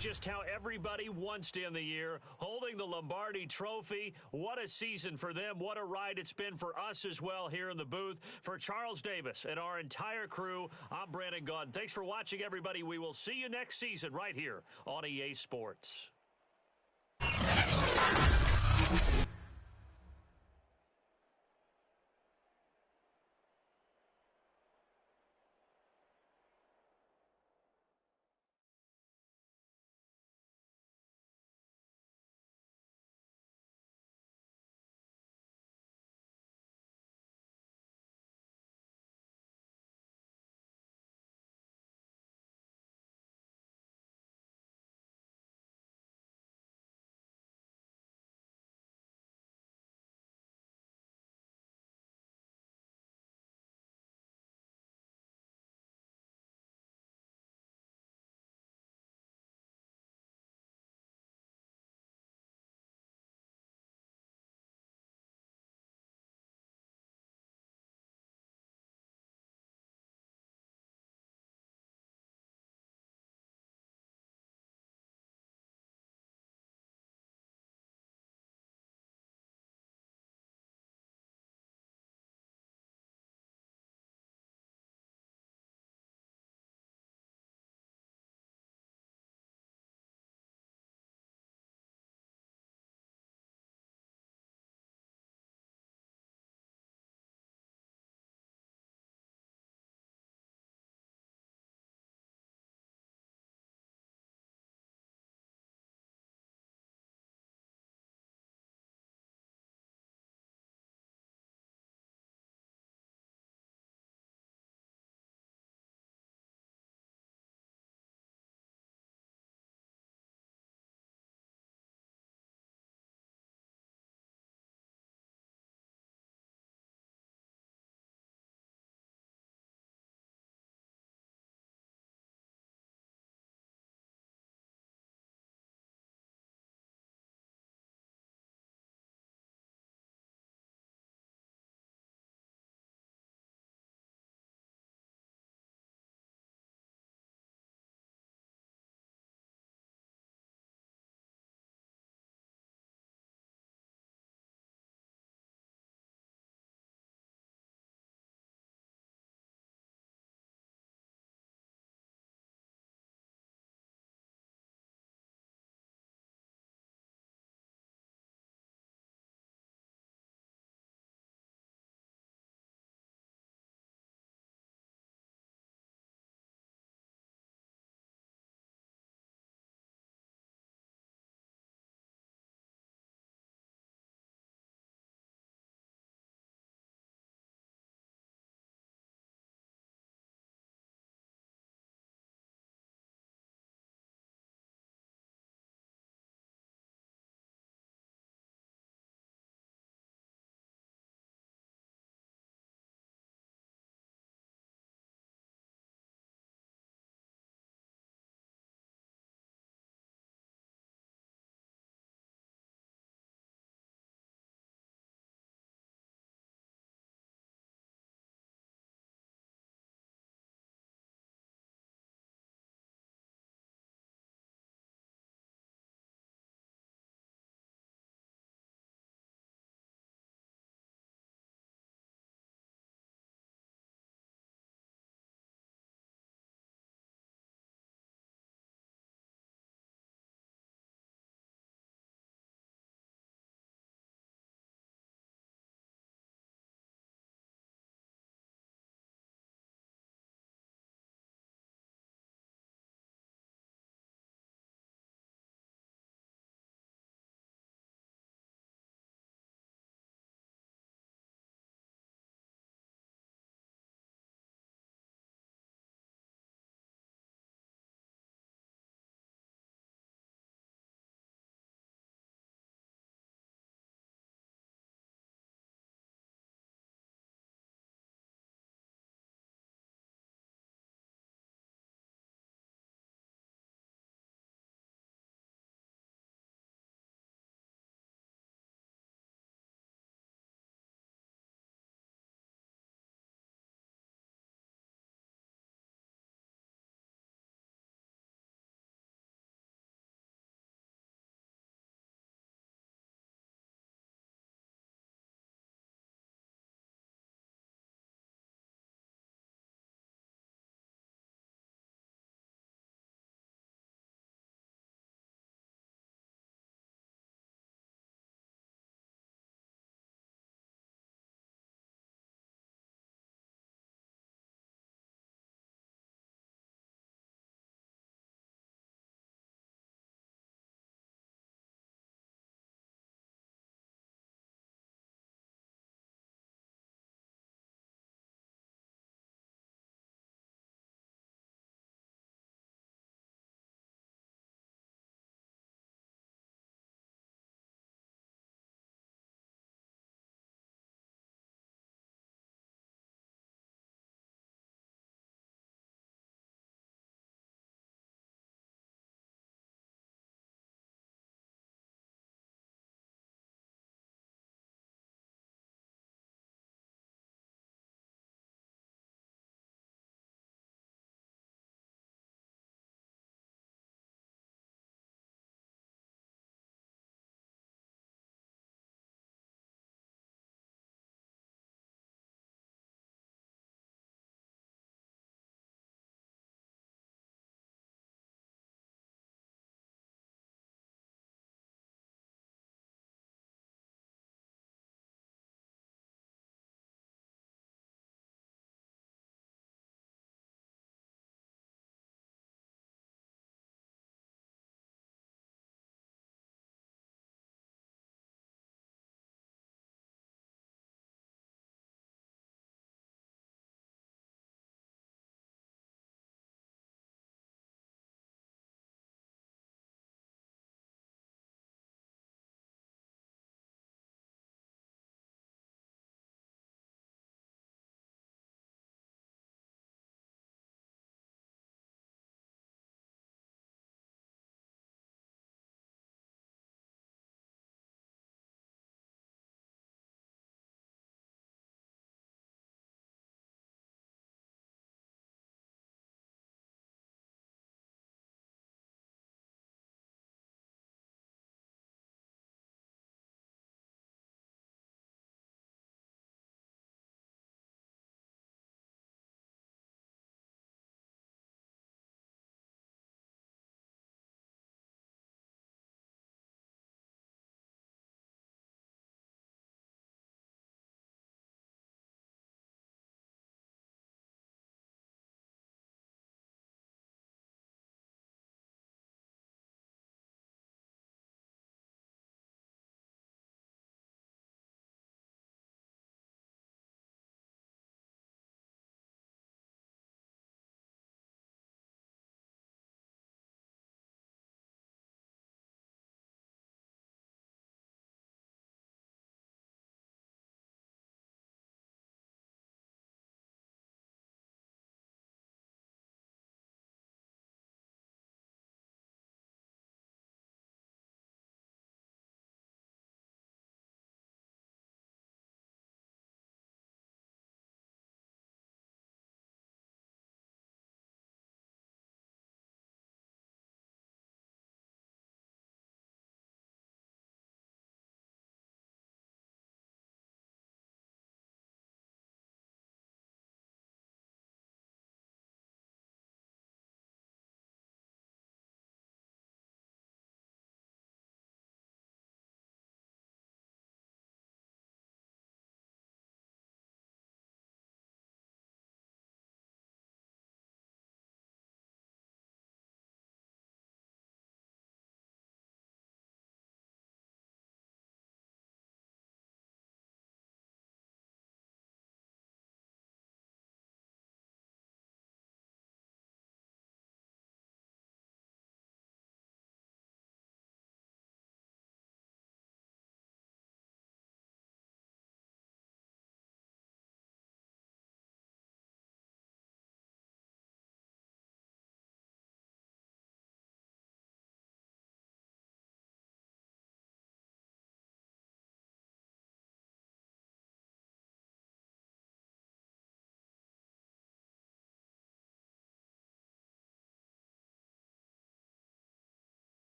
Just how everybody wants to end the year, holding the Lombardi Trophy. What a season for them. What a ride it's been for us as well here in the booth. For Charles Davis and our entire crew, I'm Brandon Gaudin. Thanks for watching, everybody. We will see you next season right here on EA Sports.